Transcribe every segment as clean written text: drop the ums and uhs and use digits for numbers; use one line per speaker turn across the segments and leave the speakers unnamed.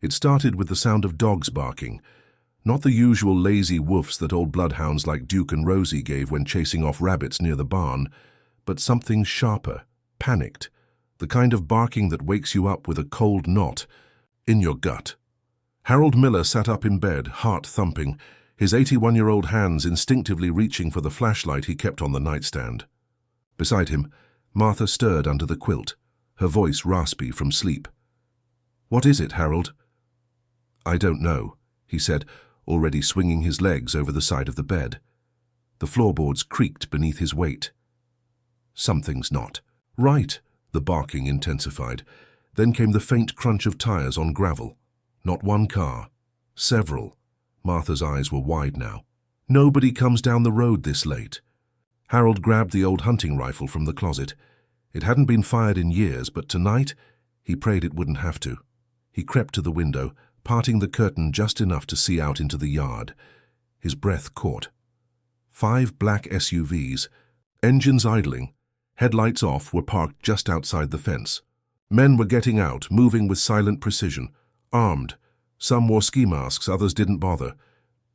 It started with the sound of dogs barking, not the usual lazy woofs that old bloodhounds like Duke and Rosie gave when chasing off rabbits near the barn, but something sharper, panicked, the kind of barking that wakes you up with a cold knot in your gut. Harold Miller sat up in bed, heart thumping, his 81-year-old hands instinctively reaching for the flashlight he kept on the nightstand. Beside him, Martha stirred under the quilt, her voice raspy from sleep. "What is it, Harold?" "I don't know," he said, already swinging his legs over the side of the bed. The floorboards creaked beneath his weight. "Something's not right," the barking intensified. Then came the faint crunch of tires on gravel. Not one car, several. Martha's eyes were wide now. Nobody comes down the road this late. Harold grabbed the old hunting rifle from the closet. It hadn't been fired in years, but tonight he prayed it wouldn't have to. He crept to the window, parting the curtain just enough to see out into the yard. His breath caught. 5 black SUVs, engines idling, headlights off, were parked just outside the fence. Men were getting out, moving with silent precision, armed. Some wore ski masks, others didn't bother.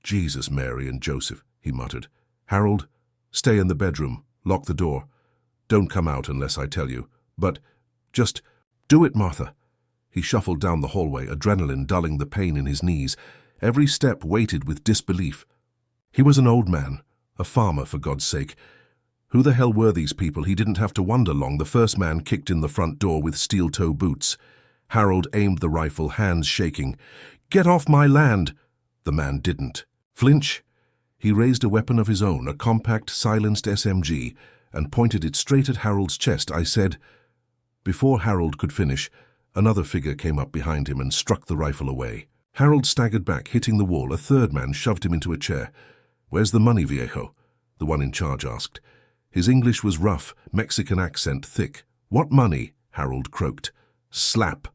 "Jesus, Mary and Joseph," he muttered. "Harold, stay in the bedroom, lock the door. Don't come out unless I tell you. But just do it, Martha." He shuffled down the hallway, adrenaline dulling the pain in his knees. Every step weighted with disbelief. He was an old man, a farmer for God's sake. Who the hell were these people? He didn't have to wonder long. The first man kicked in the front door with steel-toe boots. Harold aimed the rifle, hands shaking. "Get off my land!" The man didn't flinch. He raised a weapon of his own, a compact, silenced SMG, and pointed it straight at Harold's chest. "I said—" Before Harold could finish, another figure came up behind him and struck the rifle away. Harold staggered back, hitting the wall. A third man shoved him into a chair. "Where's the money, viejo?" the one in charge asked. His English was rough, Mexican accent thick. "What money?" Harold croaked. Slap.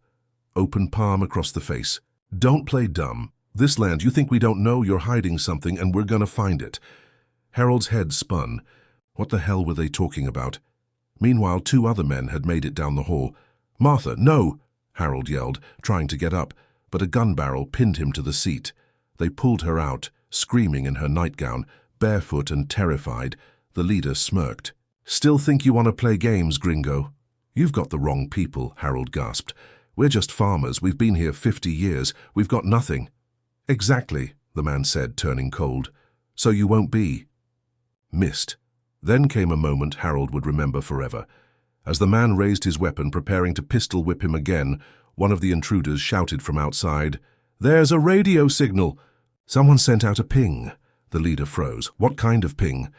Open palm across the face. "Don't play dumb. This land, you think we don't know you're hiding something and we're gonna find it." Harold's head spun. What the hell were they talking about? Meanwhile, 2 other men had made it down the hall. "Martha, no!" Harold yelled, trying to get up, but a gun barrel pinned him to the seat. They pulled her out, screaming in her nightgown, barefoot and terrified. The leader smirked. "Still think you want to play games, gringo?" "You've got the wrong people," Harold gasped. "We're just farmers. We've been here 50 years. We've got nothing." "Exactly," the man said, turning cold. "So you won't be." Missed. Then came a moment Harold would remember forever. As the man raised his weapon, preparing to pistol whip him again, one of the intruders shouted from outside, "There's a radio signal!" "Someone sent out a ping." The leader froze. "What kind of ping?"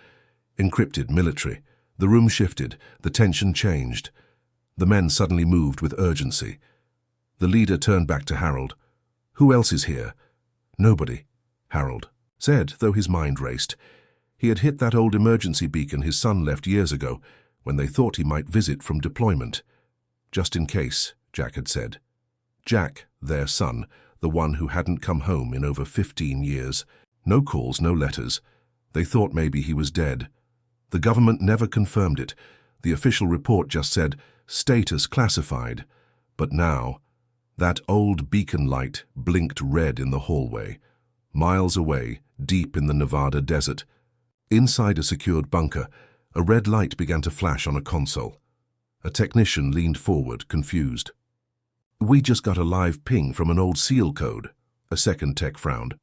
"Encrypted, military." The room shifted. The tension changed. The men suddenly moved with urgency. The leader turned back to Harold. "Who else is here?" "Nobody," Harold said, though his mind raced. He had hit that old emergency beacon his son left years ago, when they thought he might visit from deployment. "Just in case," Jack had said. Jack, their son, the one who hadn't come home in over 15 years. No calls, no letters. They thought maybe he was dead. The government never confirmed it. The official report just said, "Status classified." But now, that old beacon light blinked red in the hallway. Miles away, deep in the Nevada desert. Inside a secured bunker, a red light began to flash on a console. A technician leaned forward, confused. "We just got a live ping from an old SEAL code." A second tech frowned.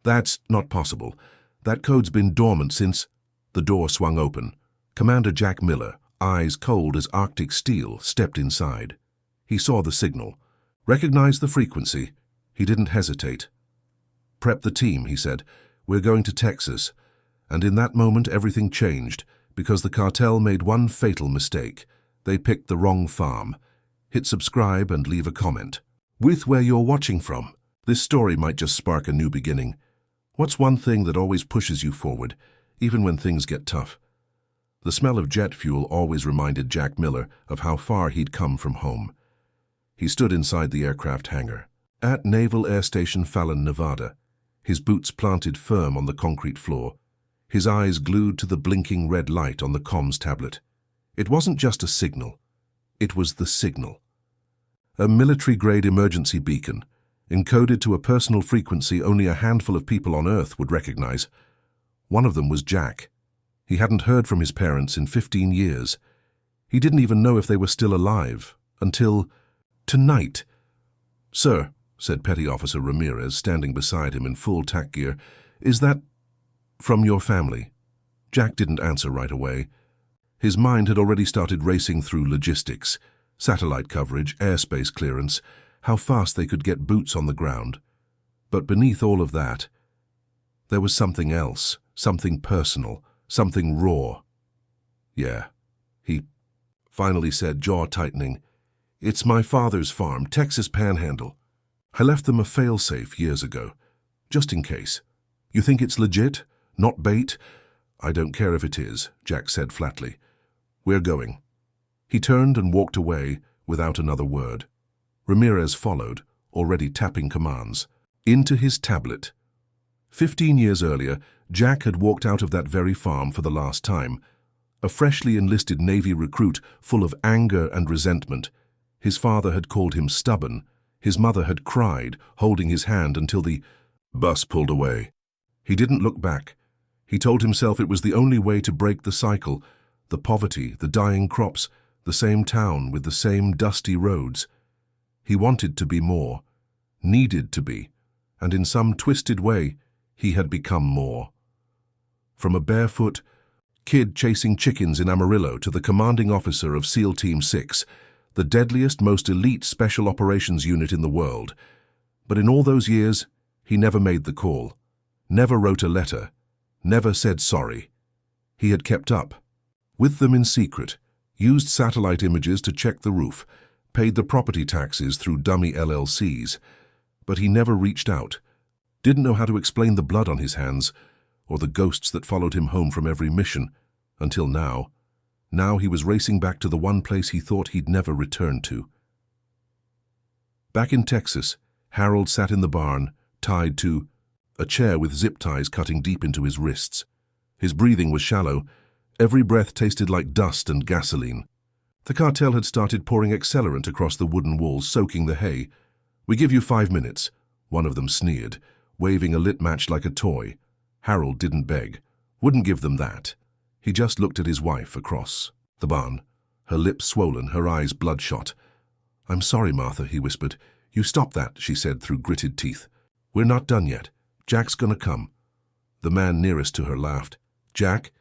"That's not possible. That code's been dormant since—" The door swung open. Commander Jack Miller, eyes cold as Arctic steel, stepped inside. He saw the signal, recognized the frequency. He didn't hesitate. "Prep the team," he said. "We're going to Texas." And in that moment everything changed, because the cartel made one fatal mistake. They picked the wrong farm. Hit subscribe and leave a comment. With where you're watching from. This story might just spark a new beginning. What's one thing that always pushes you forward, even when things get tough? The smell of jet fuel always reminded Jack Miller of how far he'd come from home. He stood inside the aircraft hangar, at Naval Air Station Fallon, Nevada, his boots planted firm on the concrete floor, his eyes glued to the blinking red light on the comms tablet. It wasn't just a signal. It was the signal. A military-grade emergency beacon, encoded to a personal frequency only a handful of people on Earth would recognize. One of them was Jack. He hadn't heard from his parents in 15 years. He didn't even know if they were still alive, until tonight. "Sir," said Petty Officer Ramirez, standing beside him in full tack gear, "is that from your family?" Jack didn't answer right away. His mind had already started racing through logistics, satellite coverage, airspace clearance, how fast they could get boots on the ground. But beneath all of that, there was something else, something personal, something raw. "Yeah," he finally said, jaw tightening. "It's my father's farm, Texas Panhandle. I left them a fail-safe years ago, just in case. You think it's legit? Not bait?" "I don't care if it is," Jack said flatly. "We're going." He turned and walked away without another word. Ramirez followed, already tapping commands, into his tablet. 15 years earlier, Jack had walked out of that very farm for the last time, a freshly enlisted Navy recruit full of anger and resentment. His father had called him stubborn. His mother had cried, holding his hand until the bus pulled away. He didn't look back. He told himself it was the only way to break the cycle, the poverty, the dying crops, the same town with the same dusty roads. He wanted to be more, needed to be, and in some twisted way, he had become more. From a barefoot kid chasing chickens in Amarillo to the commanding officer of SEAL Team 6, the deadliest, most elite special operations unit in the world. But in all those years, he never made the call, never wrote a letter, never said sorry. He had kept up with them in secret, used satellite images to check the roof, paid the property taxes through dummy LLCs, but he never reached out, didn't know how to explain the blood on his hands or the ghosts that followed him home from every mission, until now. Now he was racing back to the one place he thought he'd never return to. Back in Texas, Harold sat in the barn, tied to a chair with zip ties cutting deep into his wrists. His breathing was shallow. Every breath tasted like dust and gasoline. The cartel had started pouring accelerant across the wooden walls, soaking the hay. "We give you 5 minutes," one of them sneered, waving a lit match like a toy. Harold didn't beg, wouldn't give them that. He just looked at his wife across the barn, her lips swollen, her eyes bloodshot. "I'm sorry, Martha," he whispered. "You stop that," she said through gritted teeth. "We're not done yet. Jack's gonna come." The man nearest to her laughed. "Jack?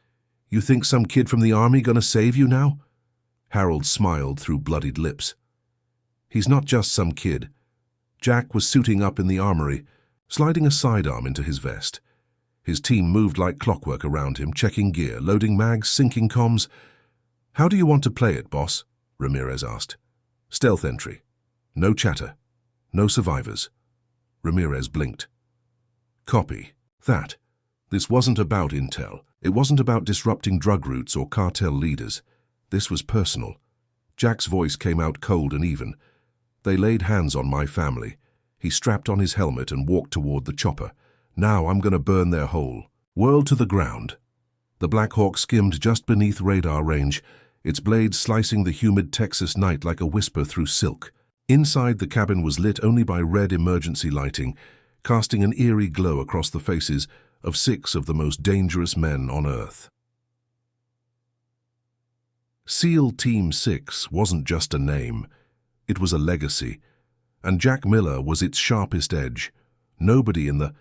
You think some kid from the army gonna save you now?" Harold smiled through bloodied lips. "He's not just some kid." Jack was suiting up in the armory, sliding a sidearm into his vest. His team moved like clockwork around him, checking gear, loading mags, syncing comms. "How do you want to play it, boss?" Ramirez asked. "Stealth entry. No chatter. No survivors." Ramirez blinked. "Copy. That. This wasn't about intel. It wasn't about disrupting drug routes or cartel leaders. This was personal." Jack's voice came out cold and even. "They laid hands on my family." He strapped on his helmet and walked toward the chopper. "Now I'm going to burn their whole world to the ground." The Black Hawk skimmed just beneath radar range, its blades slicing the humid Texas night like a whisper through silk. Inside, the cabin was lit only by red emergency lighting, casting an eerie glow across the faces of 6 of the most dangerous men on Earth. SEAL Team 6 wasn't just a name. It was a legacy, and Jack Miller was its sharpest edge. Nobody in the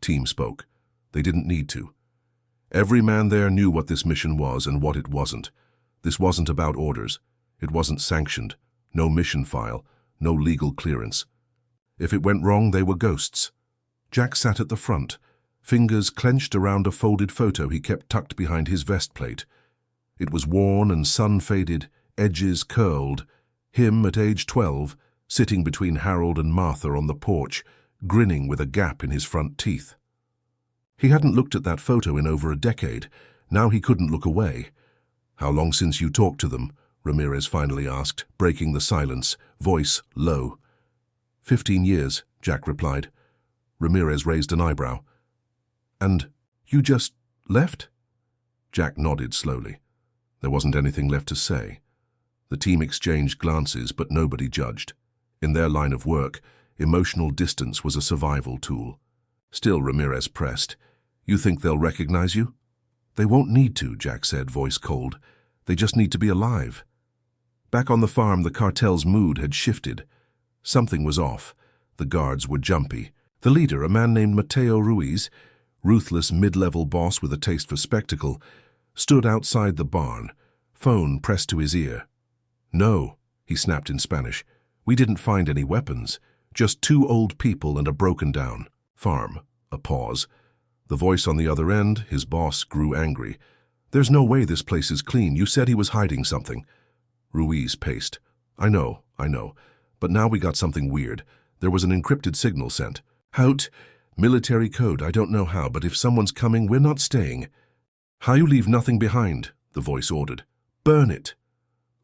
team spoke. They didn't need to. Every man there knew what this mission was and what it wasn't. This wasn't about orders. It wasn't sanctioned. No mission file. No legal clearance. If it went wrong, they were ghosts. Jack sat at the front, fingers clenched around a folded photo he kept tucked behind his vest plate. It was worn and sun-faded, edges curled. Him at age 12, sitting between Harold and Martha on the porch, grinning with a gap in his front teeth. He hadn't looked at that photo in over a decade. Now he couldn't look away. "How long since you talked to them?" Ramirez finally asked, breaking the silence, voice low. 15 years, Jack replied. Ramirez raised an eyebrow. "And you just left?" Jack nodded slowly. There wasn't anything left to say. The team exchanged glances, but nobody judged. In their line of work, Emotional distance was a survival tool. Still, Ramirez pressed. You think they'll recognize you? They won't need to, Jack said, voice cold. They just need to be alive. Back on the farm, the cartel's mood had shifted. Something was off. The guards were jumpy. The leader, a man named Mateo Ruiz, ruthless mid-level boss with a taste for spectacle, stood outside the barn, phone pressed to his ear. No, he snapped in Spanish. We didn't find any weapons. Just two old people and a broken-down farm. A pause. The voice on the other end, his boss, grew angry. There's no way this place is clean. You said he was hiding something. Ruiz paced. I know. But now we got something weird. There was an encrypted signal sent. Out. Military code, I don't know how, but if someone's coming, we're not staying. How you leave nothing behind, the voice ordered. Burn it.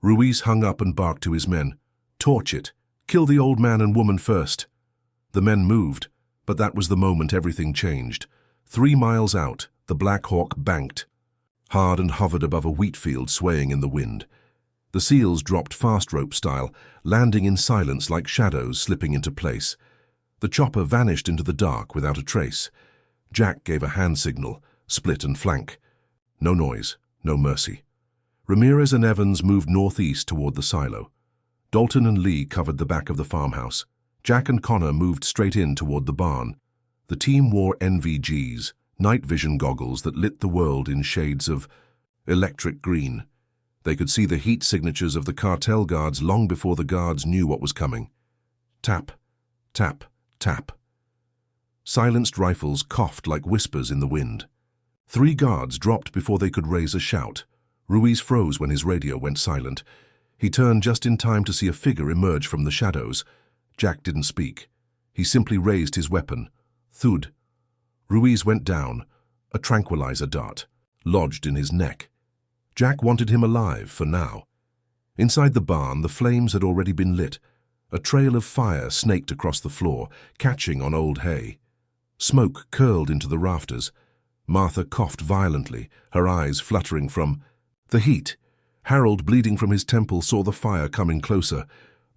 Ruiz hung up and barked to his men. Torch it. Kill the old man and woman first. The men moved, but that was the moment everything changed. 3 miles out, the Black Hawk banked, hard and hovered above a wheat field swaying in the wind. The seals dropped fast rope style, landing in silence like shadows slipping into place. The chopper vanished into the dark without a trace. Jack gave a hand signal, split and flank. No noise, no mercy. Ramirez and Evans moved northeast toward the silo. Dalton and Lee covered the back of the farmhouse. Jack and Connor moved straight in toward the barn. The team wore NVGs, night vision goggles that lit the world in shades of electric green. They could see the heat signatures of the cartel guards long before the guards knew what was coming. Tap, tap, tap. Silenced rifles coughed like whispers in the wind. 3 guards dropped before they could raise a shout. Ruiz froze when his radio went silent. He turned just in time to see a figure emerge from the shadows. Jack didn't speak. He simply raised his weapon. Thud. Ruiz went down, a tranquilizer dart, lodged in his neck. Jack wanted him alive for now. Inside the barn, the flames had already been lit. A trail of fire snaked across the floor, catching on old hay. Smoke curled into the rafters. Martha coughed violently, her eyes fluttering from the heat. Harold, bleeding from his temple, saw the fire coming closer.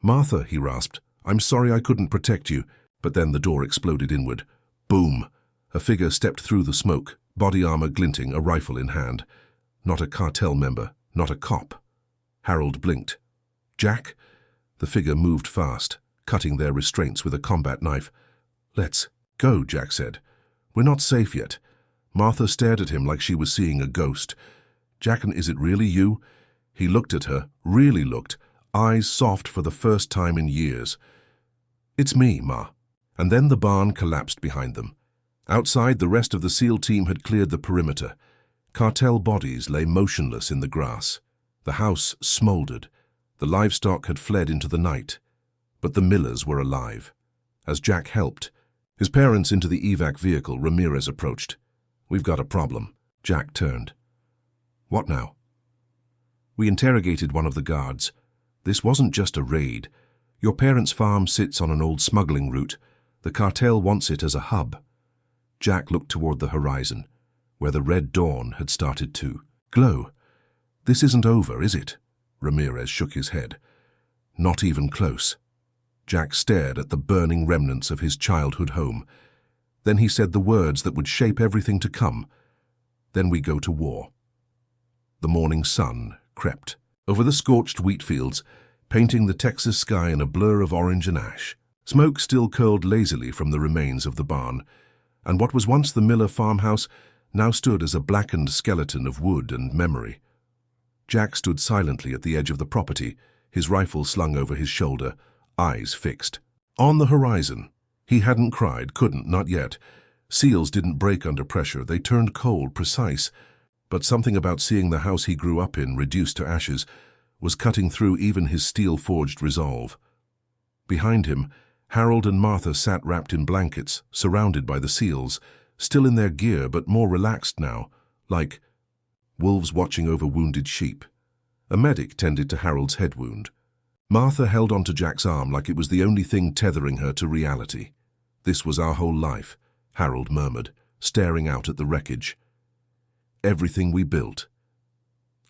Martha, he rasped, I'm sorry I couldn't protect you. But then the door exploded inward. Boom! A figure stepped through the smoke, body armor glinting, a rifle in hand. Not a cartel member, not a cop. Harold blinked. Jack? The figure moved fast, cutting their restraints with a combat knife. Let's go, Jack said. We're not safe yet. Martha stared at him like she was seeing a ghost. Jack, is it really you? He looked at her, really looked, eyes soft for the first time in years. It's me, Ma. And then the barn collapsed behind them. Outside, the rest of the SEAL team had cleared the perimeter. Cartel bodies lay motionless in the grass. The house smoldered. The livestock had fled into the night. But the Millers were alive. As Jack helped his parents into the evac vehicle, Ramirez approached. We've got a problem. Jack turned. What now? We interrogated one of the guards. This wasn't just a raid. Your parents' farm sits on an old smuggling route. The cartel wants it as a hub. Jack looked toward the horizon, where the red dawn had started to glow. This isn't over, is it? Ramirez shook his head. Not even close. Jack stared at the burning remnants of his childhood home. Then he said the words that would shape everything to come. Then we go to war. The morning sun crept over the scorched wheat fields, painting the Texas sky in a blur of orange and ash. Smoke still curled lazily from the remains of the barn, and what was once the Miller farmhouse now stood as a blackened skeleton of wood and memory. Jack stood silently at the edge of the property, his rifle slung over his shoulder, eyes fixed. On the horizon. He hadn't cried, couldn't, not yet. Seals didn't break under pressure, they turned cold, precise. But something about seeing the house he grew up in reduced to ashes was cutting through even his steel-forged resolve. Behind him, Harold and Martha sat wrapped in blankets, surrounded by the SEALs, still in their gear but more relaxed now, like wolves watching over wounded sheep. A medic tended to Harold's head wound. Martha held onto Jack's arm like it was the only thing tethering her to reality. This was our whole life, Harold murmured, staring out at the wreckage. Everything we built.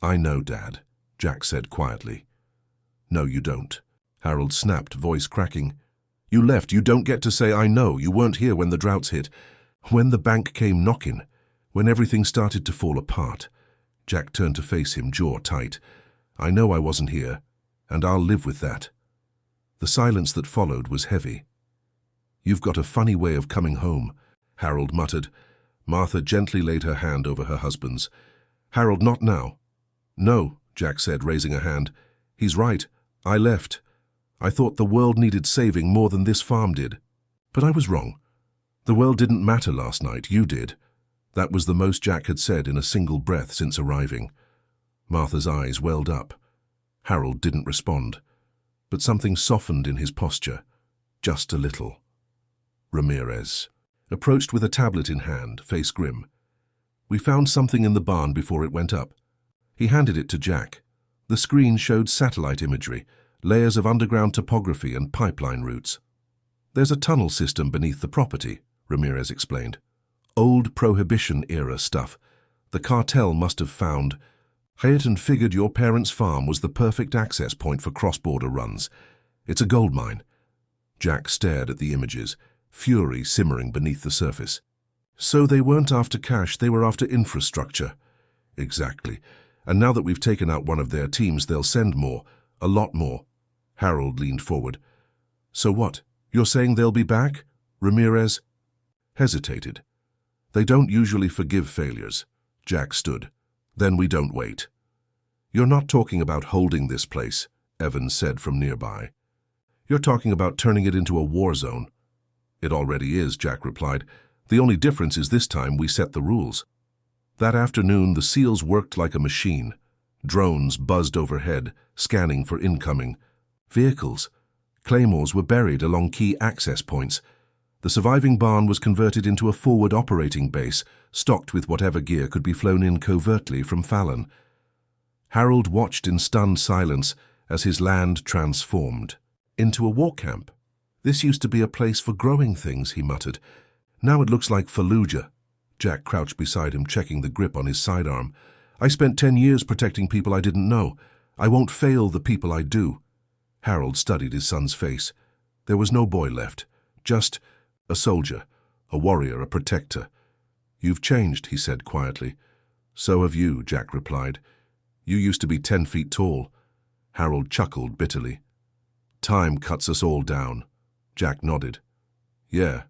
I know, Dad, Jack said quietly. No, you don't, Harold snapped, voice cracking. You left. You don't get to say I know. You weren't here when the droughts hit. When the bank came knocking. When everything started to fall apart. Jack turned to face him, jaw tight. I know I wasn't here, and I'll live with that. The silence that followed was heavy. You've got a funny way of coming home, Harold muttered. Martha gently laid her hand over her husband's. Harold, not now. No, Jack said, raising a hand. He's right. I left. I thought the world needed saving more than this farm did. But I was wrong. The world didn't matter last night. You did. That was the most Jack had said in a single breath since arriving. Martha's eyes welled up. Harold didn't respond, but something softened in his posture, just a little. Ramirez approached with a tablet in hand, face grim. We found something in the barn before it went up. He handed it to Jack. The screen showed satellite imagery, layers of underground topography and pipeline routes. There's a tunnel system beneath the property, Ramirez explained. Old Prohibition-era stuff. The cartel must have found. Hayton figured your parents' farm was the perfect access point for cross-border runs. It's a gold mine. Jack stared at the images, fury simmering beneath the surface. So they weren't after cash, they were after infrastructure. Exactly. And now that we've taken out one of their teams, they'll send more. A lot more. Harold leaned forward. So what? You're saying they'll be back? Ramirez hesitated. They don't usually forgive failures. Jack stood. Then we don't wait. You're not talking about holding this place, Evans said from nearby. You're talking about turning it into a war zone. It already is, Jack replied. The only difference is this time we set the rules. That afternoon, the SEALs worked like a machine. Drones buzzed overhead, scanning for incoming vehicles. Claymores were buried along key access points. The surviving barn was converted into a forward operating base, stocked with whatever gear could be flown in covertly from Fallon. Harold watched in stunned silence as his land transformed into a war camp. This used to be a place for growing things, he muttered. Now it looks like Fallujah. Jack crouched beside him, checking the grip on his sidearm. I spent 10 years protecting people I didn't know. I won't fail the people I do. Harold studied his son's face. There was no boy left, just a soldier, a warrior, a protector. You've changed, he said quietly. So have you, Jack replied. You used to be 10 feet tall. Harold chuckled bitterly. Time cuts us all down. Jack nodded. Yeah,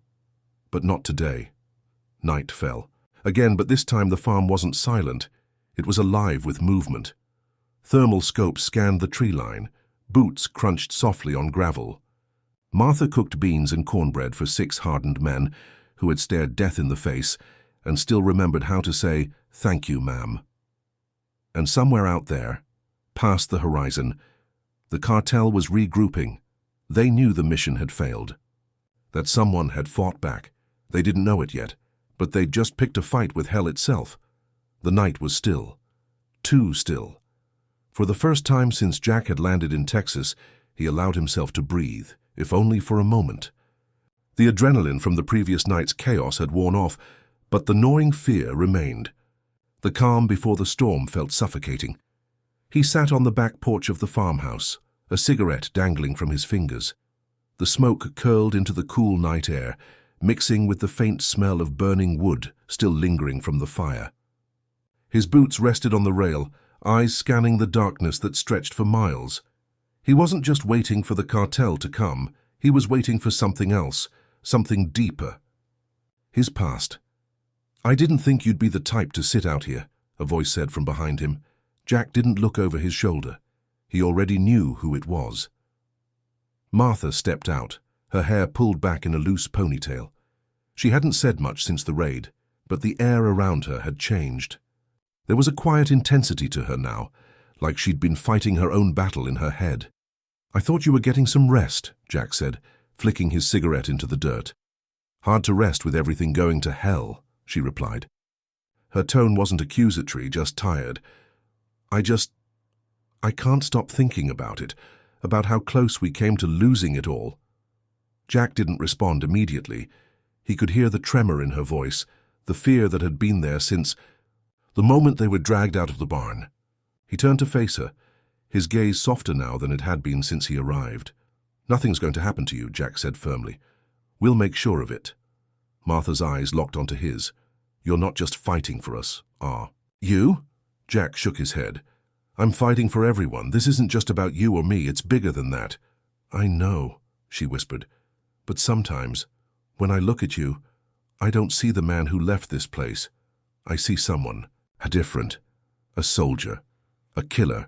but not today. Night fell. Again, but this time the farm wasn't silent. It was alive with movement. Thermal scopes scanned the tree line. Boots crunched softly on gravel. Martha cooked beans and cornbread for 6 hardened men who had stared death in the face and still remembered how to say, "Thank you, ma'am." And somewhere out there, past the horizon, the cartel was regrouping. They knew the mission had failed. That someone had fought back. They didn't know it yet, but they'd just picked a fight with hell itself. The night was still. Too still. For the first time since Jack had landed in Texas, he allowed himself to breathe, if only for a moment. The adrenaline from the previous night's chaos had worn off, but the gnawing fear remained. The calm before the storm felt suffocating. He sat on the back porch of the farmhouse, a cigarette dangling from his fingers. The smoke curled into the cool night air, mixing with the faint smell of burning wood still lingering from the fire. His boots rested on the rail, eyes scanning the darkness that stretched for miles. He wasn't just waiting for the cartel to come, he was waiting for something else, something deeper. His past. I didn't think you'd be the type to sit out here, a voice said from behind him. Jack didn't look over his shoulder. He already knew who it was. Martha stepped out, her hair pulled back in a loose ponytail. She hadn't said much since the raid, but the air around her had changed. There was a quiet intensity to her now, like she'd been fighting her own battle in her head. I thought you were getting some rest, Jack said, flicking his cigarette into the dirt. Hard to rest with everything going to hell, she replied. Her tone wasn't accusatory, just tired. I can't stop thinking about it, about how close we came to losing it all. Jack didn't respond immediately. He could hear the tremor in her voice, the fear that had been there since the moment they were dragged out of the barn. He turned to face her, his gaze softer now than it had been since he arrived. Nothing's going to happen to you, Jack said firmly. We'll make sure of it. Martha's eyes locked onto his. You're not just fighting for us, are you? Jack shook his head. I'm fighting for everyone. This isn't just about you or me. It's bigger than that. I know, she whispered. But sometimes, when I look at you, I don't see the man who left this place. I see someone, different, a soldier, a killer.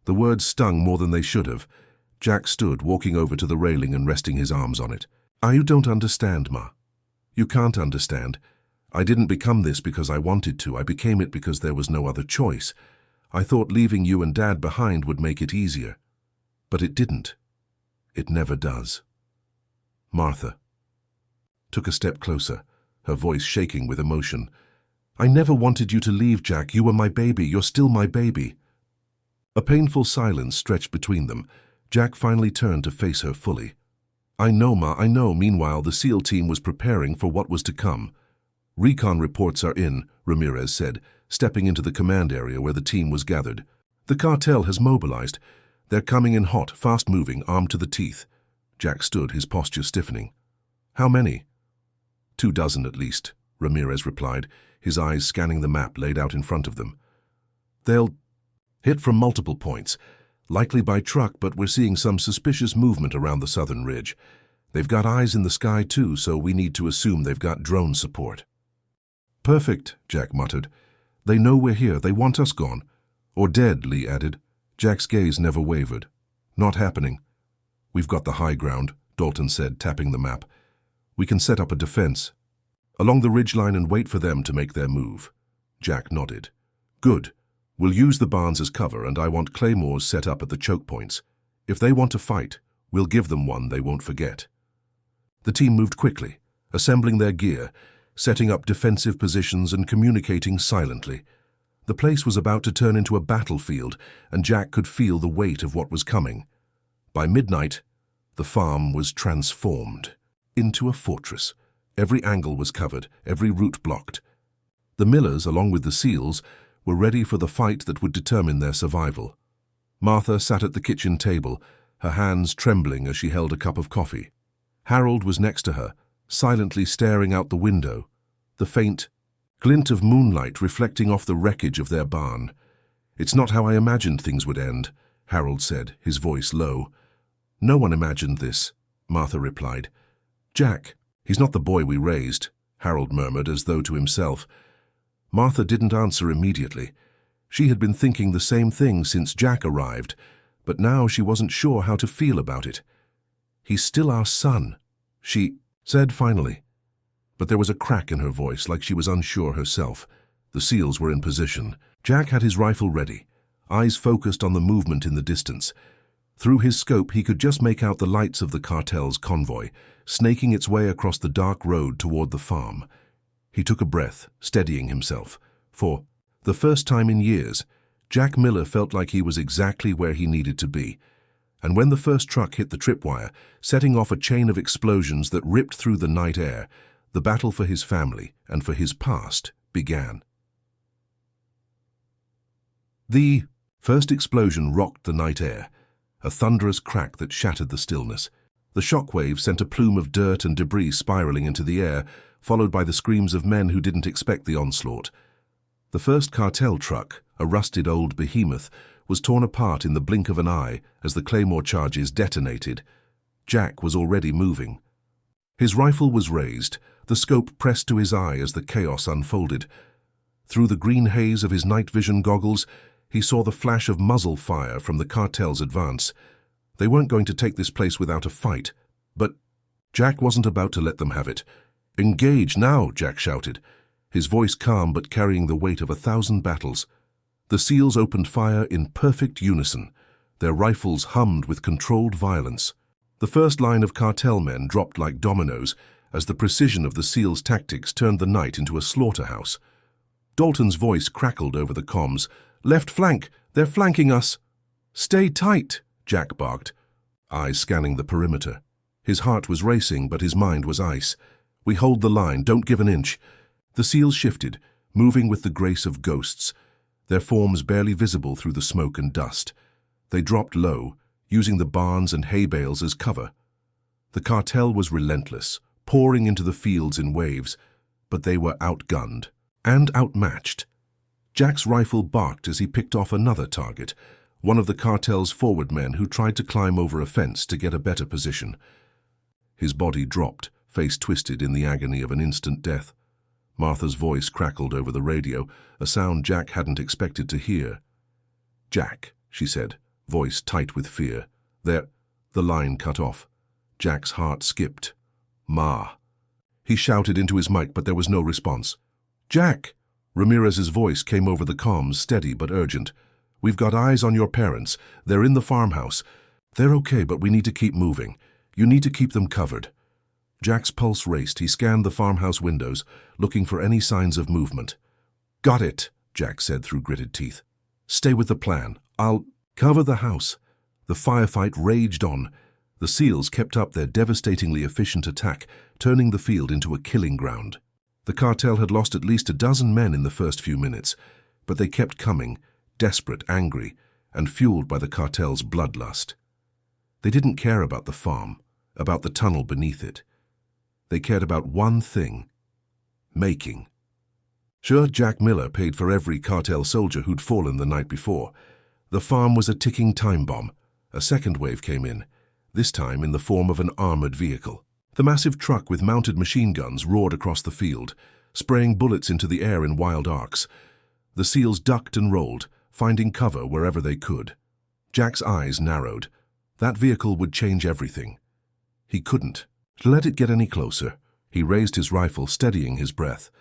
The words stung more than they should have. Jack stood, walking over to the railing and resting his arms on it. You don't understand, Ma. You can't understand. I didn't become this because I wanted to. I became it because there was no other choice. I thought leaving you and Dad behind would make it easier. But it didn't. It never does. Martha took a step closer, her voice shaking with emotion. I never wanted you to leave, Jack. You were my baby. You're still my baby. A painful silence stretched between them. Jack finally turned to face her fully. I know, Ma, I know. Meanwhile, the SEAL team was preparing for what was to come. Recon reports are in, Ramirez said, stepping into the command area where the team was gathered. The cartel has mobilized. They're coming in hot, fast-moving, armed to the teeth. Jack stood, his posture stiffening. How many? 24 at least, Ramirez replied, his eyes scanning the map laid out in front of them. They'll hit from multiple points, likely by truck, but we're seeing some suspicious movement around the southern ridge. They've got eyes in the sky too, so we need to assume they've got drone support. Perfect, Jack muttered. They know we're here. They want us gone. Or dead, Lee added. Jack's gaze never wavered. Not happening. We've got the high ground, Dalton said, tapping the map. We can set up a defense along the ridgeline and wait for them to make their move. Jack nodded. Good. We'll use the barns as cover, and I want claymores set up at the choke points. If they want to fight, we'll give them one they won't forget. The team moved quickly, assembling their gear, setting up defensive positions and communicating silently. The place was about to turn into a battlefield, and Jack could feel the weight of what was coming. By midnight, the farm was transformed into a fortress. Every angle was covered, every route blocked. The Millers, along with the SEALs, were ready for the fight that would determine their survival. Martha sat at the kitchen table, her hands trembling as she held a cup of coffee. Harold was next to her, silently staring out the window, the faint glint of moonlight reflecting off the wreckage of their barn. It's not how I imagined things would end, Harold said, his voice low. No one imagined this, Martha replied. Jack, he's not the boy we raised, Harold murmured as though to himself. Martha didn't answer immediately. She had been thinking the same thing since Jack arrived, but now she wasn't sure how to feel about it. He's still our son, she said finally. But there was a crack in her voice, like she was unsure herself. The SEALs were in position. Jack had his rifle ready, eyes focused on the movement in the distance. Through his scope, he could just make out the lights of the cartel's convoy, snaking its way across the dark road toward the farm. He took a breath, steadying himself. For the first time in years, Jack Miller felt like he was exactly where he needed to be. And when the first truck hit the tripwire, setting off a chain of explosions that ripped through the night air, the battle for his family and for his past began. The first explosion rocked the night air, a thunderous crack that shattered the stillness. The shockwave sent a plume of dirt and debris spiraling into the air, followed by the screams of men who didn't expect the onslaught. The first cartel truck, a rusted old behemoth, was torn apart in the blink of an eye as the claymore charges detonated. Jack was already moving. His rifle was raised, the scope pressed to his eye as the chaos unfolded. Through the green haze of his night vision goggles, he saw the flash of muzzle fire from the cartel's advance. They weren't going to take this place without a fight, but Jack wasn't about to let them have it. Engage now, Jack shouted, his voice calm but carrying the weight of 1,000 battles. The SEALs opened fire in perfect unison. Their rifles hummed with controlled violence. The first line of cartel men dropped like dominoes as the precision of the SEALs' tactics turned the night into a slaughterhouse. Dalton's voice crackled over the comms. Left flank! They're flanking us! Stay tight! Jack barked, eyes scanning the perimeter. His heart was racing, but his mind was ice. We hold the line, don't give an inch. The SEALs shifted, moving with the grace of ghosts, their forms barely visible through the smoke and dust. They dropped low, using the barns and hay bales as cover. The cartel was relentless, pouring into the fields in waves, but they were outgunned and outmatched. Jack's rifle barked as he picked off another target, one of the cartel's forward men who tried to climb over a fence to get a better position. His body dropped, face twisted in the agony of an instant death. Martha's voice crackled over the radio, a sound Jack hadn't expected to hear. "Jack," she said, voice tight with fear. "There—" The line cut off. Jack's heart skipped. "Ma." He shouted into his mic, but there was no response. "Jack!" Ramirez's voice came over the comms, steady but urgent. "We've got eyes on your parents. They're in the farmhouse. They're okay, but we need to keep moving. You need to keep them covered." Jack's pulse raced. He scanned the farmhouse windows, looking for any signs of movement. "Got it," Jack said through gritted teeth. "Stay with the plan. I'll cover the house." The firefight raged on. The SEALs kept up their devastatingly efficient attack, turning the field into a killing ground. The cartel had lost at least a dozen men in the first few minutes, but they kept coming, desperate, angry, and fueled by the cartel's bloodlust. They didn't care about the farm, about the tunnel beneath it. They cared about one thing: making. Sure, Jack Miller paid for every cartel soldier who'd fallen the night before. The farm was a ticking time bomb. A second wave came in, this time in the form of an armored vehicle. The massive truck with mounted machine guns roared across the field, spraying bullets into the air in wild arcs. The SEALs ducked and rolled, finding cover wherever they could. Jack's eyes narrowed. That vehicle would change everything. He couldn't let it get any closer. He raised his rifle, steadying his breath.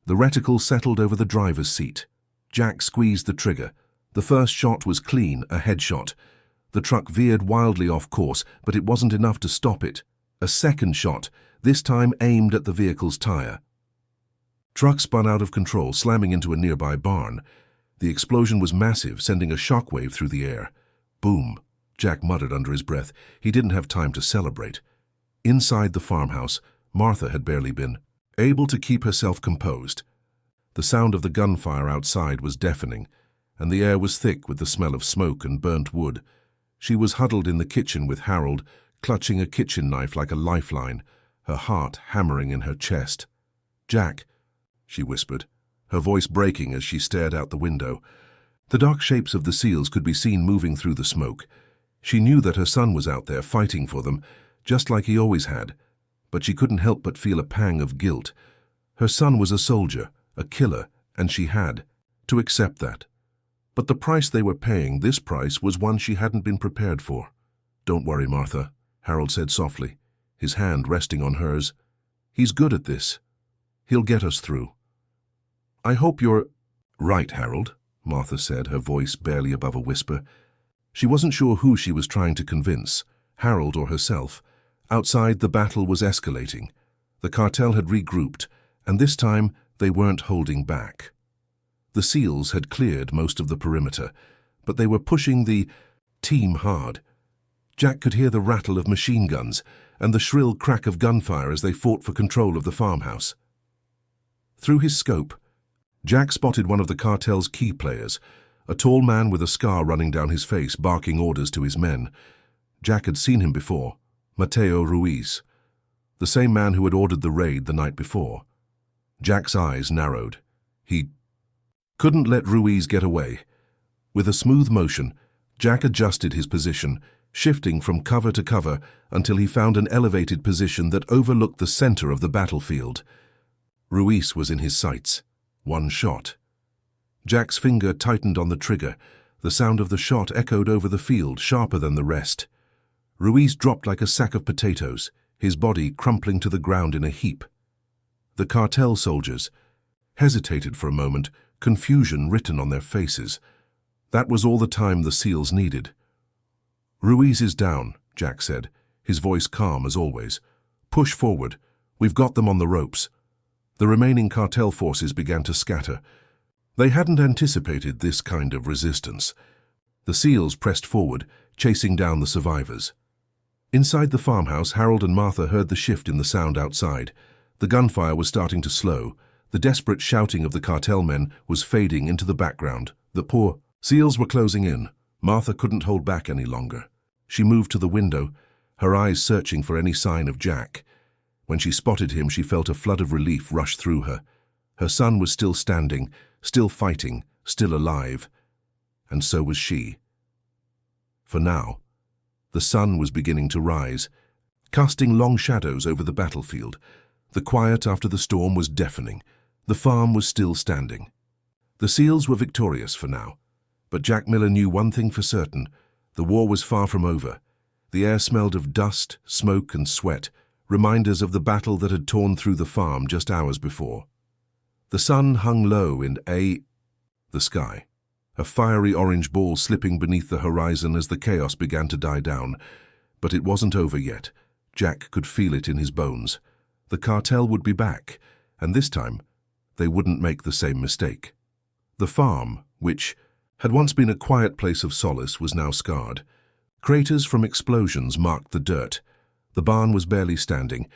The reticle settled over the driver's seat. Jack squeezed the trigger. The first shot was clean, a headshot. The truck veered wildly off course, but it wasn't enough to stop it. A second shot, this time aimed at the vehicle's tire. Truck spun out of control, slamming into a nearby barn. The explosion was massive, sending a shockwave through the air. Boom, Jack muttered under his breath. He didn't have time to celebrate. Inside the farmhouse, Martha had barely been able to keep herself composed. The sound of the gunfire outside was deafening, and the air was thick with the smell of smoke and burnt wood. She was huddled in the kitchen with Harold, clutching a kitchen knife like a lifeline, her heart hammering in her chest. "Jack," she whispered, her voice breaking as she stared out the window. The dark shapes of the SEALs could be seen moving through the smoke. She knew that her son was out there fighting for them, just like he always had, but she couldn't help but feel a pang of guilt. Her son was a soldier, a killer, and she had to accept that. But the price they were paying, this price, was one she hadn't been prepared for. "Don't worry, Martha," Harold said softly, his hand resting on hers. "He's good at this. He'll get us through." "I hope you're—" "Right, Harold," Martha said, her voice barely above a whisper. She wasn't sure who she was trying to convince, Harold or herself. Outside, the battle was escalating. The cartel had regrouped, and this time they weren't holding back. The SEALs had cleared most of the perimeter, but they were pushing the team hard. Jack could hear the rattle of machine guns and the shrill crack of gunfire as they fought for control of the farmhouse. Through his scope, Jack spotted one of the cartel's key players, a tall man with a scar running down his face, barking orders to his men. Jack had seen him before, Mateo Ruiz, the same man who had ordered the raid the night before. Jack's eyes narrowed. He couldn't let Ruiz get away. With a smooth motion, Jack adjusted his position, shifting from cover to cover until he found an elevated position that overlooked the center of the battlefield. Ruiz was in his sights. One shot. Jack's finger tightened on the trigger. The sound of the shot echoed over the field, sharper than the rest. Ruiz dropped like a sack of potatoes, his body crumpling to the ground in a heap. The cartel soldiers hesitated for a moment, confusion written on their faces. That was all the time the SEALs needed. "Ruiz is down," Jack said, his voice calm as always. "Push forward. We've got them on the ropes." The remaining cartel forces began to scatter. They hadn't anticipated this kind of resistance. The SEALs pressed forward, chasing down the survivors. Inside the farmhouse, Harold and Martha heard the shift in the sound outside. The gunfire was starting to slow. The desperate shouting of the cartel men was fading into the background. The poor SEALs were closing in. Martha couldn't hold back any longer. She moved to the window, her eyes searching for any sign of Jack. When she spotted him, she felt a flood of relief rush through her. Her son was still standing, still fighting, still alive. And so was she. For now, the sun was beginning to rise, casting long shadows over the battlefield. The quiet after the storm was deafening. The farm was still standing. The Seals were victorious for now. But Jack Miller knew one thing for certain. The war was far from over. The air smelled of dust, smoke, and sweat, reminders of the battle that had torn through the farm just hours before. The sun hung low in the sky, a fiery orange ball slipping beneath the horizon as the chaos began to die down. But it wasn't over yet. Jack could feel it in his bones. The cartel would be back, and this time, they wouldn't make the same mistake. The farm, which had once been a quiet place of solace, was now scarred. Craters from explosions marked the dirt. The barn was barely standing,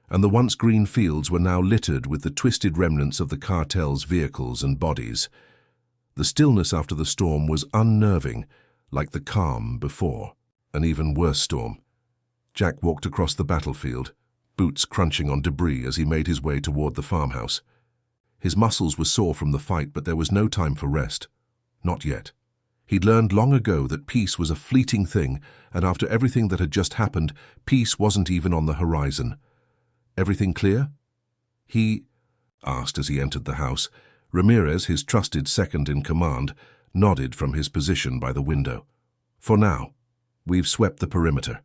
and the once green fields were now littered with the twisted remnants of the cartel's vehicles and bodies. The stillness after the storm was unnerving, like the calm before. An even worse storm. Jack walked across the battlefield, boots crunching on debris as he made his way toward the farmhouse. His muscles were sore from the fight, but there was no time for rest. Not yet. He'd learned long ago that peace was a fleeting thing, and after everything that had just happened, peace wasn't even on the horizon. Everything clear? He asked as he entered the house. Ramirez, his trusted second-in-command, nodded from his position by the window. For now, we've swept the perimeter.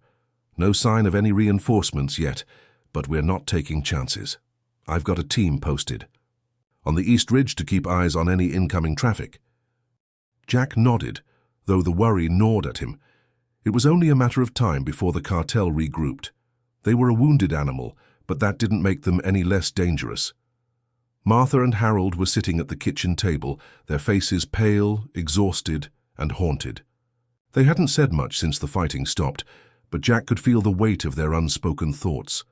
No sign of any reinforcements yet, but we're not taking chances. I've got a team posted on the East Ridge to keep eyes on any incoming traffic. Jack nodded, though the worry gnawed at him. It was only a matter of time before the cartel regrouped. They were a wounded animal, but that didn't make them any less dangerous. Martha and Harold were sitting at the kitchen table, their faces pale, exhausted, and haunted. They hadn't said much since the fighting stopped, but Jack could feel the weight of their unspoken thoughts.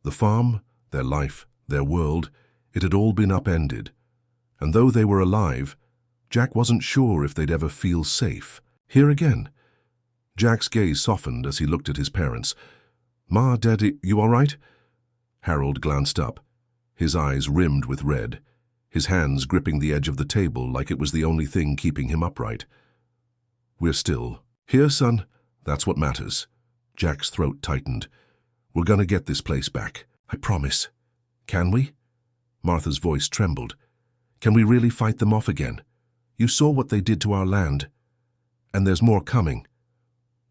The farm, their life, their world, it had all been upended. And though they were alive, Jack wasn't sure if they'd ever feel safe. Here again. Jack's gaze softened as he looked at his parents. "Ma, Daddy, you all right?" Harold glanced up, his eyes rimmed with red, his hands gripping the edge of the table like it was the only thing keeping him upright. "We're still here, son. That's what matters." Jack's throat tightened. "We're gonna get this place back. I promise." "Can we?" Martha's voice trembled. "Can we really fight them off again? You saw what they did to our land. And there's more coming."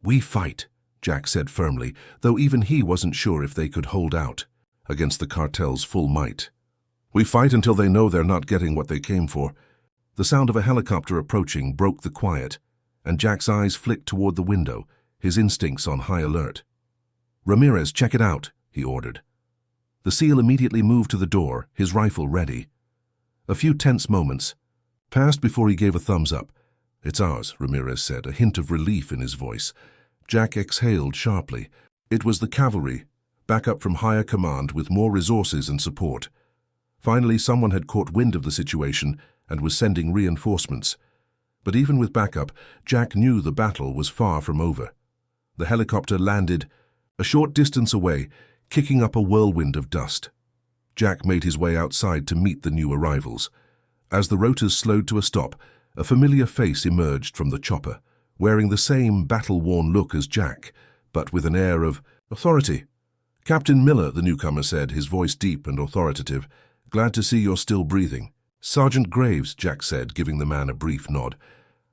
"We fight," Jack said firmly, though even he wasn't sure if they could hold out against the cartel's full might. "We fight until they know they're not getting what they came for." The sound of a helicopter approaching broke the quiet, and Jack's eyes flicked toward the window, his instincts on high alert. "Ramirez, check it out," he ordered. The Seal immediately moved to the door, his rifle ready. A few tense moments passed before he gave a thumbs up. "It's ours," Ramirez said, a hint of relief in his voice. Jack exhaled sharply. It was the cavalry, back up from higher command with more resources and support. Finally, someone had caught wind of the situation and was sending reinforcements. But even with backup, Jack knew the battle was far from over. The helicopter landed a short distance away, kicking up a whirlwind of dust. Jack made his way outside to meet the new arrivals. As the rotors slowed to a stop, a familiar face emerged from the chopper, wearing the same battle-worn look as Jack, but with an air of authority. "Captain Miller," the newcomer said, his voice deep and authoritative. "Glad to see you're still breathing." "Sergeant Graves," Jack said, giving the man a brief nod.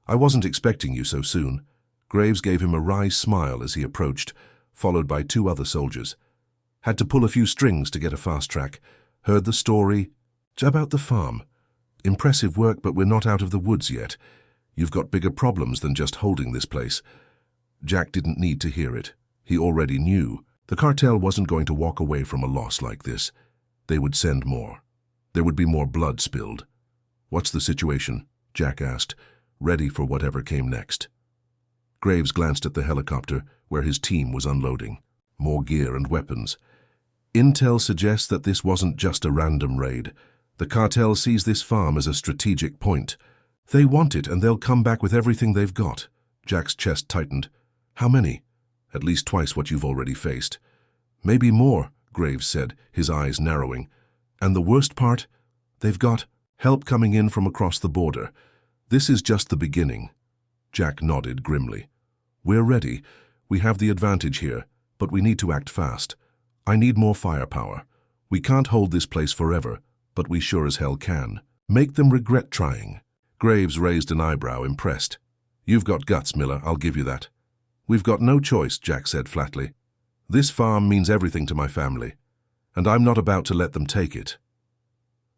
"I wasn't expecting you so soon." Graves gave him a wry smile as he approached, followed by two other soldiers. "Had to pull a few strings to get a fast track. Heard the story about the farm. Impressive work, but we're not out of the woods yet. You've got bigger problems than just holding this place." Jack didn't need to hear it. He already knew. The cartel wasn't going to walk away from a loss like this. They would send more. There would be more blood spilled. "What's the situation?" Jack asked, ready for whatever came next. Graves glanced at the helicopter, where his team was unloading. More gear and weapons. "Intel suggests that this wasn't just a random raid. The cartel sees this farm as a strategic point. They want it, and they'll come back with everything they've got." Jack's chest tightened. "How many?" at least twice what you've already faced. Maybe more, Graves said, his eyes narrowing. And the worst part? They've got help coming in from across the border. This is just the beginning. Jack nodded grimly. We're ready. We have the advantage here, but we need to act fast. I need more firepower. We can't hold this place forever, but we sure as hell can. Make them regret trying. Graves raised an eyebrow, impressed. You've got guts, Miller, I'll give you that. We've got no choice, Jack said flatly. This farm means everything to my family, and I'm not about to let them take it.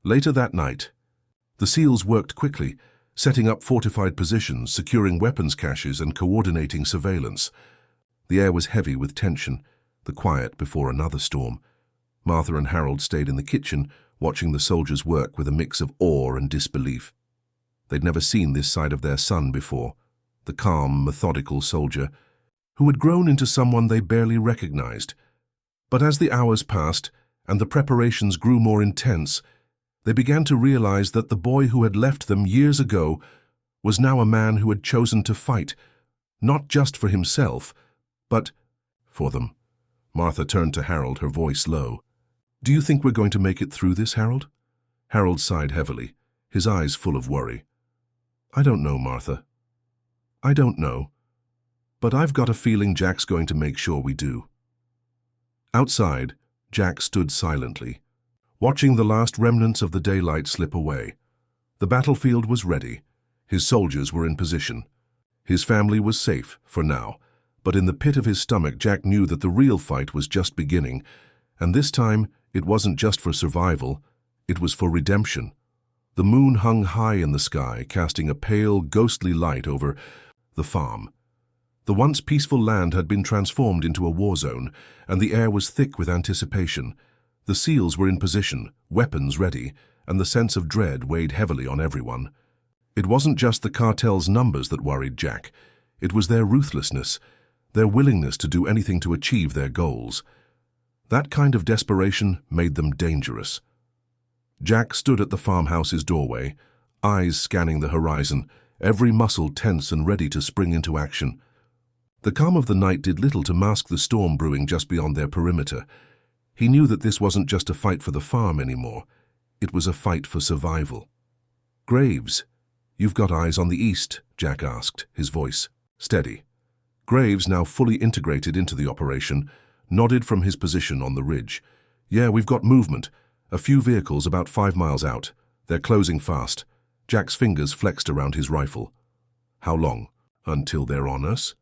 Later that night, the SEALs worked quickly, setting up fortified positions, securing weapons caches, and coordinating surveillance. The air was heavy with tension, the quiet before another storm. Martha and Harold stayed in the kitchen, watching the soldiers work with a mix of awe and disbelief. They'd never seen this side of their son before, the calm, methodical soldier, who had grown into someone they barely recognized. But as the hours passed and the preparations grew more intense, they began to realize that the boy who had left them years ago was now a man who had chosen to fight, not just for himself, but for them. Martha turned to Harold, her voice low. Do you think we're going to make it through this, Harold? Harold sighed heavily, his eyes full of worry. I don't know, Martha. I don't know. But I've got a feeling Jack's going to make sure we do. Outside, Jack stood silently, watching the last remnants of the daylight slip away. The battlefield was ready. His soldiers were in position. His family was safe, for now, but in the pit of his stomach Jack knew that the real fight was just beginning, and this time it wasn't just for survival, it was for redemption. The moon hung high in the sky, casting a pale, ghostly light over the farm. The once peaceful land had been transformed into a war zone, and the air was thick with anticipation. The SEALs were in position, weapons ready, and the sense of dread weighed heavily on everyone. It wasn't just the cartel's numbers that worried Jack. It was their ruthlessness, their willingness to do anything to achieve their goals. That kind of desperation made them dangerous. Jack stood at the farmhouse's doorway, eyes scanning the horizon, every muscle tense and ready to spring into action. The calm of the night did little to mask the storm brewing just beyond their perimeter. He knew that this wasn't just a fight for the farm anymore. It was a fight for survival. Graves, you've got eyes on the east, Jack asked, his voice steady. Graves, now fully integrated into the operation, nodded from his position on the ridge. Yeah, we've got movement. A few vehicles about 5 miles out. They're closing fast. Jack's fingers flexed around his rifle. How long? Until they're on us?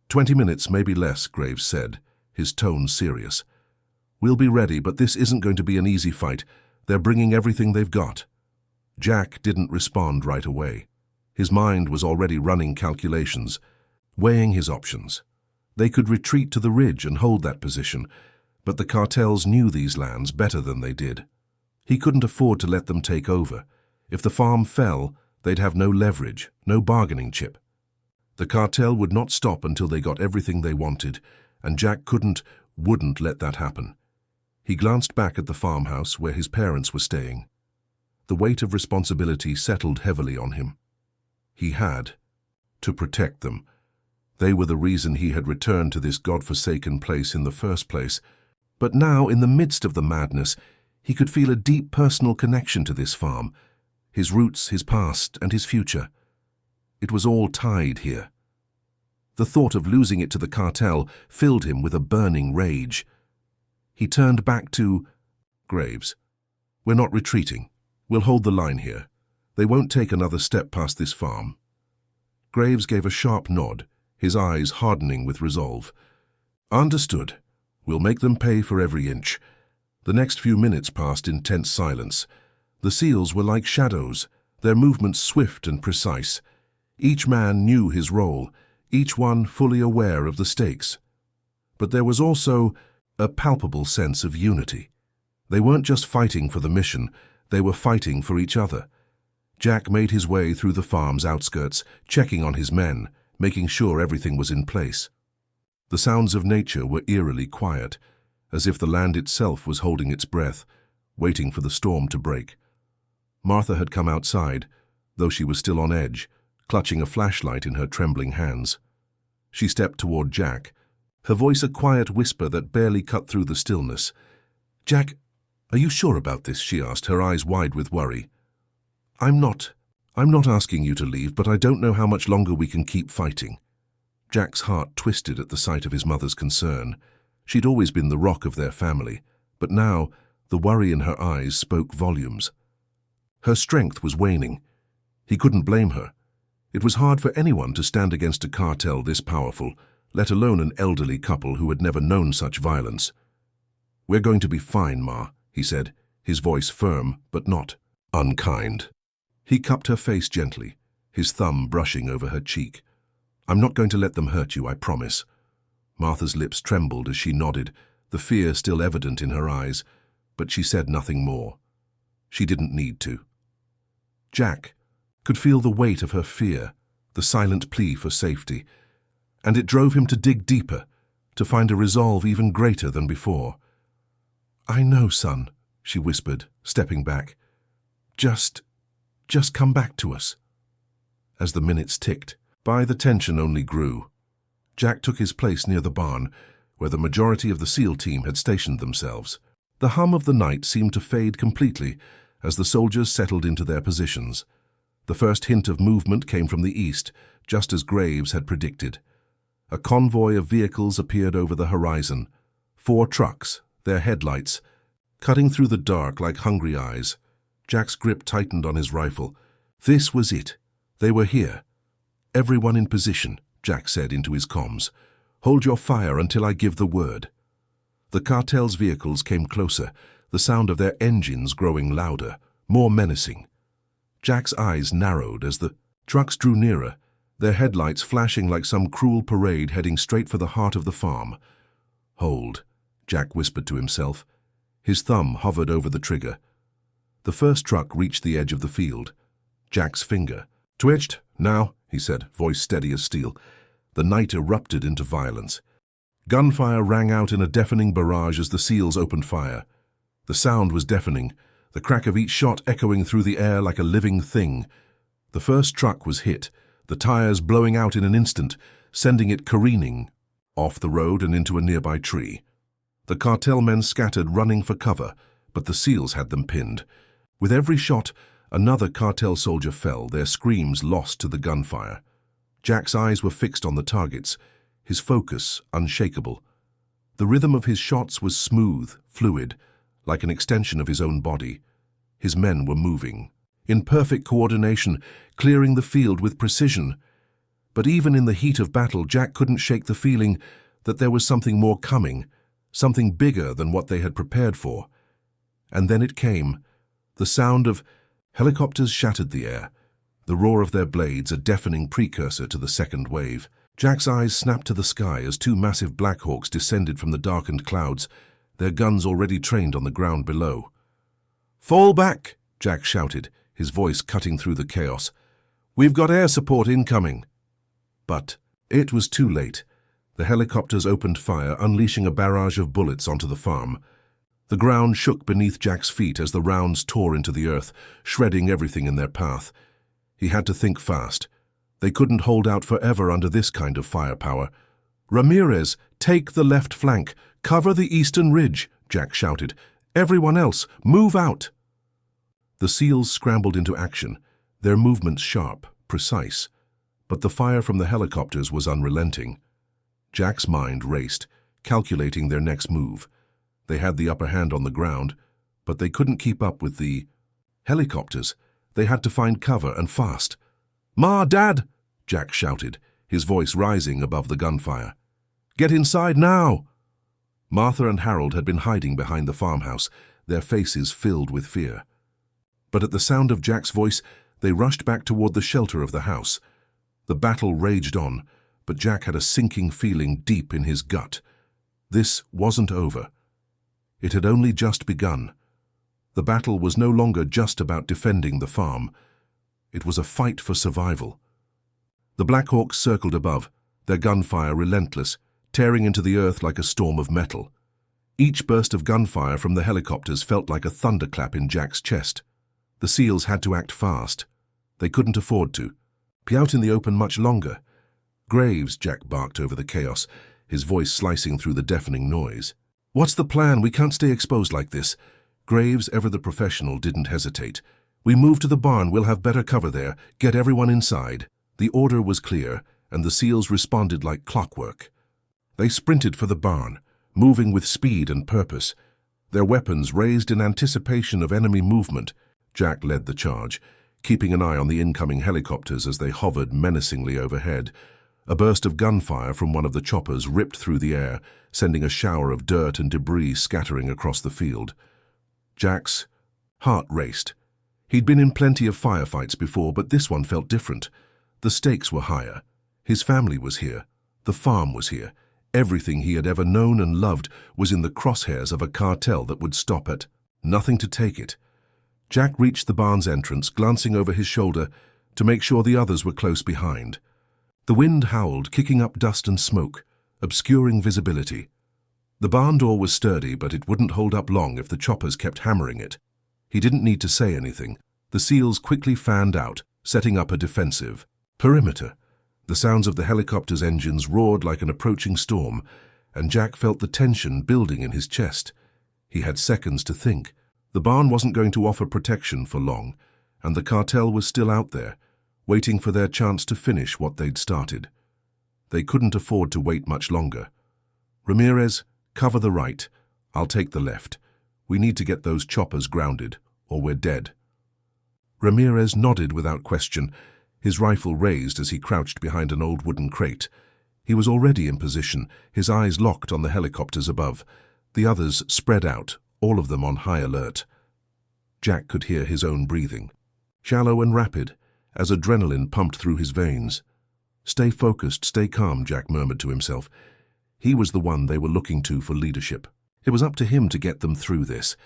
20 minutes, maybe less, Graves said, his tone serious. We'll be ready, but this isn't going to be an easy fight. They're bringing everything they've got. Jack didn't respond right away. His mind was already running calculations, weighing his options. They could retreat to the ridge and hold that position, but the cartels knew these lands better than they did. He couldn't afford to let them take over. If the farm fell, they'd have no leverage, no bargaining chip. The cartel would not stop until they got everything they wanted, and Jack wouldn't let that happen. He glanced back at the farmhouse where his parents were staying. The weight of responsibility settled heavily on him. He had to protect them. They were the reason he had returned to this godforsaken place in the first place. But now, in the midst of the madness, he could feel a deep personal connection to this farm, his roots, his past, and his future. It was all tied here. The thought of losing it to the cartel filled him with a burning rage. He turned back to Graves. We're not retreating. We'll hold the line here. They won't take another step past this farm. Graves gave a sharp nod, his eyes hardening with resolve. Understood. We'll make them pay for every inch. The next few minutes passed in tense silence. The SEALs were like shadows, their movements swift and precise. Each man knew his role, each one fully aware of the stakes. But there was also a palpable sense of unity. They weren't just fighting for the mission, they were fighting for each other. Jack made his way through the farm's outskirts, checking on his men, making sure everything was in place. The sounds of nature were eerily quiet, as if the land itself was holding its breath, waiting for the storm to break. Martha had come outside, though she was still on edge, clutching a flashlight in her trembling hands. She stepped toward Jack, her voice a quiet whisper that barely cut through the stillness. "Jack, are you sure about this?" she asked, her eyes wide with worry. I'm not asking you to leave, but I don't know how much longer we can keep fighting." Jack's heart twisted at the sight of his mother's concern. She'd always been the rock of their family, but now the worry in her eyes spoke volumes. Her strength was waning. He couldn't blame her. It was hard for anyone to stand against a cartel this powerful, let alone an elderly couple who had never known such violence. "We're going to be fine, Ma," he said, his voice firm but not unkind. He cupped her face gently, his thumb brushing over her cheek. "I'm not going to let them hurt you, I promise." Martha's lips trembled as she nodded, the fear still evident in her eyes, but she said nothing more. She didn't need to. Jack could feel the weight of her fear, the silent plea for safety, and it drove him to dig deeper, to find a resolve even greater than before. "I know, son," she whispered, stepping back. Just come back to us." As the minutes ticked by, the tension only grew. Jack took his place near the barn, where the majority of the SEAL team had stationed themselves. The hum of the night seemed to fade completely as the soldiers settled into their positions. The first hint of movement came from the east, just as Graves had predicted. A convoy of vehicles appeared over the horizon. 4 trucks, their headlights, cutting through the dark like hungry eyes. Jack's grip tightened on his rifle. This was it. They were here. "Everyone in position," Jack said into his comms. "Hold your fire until I give the word." The cartel's vehicles came closer, the sound of their engines growing louder, more menacing. Jack's eyes narrowed as the trucks drew nearer, their headlights flashing like some cruel parade heading straight for the heart of the farm. "Hold," Jack whispered to himself. His thumb hovered over the trigger. The first truck reached the edge of the field. Jack's finger twitched. "Now," he said, voice steady as steel. The night erupted into violence. Gunfire rang out in a deafening barrage as the SEALs opened fire. The sound was deafening, the crack of each shot echoing through the air like a living thing. The first truck was hit, the tires blowing out in an instant, sending it careening off the road and into a nearby tree. The cartel men scattered, running for cover, but the SEALs had them pinned. With every shot, another cartel soldier fell, their screams lost to the gunfire. Jack's eyes were fixed on the targets, his focus unshakable. The rhythm of his shots was smooth, fluid, like an extension of his own body. His men were moving, in perfect coordination, clearing the field with precision. But even in the heat of battle, Jack couldn't shake the feeling that there was something more coming, something bigger than what they had prepared for. And then it came. The sound of helicopters shattered the air, the roar of their blades a deafening precursor to the second wave. Jack's eyes snapped to the sky as 2 massive Blackhawks descended from the darkened clouds, their guns already trained on the ground below. "Fall back!" Jack shouted, his voice cutting through the chaos. "We've got air support incoming." But it was too late. The helicopters opened fire, unleashing a barrage of bullets onto the farm. The ground shook beneath Jack's feet as the rounds tore into the earth, shredding everything in their path. He had to think fast. They couldn't hold out forever under this kind of firepower. "Ramirez, take the left flank. Cover the eastern ridge," Jack shouted. "Everyone else, move out." The SEALs scrambled into action, their movements sharp, precise. But the fire from the helicopters was unrelenting. Jack's mind raced, calculating their next move. They had the upper hand on the ground, but they couldn't keep up with the helicopters. They had to find cover, and fast. "Ma, Dad!" Jack shouted, his voice rising above the gunfire. "Get inside now!" Martha and Harold had been hiding behind the farmhouse, their faces filled with fear. But at the sound of Jack's voice, they rushed back toward the shelter of the house. The battle raged on, but Jack had a sinking feeling deep in his gut. This wasn't over. It had only just begun. The battle was no longer just about defending the farm. It was a fight for survival. The Blackhawks circled above, their gunfire relentless, tearing into the earth like a storm of metal. Each burst of gunfire from the helicopters felt like a thunderclap in Jack's chest. The SEALs had to act fast. They couldn't afford to be out in the open much longer. "Graves," Jack barked over the chaos, his voice slicing through the deafening noise. "What's the plan? We can't stay exposed like this." Graves, ever the professional, didn't hesitate. "We move to the barn, we'll have better cover there. Get everyone inside." The order was clear, and the SEALs responded like clockwork. They sprinted for the barn, moving with speed and purpose, their weapons raised in anticipation of enemy movement. Jack led the charge, keeping an eye on the incoming helicopters as they hovered menacingly overhead. A burst of gunfire from one of the choppers ripped through the air, sending a shower of dirt and debris scattering across the field. Jack's heart raced. He'd been in plenty of firefights before, but this one felt different. The stakes were higher. His family was here. The farm was here. Everything he had ever known and loved was in the crosshairs of a cartel that would stop at nothing to take it. Jack reached the barn's entrance, glancing over his shoulder to make sure the others were close behind. The wind howled, kicking up dust and smoke, obscuring visibility. The barn door was sturdy, but it wouldn't hold up long if the choppers kept hammering it. He didn't need to say anything. The SEALs quickly fanned out, setting up a defensive perimeter. The sounds of the helicopter's engines roared like an approaching storm, and Jack felt the tension building in his chest. He had seconds to think. The barn wasn't going to offer protection for long, and the cartel was still out there, waiting for their chance to finish what they'd started. They couldn't afford to wait much longer. "Ramirez, cover the right. I'll take the left. We need to get those choppers grounded, or we're dead." Ramirez nodded without question, his rifle raised as he crouched behind an old wooden crate. He was already in position, his eyes locked on the helicopters above. The others spread out, all of them on high alert. Jack could hear his own breathing, shallow and rapid, as adrenaline pumped through his veins. "Stay focused, stay calm," Jack murmured to himself. He was the one they were looking to for leadership. It was up to him to get them through this.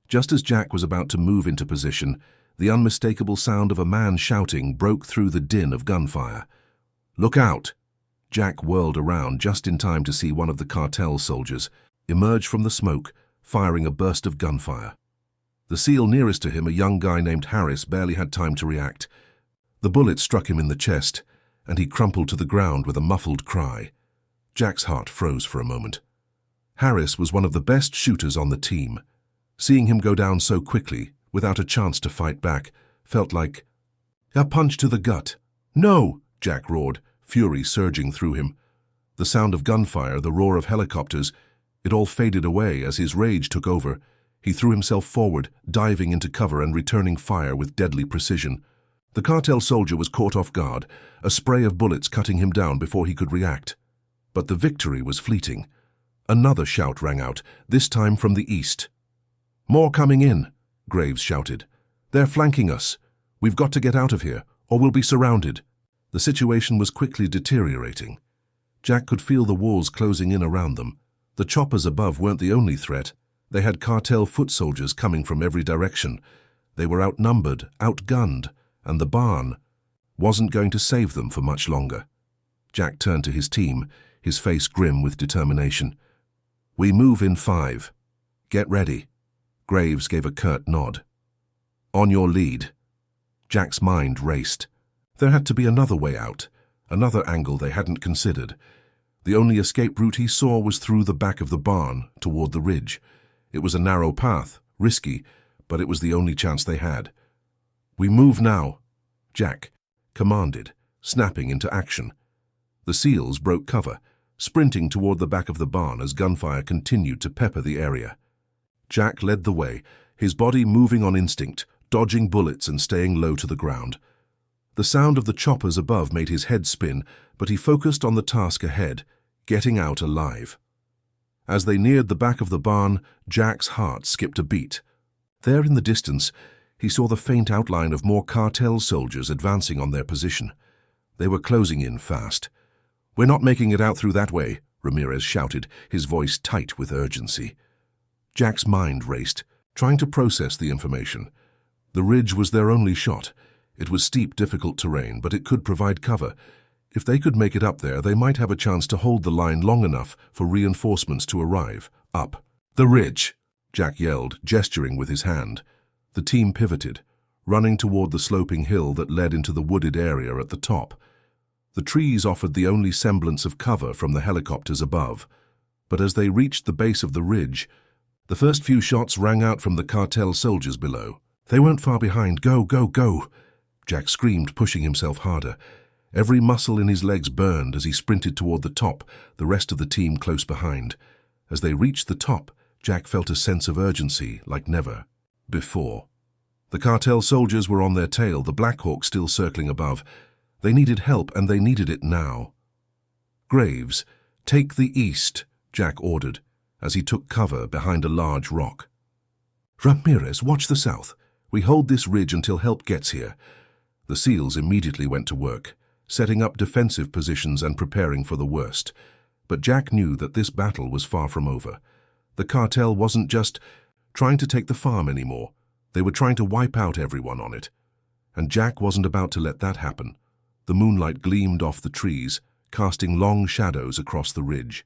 Just as Jack was about to move into position, the unmistakable sound of a man shouting broke through the din of gunfire. "Look out!" Jack whirled around just in time to see one of the cartel soldiers emerge from the smoke, firing a burst of gunfire. The SEAL nearest to him, a young guy named Harris, barely had time to react. The bullet struck him in the chest, and he crumpled to the ground with a muffled cry. Jack's heart froze for a moment. Harris was one of the best shooters on the team. Seeing him go down so quickly, without a chance to fight back, felt like a punch to the gut. "No!" Jack roared, fury surging through him. The sound of gunfire, the roar of helicopters, it all faded away as his rage took over. He threw himself forward, diving into cover and returning fire with deadly precision. The cartel soldier was caught off guard, a spray of bullets cutting him down before he could react. But the victory was fleeting. Another shout rang out, this time from the east. "More coming in," Graves shouted. "They're flanking us. We've got to get out of here, or we'll be surrounded." The situation was quickly deteriorating. Jack could feel the walls closing in around them. The choppers above weren't the only threat. They had cartel foot soldiers coming from every direction. They were outnumbered, outgunned, and the barn wasn't going to save them for much longer. Jack turned to his team, his face grim with determination. "We move in 5. Get ready." Graves gave a curt nod. "On your lead." Jack's mind raced. There had to be another way out, another angle they hadn't considered. The only escape route he saw was through the back of the barn, toward the ridge. It was a narrow path, risky, but it was the only chance they had. "We move now," Jack commanded, snapping into action. The SEALs broke cover, sprinting toward the back of the barn as gunfire continued to pepper the area. Jack led the way, his body moving on instinct, dodging bullets and staying low to the ground. The sound of the choppers above made his head spin, but he focused on the task ahead, getting out alive. As they neared the back of the barn, Jack's heart skipped a beat. There in the distance, he saw the faint outline of more cartel soldiers advancing on their position. They were closing in fast. "We're not making it out through that way," Ramirez shouted, his voice tight with urgency. Jack's mind raced, trying to process the information. The ridge was their only shot. It was steep, difficult terrain, but it could provide cover. If they could make it up there, they might have a chance to hold the line long enough for reinforcements to arrive. "Up the ridge!" Jack yelled, gesturing with his hand. The team pivoted, running toward the sloping hill that led into the wooded area at the top. The trees offered the only semblance of cover from the helicopters above, but as they reached the base of the ridge, the first few shots rang out from the cartel soldiers below. They weren't far behind. Go, go, go! Jack screamed, pushing himself harder. Every muscle in his legs burned as he sprinted toward the top, the rest of the team close behind. As they reached the top, Jack felt a sense of urgency like never before. The cartel soldiers were on their tail, the Black Hawk still circling above. They needed help, and they needed it now. "Graves, take the east," Jack ordered, as he took cover behind a large rock. "Ramirez, watch the south. We hold this ridge until help gets here." The SEALs immediately went to work, setting up defensive positions and preparing for the worst. But Jack knew that this battle was far from over. The cartel wasn't just trying to take the farm anymore. They were trying to wipe out everyone on it. And Jack wasn't about to let that happen. The moonlight gleamed off the trees, casting long shadows across the ridge.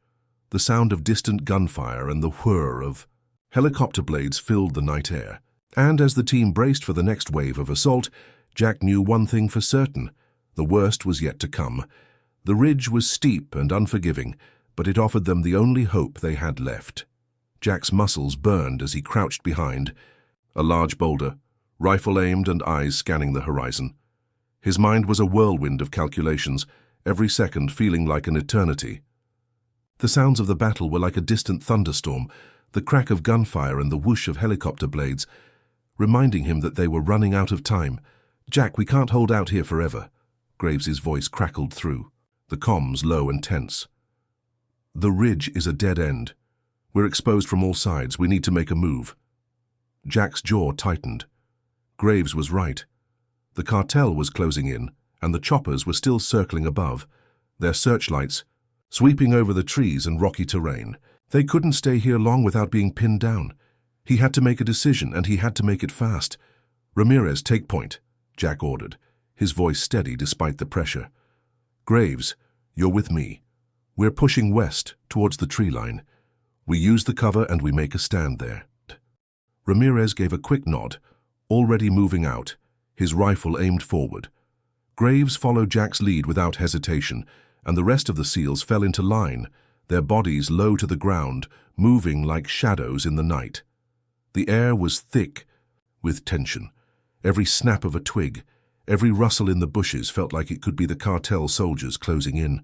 The sound of distant gunfire and the whir of helicopter blades filled the night air. And as the team braced for the next wave of assault, Jack knew one thing for certain: the worst was yet to come. The ridge was steep and unforgiving, but it offered them the only hope they had left. Jack's muscles burned as he crouched behind a large boulder, rifle aimed and eyes scanning the horizon. His mind was a whirlwind of calculations, every second feeling like an eternity. The sounds of the battle were like a distant thunderstorm, the crack of gunfire and the whoosh of helicopter blades, reminding him that they were running out of time. "Jack, we can't hold out here forever." Graves's voice crackled through, the comms low and tense. "The ridge is a dead end. We're exposed from all sides. We need to make a move." Jack's jaw tightened. Graves was right. The cartel was closing in, and the choppers were still circling above, their searchlights sweeping over the trees and rocky terrain. They couldn't stay here long without being pinned down. He had to make a decision, and he had to make it fast. "Ramirez, take point," Jack ordered, his voice steady despite the pressure. "Graves, you're with me. We're pushing west, towards the tree line. We use the cover and we make a stand there." Ramirez gave a quick nod, already moving out, his rifle aimed forward. Graves followed Jack's lead without hesitation, and the rest of the SEALs fell into line, their bodies low to the ground, moving like shadows in the night. The air was thick with tension. Every snap of a twig, every rustle in the bushes felt like it could be the cartel soldiers closing in.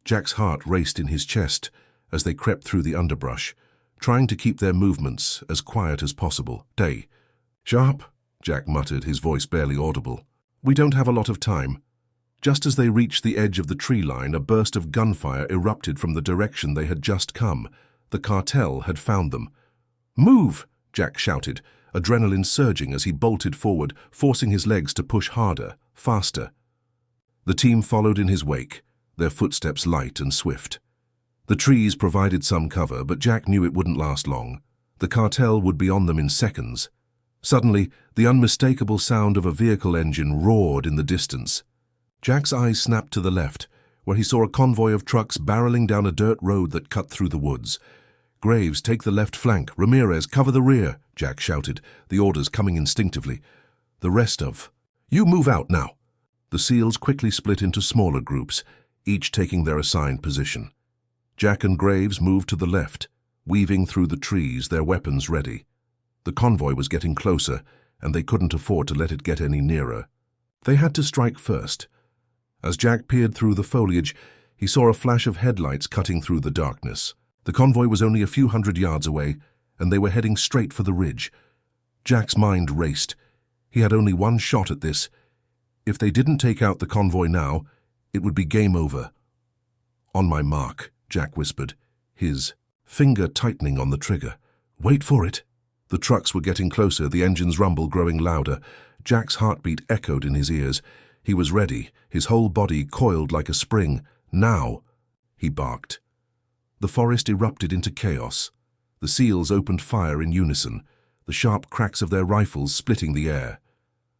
Jack's heart raced in his chest as they crept through the underbrush, trying to keep their movements as quiet as possible. "Day. Sharp," Jack muttered, his voice barely audible. "We don't have a lot of time." Just as they reached the edge of the tree line, a burst of gunfire erupted from the direction they had just come. The cartel had found them. "Move!" Jack shouted, adrenaline surging as he bolted forward, forcing his legs to push harder, faster. The team followed in his wake, their footsteps light and swift. The trees provided some cover, but Jack knew it wouldn't last long. The cartel would be on them in seconds. Suddenly, the unmistakable sound of a vehicle engine roared in the distance. Jack's eyes snapped to the left, where he saw a convoy of trucks barreling down a dirt road that cut through the woods. "Graves, take the left flank. Ramirez, cover the rear," Jack shouted, the orders coming instinctively. The rest of, "You move out now." The SEALs quickly split into smaller groups, each taking their assigned position. Jack and Graves moved to the left, weaving through the trees, their weapons ready. The convoy was getting closer, and they couldn't afford to let it get any nearer. They had to strike first. As Jack peered through the foliage, he saw a flash of headlights cutting through the darkness. The convoy was only a few hundred yards away, and they were heading straight for the ridge. Jack's mind raced. He had only one shot at this. If they didn't take out the convoy now, it would be game over. "On my mark," Jack whispered, his finger tightening on the trigger. "Wait for it." The trucks were getting closer, the engine's rumble growing louder. Jack's heartbeat echoed in his ears. He was ready, his whole body coiled like a spring. "Now!" he barked. The forest erupted into chaos. The SEALs opened fire in unison, the sharp cracks of their rifles splitting the air.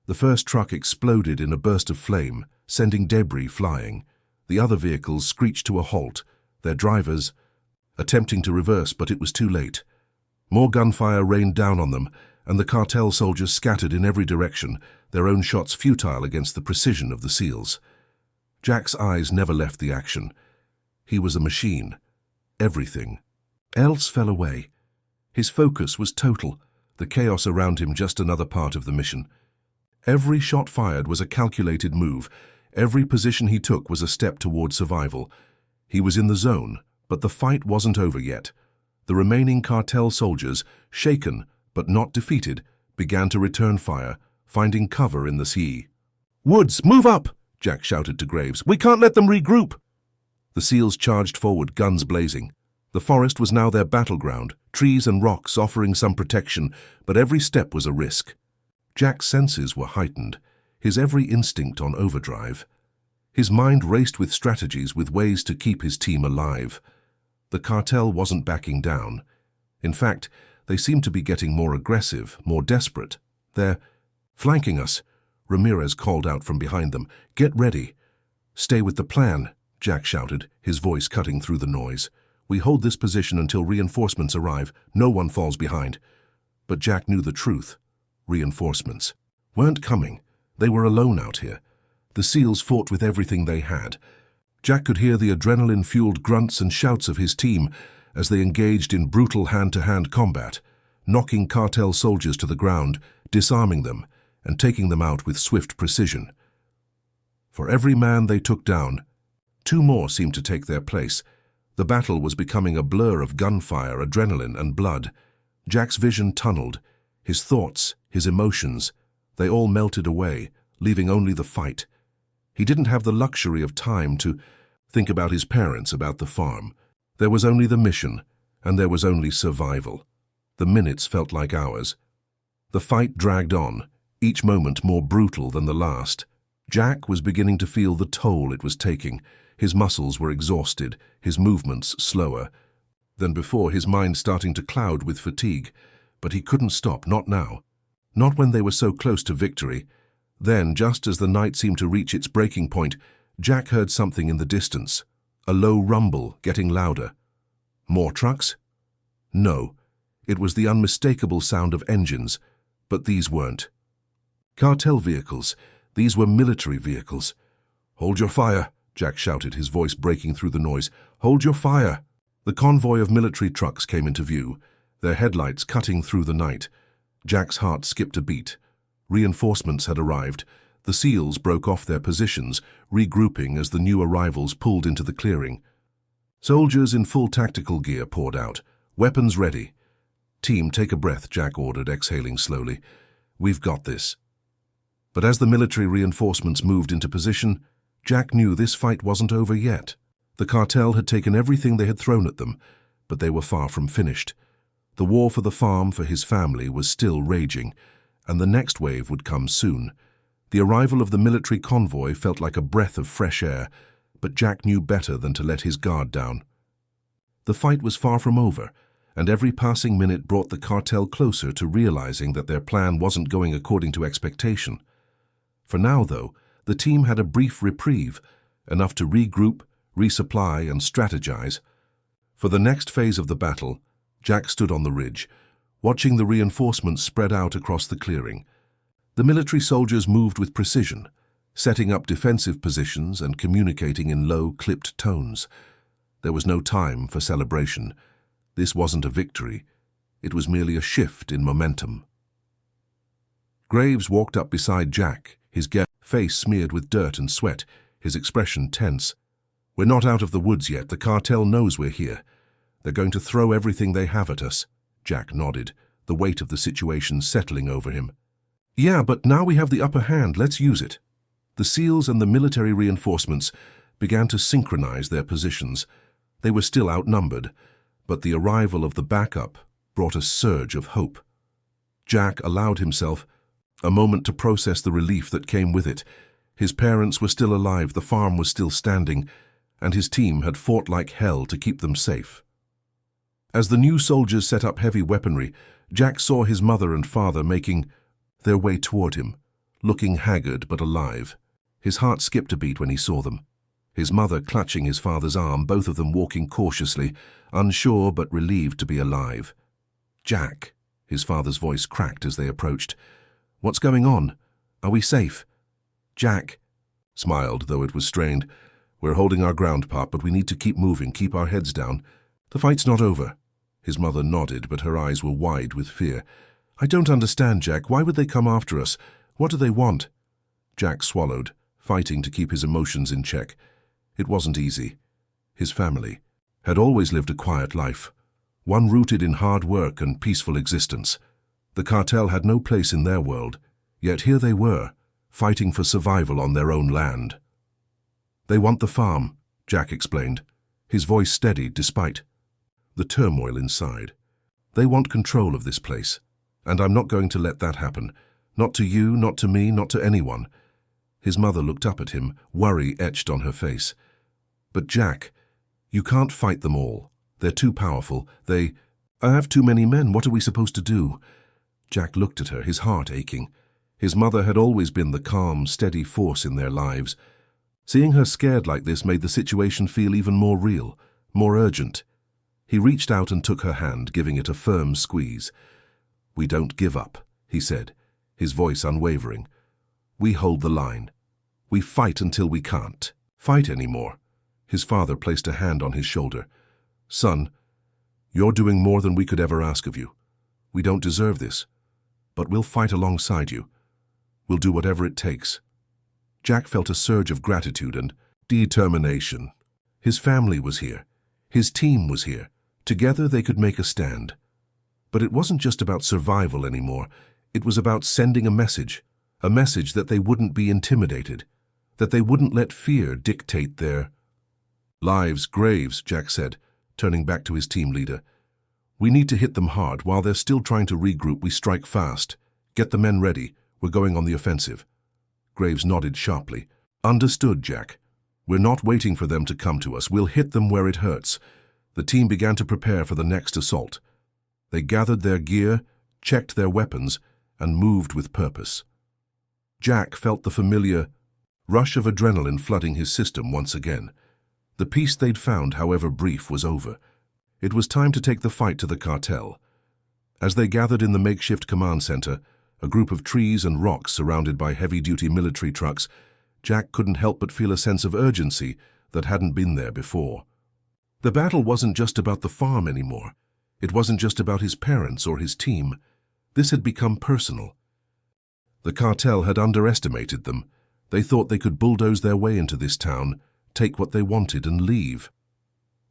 The first truck exploded in a burst of flame, sending debris flying. The other vehicles screeched to a halt, their drivers attempting to reverse, but it was too late. More gunfire rained down on them, and the cartel soldiers scattered in every direction, their own shots futile against the precision of the SEALs. Jack's eyes never left the action. He was a machine. Everything else fell away. His focus was total, the chaos around him just another part of the mission. Every shot fired was a calculated move. Every position he took was a step toward survival. He was in the zone, but the fight wasn't over yet. The remaining cartel soldiers, shaken but not defeated, began to return fire, finding cover in the sea. "Woods, move up!" Jack shouted to Graves. "We can't let them regroup!" The SEALs charged forward, guns blazing. The forest was now their battleground, trees and rocks offering some protection, but every step was a risk. Jack's senses were heightened, his every instinct on overdrive. His mind raced with strategies, with ways to keep his team alive. The cartel wasn't backing down. In fact, they seemed to be getting more aggressive, more desperate. "They're flanking us," Ramirez called out from behind them. "Get ready." "Stay with the plan," Jack shouted, his voice cutting through the noise. "We hold this position until reinforcements arrive. No one falls behind." But Jack knew the truth. Reinforcements weren't coming. They were alone out here. The SEALs fought with everything they had. Jack could hear the adrenaline-fueled grunts and shouts of his team as they engaged in brutal hand-to-hand combat, knocking cartel soldiers to the ground, disarming them, and taking them out with swift precision. For every man they took down, two more seemed to take their place. The battle was becoming a blur of gunfire, adrenaline, and blood. Jack's vision tunneled. His thoughts, his emotions, they all melted away, leaving only the fight. He didn't have the luxury of time to think about his parents, about the farm. There was only the mission, and there was only survival. The minutes felt like hours. The fight dragged on, each moment more brutal than the last. Jack was beginning to feel the toll it was taking. His muscles were exhausted, his movements slower than before, his mind starting to cloud with fatigue. But he couldn't stop, not now. Not when they were so close to victory. Then, just as the night seemed to reach its breaking point, Jack heard something in the distance. A low rumble, getting louder. More trucks? No. It was the unmistakable sound of engines, but these weren't cartel vehicles. These were military vehicles. "Hold your fire," Jack shouted, his voice breaking through the noise. "Hold your fire!" The convoy of military trucks came into view, their headlights cutting through the night. Jack's heart skipped a beat. Reinforcements had arrived. The SEALs broke off their positions, regrouping as the new arrivals pulled into the clearing. Soldiers in full tactical gear poured out, weapons ready. "Team, take a breath," Jack ordered, exhaling slowly. "We've got this." But as the military reinforcements moved into position, Jack knew this fight wasn't over yet. The cartel had taken everything they had thrown at them, but they were far from finished. The war for the farm, for his family, was still raging, and the next wave would come soon. The arrival of the military convoy felt like a breath of fresh air, but Jack knew better than to let his guard down. The fight was far from over, and every passing minute brought the cartel closer to realizing that their plan wasn't going according to expectation. For now, though, the team had a brief reprieve, enough to regroup, resupply, and strategize. For the next phase of the battle, Jack stood on the ridge, watching the reinforcements spread out across the clearing. The military soldiers moved with precision, setting up defensive positions and communicating in low, clipped tones. There was no time for celebration. This wasn't a victory. It was merely a shift in momentum. Graves walked up beside Jack, his face smeared with dirt and sweat, his expression tense. "We're not out of the woods yet. The cartel knows we're here. They're going to throw everything they have at us." Jack nodded, the weight of the situation settling over him. "Yeah, but now we have the upper hand. Let's use it." The SEALs and the military reinforcements began to synchronize their positions. They were still outnumbered, but the arrival of the backup brought a surge of hope. Jack allowed himself a moment to process the relief that came with it. His parents were still alive, the farm was still standing, and his team had fought like hell to keep them safe. As the new soldiers set up heavy weaponry, Jack saw his mother and father making their way toward him, looking haggard but alive. His heart skipped a beat when he saw them. His mother clutching his father's arm, both of them walking cautiously, unsure but relieved to be alive. "Jack," his father's voice cracked as they approached. "What's going on? Are we safe?" "Jack." Smiled, though it was strained. "We're holding our ground, Pop, but we need to keep moving, keep our heads down. The fight's not over." His mother nodded, but her eyes were wide with fear. "I don't understand, Jack. Why would they come after us? What do they want?" Jack swallowed, fighting to keep his emotions in check. It wasn't easy. His family had always lived a quiet life, one rooted in hard work and peaceful existence. The cartel had no place in their world, yet here they were, fighting for survival on their own land. "They want the farm," Jack explained, his voice steady despite the turmoil inside. "They want control of this place, and I'm not going to let that happen. Not to you, not to me, not to anyone." His mother looked up at him, worry etched on her face. "But Jack, you can't fight them all. They're too powerful. I have too many men. What are we supposed to do?" Jack looked at her, his heart aching. His mother had always been the calm, steady force in their lives. Seeing her scared like this made the situation feel even more real, more urgent. He reached out and took her hand, giving it a firm squeeze. "We don't give up," he said, his voice unwavering. "We hold the line. We fight until we can't fight anymore." His father placed a hand on his shoulder. "Son, you're doing more than we could ever ask of you. We don't deserve this, but we'll fight alongside you. We'll do whatever it takes." Jack felt a surge of gratitude and determination. His family was here. His team was here. Together they could make a stand. But it wasn't just about survival anymore. It was about sending a message that they wouldn't be intimidated, that they wouldn't let fear dictate their lives. "Graves," Jack said, turning back to his team leader. "We need to hit them hard. While they're still trying to regroup, we strike fast. Get the men ready. We're going on the offensive." Graves nodded sharply. "Understood, Jack. We're not waiting for them to come to us. We'll hit them where it hurts." The team began to prepare for the next assault. They gathered their gear, checked their weapons, and moved with purpose. Jack felt the familiar rush of adrenaline flooding his system once again. The peace they'd found, however brief, was over. It was time to take the fight to the cartel. As they gathered in the makeshift command center, a group of trees and rocks surrounded by heavy-duty military trucks, Jack couldn't help but feel a sense of urgency that hadn't been there before. The battle wasn't just about the farm anymore. It wasn't just about his parents or his team. This had become personal. The cartel had underestimated them. They thought they could bulldoze their way into this town, take what they wanted, and leave.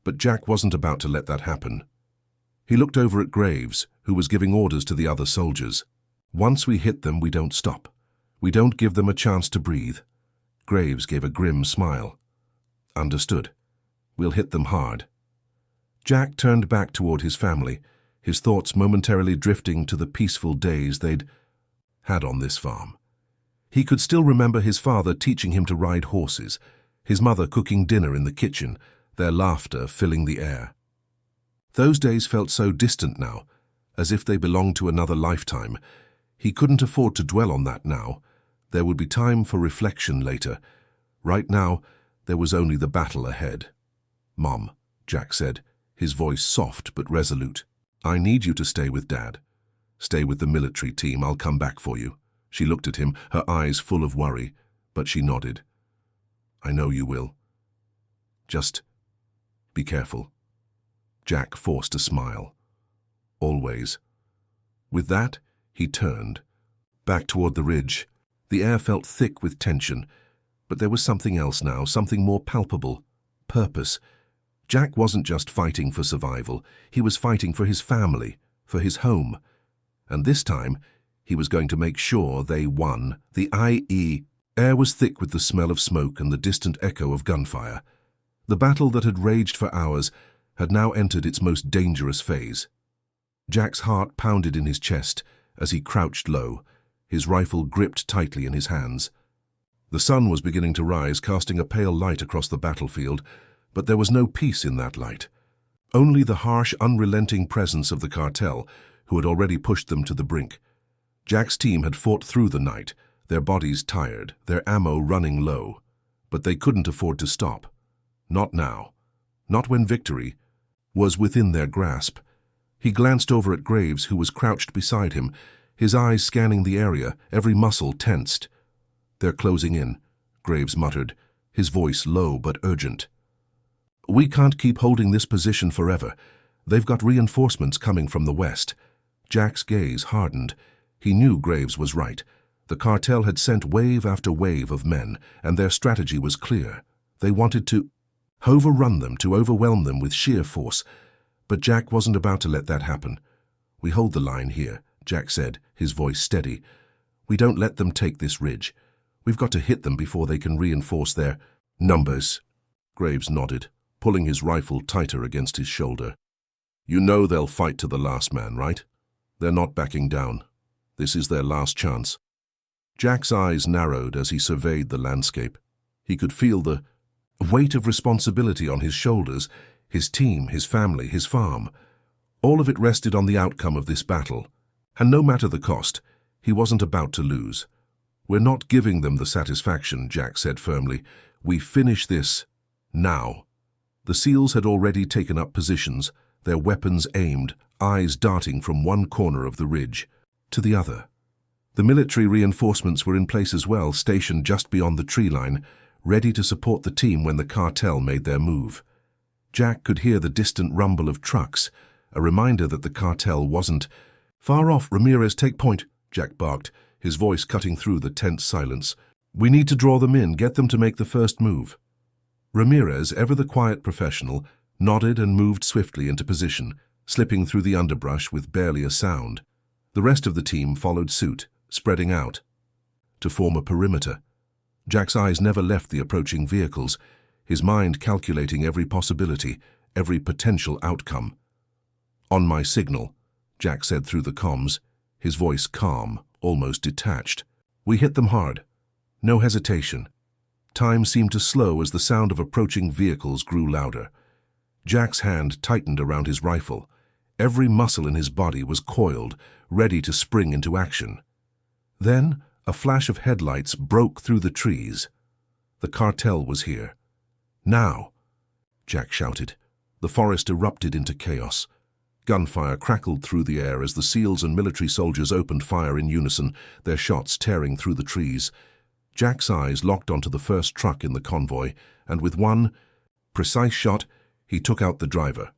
But Jack wasn't about to let that happen. He looked over at Graves, who was giving orders to the other soldiers. "Once we hit them, we don't stop. We don't give them a chance to breathe." Graves gave a grim smile. "Understood. We'll hit them hard." Jack turned back toward his family, his thoughts momentarily drifting to the peaceful days they'd had on this farm. He could still remember his father teaching him to ride horses, his mother cooking dinner in the kitchen, their laughter filling the air. Those days felt so distant now, as if they belonged to another lifetime. He couldn't afford to dwell on that now. There would be time for reflection later. Right now, there was only the battle ahead. "Mom," Jack said, his voice soft but resolute, "I need you to stay with Dad. Stay with the military team. I'll come back for you." She looked at him, her eyes full of worry, but she nodded. "I know you will. Just be careful." Jack forced a smile. "Always." With that, he turned, back toward the ridge. The air felt thick with tension, but there was something else now, something more palpable. Purpose. Jack wasn't just fighting for survival, he was fighting for his family, for his home. And this time, he was going to make sure they won. The air was thick with the smell of smoke and the distant echo of gunfire. The battle that had raged for hours had now entered its most dangerous phase. Jack's heart pounded in his chest as he crouched low, his rifle gripped tightly in his hands. The sun was beginning to rise, casting a pale light across the battlefield, but there was no peace in that light. Only the harsh, unrelenting presence of the cartel, who had already pushed them to the brink. Jack's team had fought through the night, their bodies tired, their ammo running low. But they couldn't afford to stop. Not now. Not when victory was within their grasp. He glanced over at Graves, who was crouched beside him, his eyes scanning the area, every muscle tensed. "They're closing in," Graves muttered, his voice low but urgent. "We can't keep holding this position forever. They've got reinforcements coming from the west." Jack's gaze hardened. He knew Graves was right. The cartel had sent wave after wave of men, and their strategy was clear. They wanted to overrun them, to overwhelm them with sheer force. But Jack wasn't about to let that happen. "We hold the line here," Jack said, his voice steady. "We don't let them take this ridge. We've got to hit them before they can reinforce their numbers." Graves nodded, pulling his rifle tighter against his shoulder. "You know they'll fight to the last man, right? They're not backing down. This is their last chance." Jack's eyes narrowed as he surveyed the landscape. He could feel the weight of responsibility on his shoulders, his team, his family, his farm. All of it rested on the outcome of this battle. And no matter the cost, he wasn't about to lose. "We're not giving them the satisfaction," Jack said firmly. "We finish this now." The SEALs had already taken up positions, their weapons aimed, eyes darting from one corner of the ridge to the other. The military reinforcements were in place as well, stationed just beyond the tree line, ready to support the team when the cartel made their move. Jack could hear the distant rumble of trucks, a reminder that the cartel wasn't far off. "Ramirez, take point," Jack barked, his voice cutting through the tense silence. "We need to draw them in, get them to make the first move." Ramirez, ever the quiet professional, nodded and moved swiftly into position, slipping through the underbrush with barely a sound. The rest of the team followed suit, spreading out to form a perimeter. Jack's eyes never left the approaching vehicles, his mind calculating every possibility, every potential outcome. "On my signal," Jack said through the comms, his voice calm, almost detached. "We hit them hard. No hesitation." Time seemed to slow as the sound of approaching vehicles grew louder. Jack's hand tightened around his rifle. Every muscle in his body was coiled, ready to spring into action. Then a flash of headlights broke through the trees. The cartel was here. "Now!" Jack shouted. The forest erupted into chaos. Gunfire crackled through the air as the SEALs and military soldiers opened fire in unison, their shots tearing through the trees. Jack's eyes locked onto the first truck in the convoy, and with one precise shot, he took out the driver.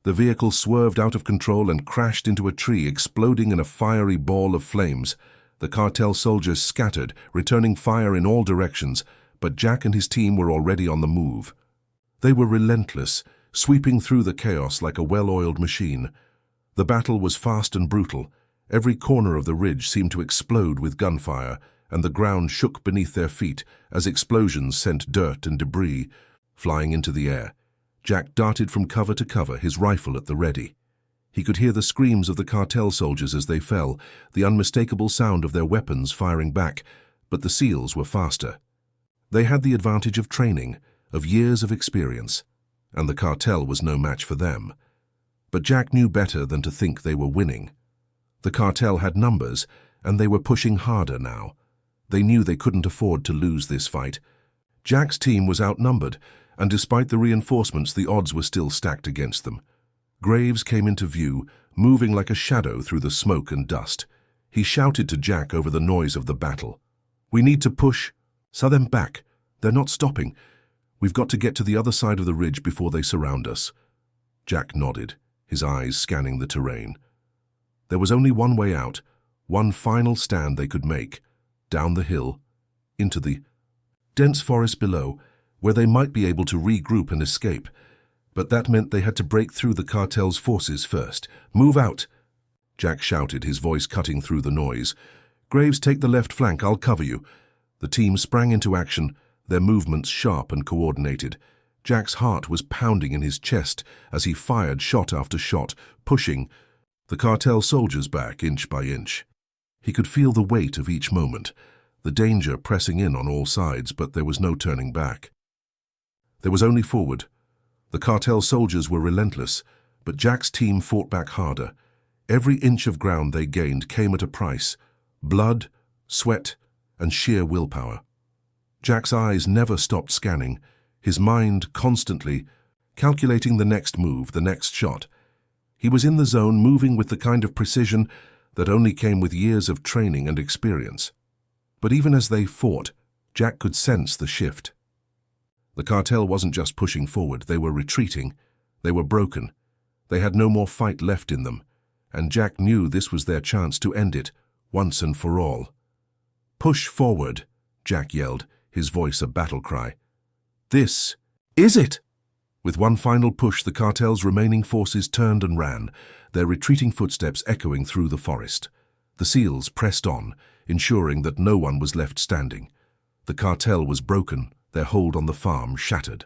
The vehicle swerved out of control and crashed into a tree, exploding in a fiery ball of flames. The cartel soldiers scattered, returning fire in all directions, but Jack and his team were already on the move. They were relentless, sweeping through the chaos like a well-oiled machine. The battle was fast and brutal. Every corner of the ridge seemed to explode with gunfire, and the ground shook beneath their feet as explosions sent dirt and debris flying into the air. Jack darted from cover to cover, his rifle at the ready. He could hear the screams of the cartel soldiers as they fell, the unmistakable sound of their weapons firing back, but the SEALs were faster. They had the advantage of training, of years of experience, and the cartel was no match for them. But Jack knew better than to think they were winning. The cartel had numbers, and they were pushing harder now. They knew they couldn't afford to lose this fight. Jack's team was outnumbered, and despite the reinforcements, the odds were still stacked against them. Graves came into view, moving like a shadow through the smoke and dust. He shouted to Jack over the noise of the battle. "We need to push. Saw them back. They're not stopping. We've got to get to the other side of the ridge before they surround us." Jack nodded, his eyes scanning the terrain. There was only one way out, one final stand they could make, down the hill, into the dense forest below, where they might be able to regroup and escape. But that meant they had to break through the cartel's forces first. "Move out!" Jack shouted, his voice cutting through the noise. "Graves, take the left flank, I'll cover you." The team sprang into action, their movements sharp and coordinated. Jack's heart was pounding in his chest as he fired shot after shot, pushing the cartel soldiers back inch by inch. He could feel the weight of each moment, the danger pressing in on all sides, but there was no turning back. There was only forward. The cartel soldiers were relentless, but Jack's team fought back harder. Every inch of ground they gained came at a price: blood, sweat, and sheer willpower. Jack's eyes never stopped scanning, his mind constantly calculating the next move, the next shot. He was in the zone, moving with the kind of precision that only came with years of training and experience. But even as they fought, Jack could sense the shift. The cartel wasn't just pushing forward, they were retreating. They were broken. They had no more fight left in them, and Jack knew this was their chance to end it, once and for all. "Push forward," Jack yelled, his voice a battle cry. "This is it!" With one final push, the cartel's remaining forces turned and ran, their retreating footsteps echoing through the forest. The SEALs pressed on, ensuring that no one was left standing. The cartel was broken, their hold on the farm shattered.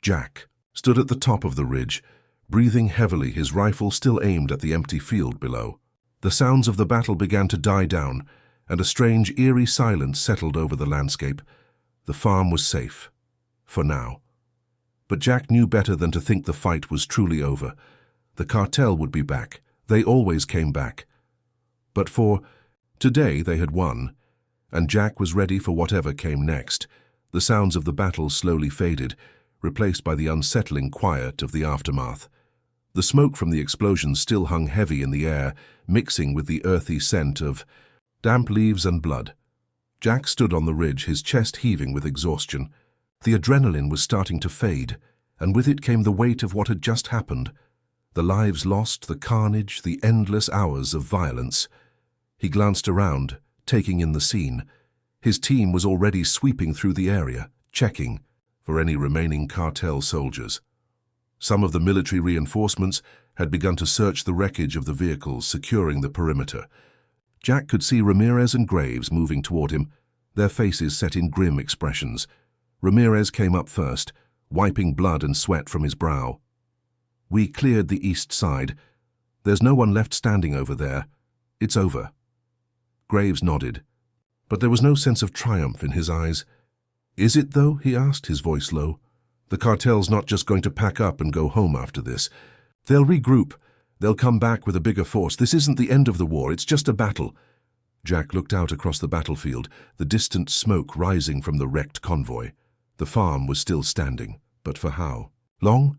Jack stood at the top of the ridge, breathing heavily, his rifle still aimed at the empty field below. The sounds of the battle began to die down, and a strange, eerie silence settled over the landscape. The farm was safe, for now. But Jack knew better than to think the fight was truly over. The cartel would be back. They always came back. But for today they had won, and Jack was ready for whatever came next. The sounds of the battle slowly faded, replaced by the unsettling quiet of the aftermath. The smoke from the explosions still hung heavy in the air, mixing with the earthy scent of damp leaves and blood. Jack stood on the ridge, his chest heaving with exhaustion. The adrenaline was starting to fade, and with it came the weight of what had just happened. The lives lost, the carnage, the endless hours of violence. He glanced around, taking in the scene. His team was already sweeping through the area, checking for any remaining cartel soldiers. Some of the military reinforcements had begun to search the wreckage of the vehicles securing the perimeter. Jack could see Ramirez and Graves moving toward him, their faces set in grim expressions. Ramirez came up first, wiping blood and sweat from his brow. "We cleared the east side. There's no one left standing over there. It's over." Graves nodded, but there was no sense of triumph in his eyes. "Is it, though?" he asked, his voice low. "The cartel's not just going to pack up and go home after this. They'll regroup. They'll come back with a bigger force. This isn't the end of the war, it's just a battle." Jack looked out across the battlefield, the distant smoke rising from the wrecked convoy. The farm was still standing, but for how long?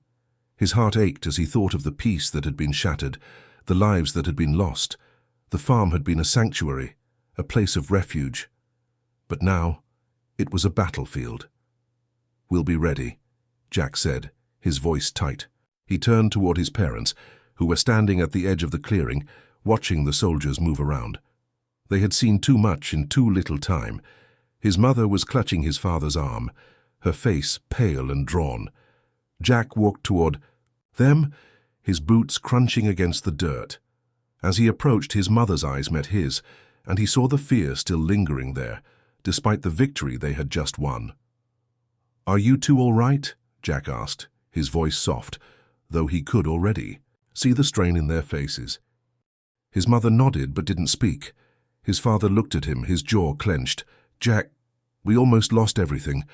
His heart ached as he thought of the peace that had been shattered, the lives that had been lost. The farm had been a sanctuary, a place of refuge. But now, it was a battlefield. "We'll be ready," Jack said, his voice tight. He turned toward his parents, who were standing at the edge of the clearing, watching the soldiers move around. They had seen too much in too little time. His mother was clutching his father's arm, her face pale and drawn. Jack walked toward them, his boots crunching against the dirt. As he approached, his mother's eyes met his, and he saw the fear still lingering there, despite the victory they had just won. "Are you two all right?" Jack asked, his voice soft, though he could already see the strain in their faces. His mother nodded but didn't speak. His father looked at him, his jaw clenched. "Jack, we almost lost everything.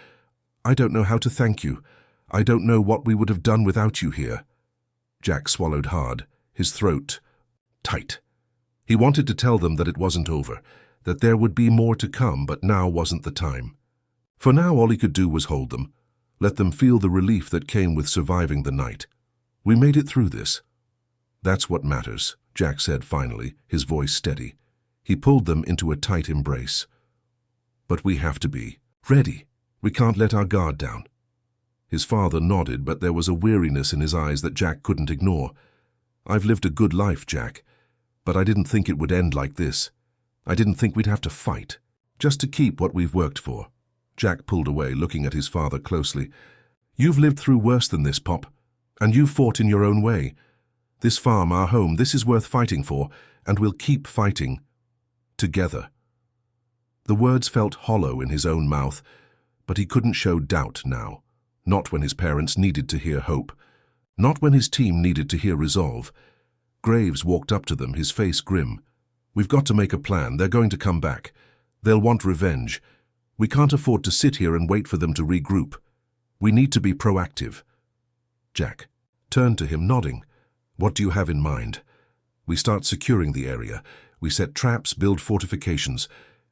I don't know how to thank you. I don't know what we would have done without you here." Jack swallowed hard, his throat tight. He wanted to tell them that it wasn't over, that there would be more to come, but now wasn't the time. For now, all he could do was hold them, let them feel the relief that came with surviving the night. "We made it through this. That's what matters," Jack said finally, his voice steady. He pulled them into a tight embrace. "But we have to be ready. We can't let our guard down." His father nodded, but there was a weariness in his eyes that Jack couldn't ignore. "I've lived a good life, Jack, but I didn't think it would end like this. I didn't think we'd have to fight, just to keep what we've worked for." Jack pulled away, looking at his father closely. "You've lived through worse than this, Pop, and you've fought in your own way. This farm, our home, this is worth fighting for, and we'll keep fighting. Together." The words felt hollow in his own mouth, but he couldn't show doubt now. Not when his parents needed to hear hope. Not when his team needed to hear resolve. Graves walked up to them, his face grim. "We've got to make a plan. They're going to come back. They'll want revenge. We can't afford to sit here and wait for them to regroup. We need to be proactive." Jack turned to him, nodding. "What do you have in mind?" "We start securing the area. We set traps, build fortifications.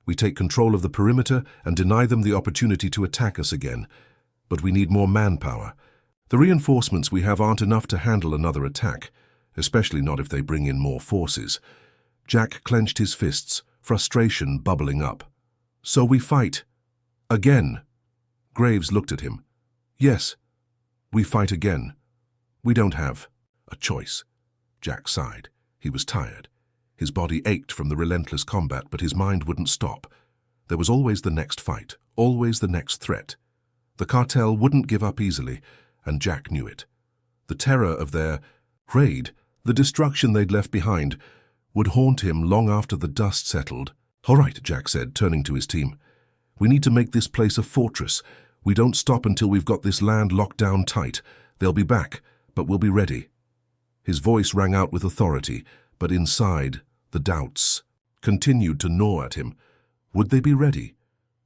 We take control of the perimeter and deny them the opportunity to attack us again. But we need more manpower. The reinforcements we have aren't enough to handle another attack, especially not if they bring in more forces." Jack clenched his fists, frustration bubbling up. "So we fight," Again. Graves looked at him. Yes, we fight again. We don't have a choice. Jack sighed. He was tired. His body ached from the relentless combat, but his mind wouldn't stop. There was always the next fight, always the next threat. The cartel wouldn't give up easily, and Jack knew it. The terror of their raid, the destruction they'd left behind, would haunt him long after the dust settled. "All right," Jack said, turning to his team. "We need to make this place a fortress. We don't stop until we've got this land locked down tight. They'll be back, but we'll be ready." His voice rang out with authority, but inside, the doubts continued to gnaw at him. Would they be ready?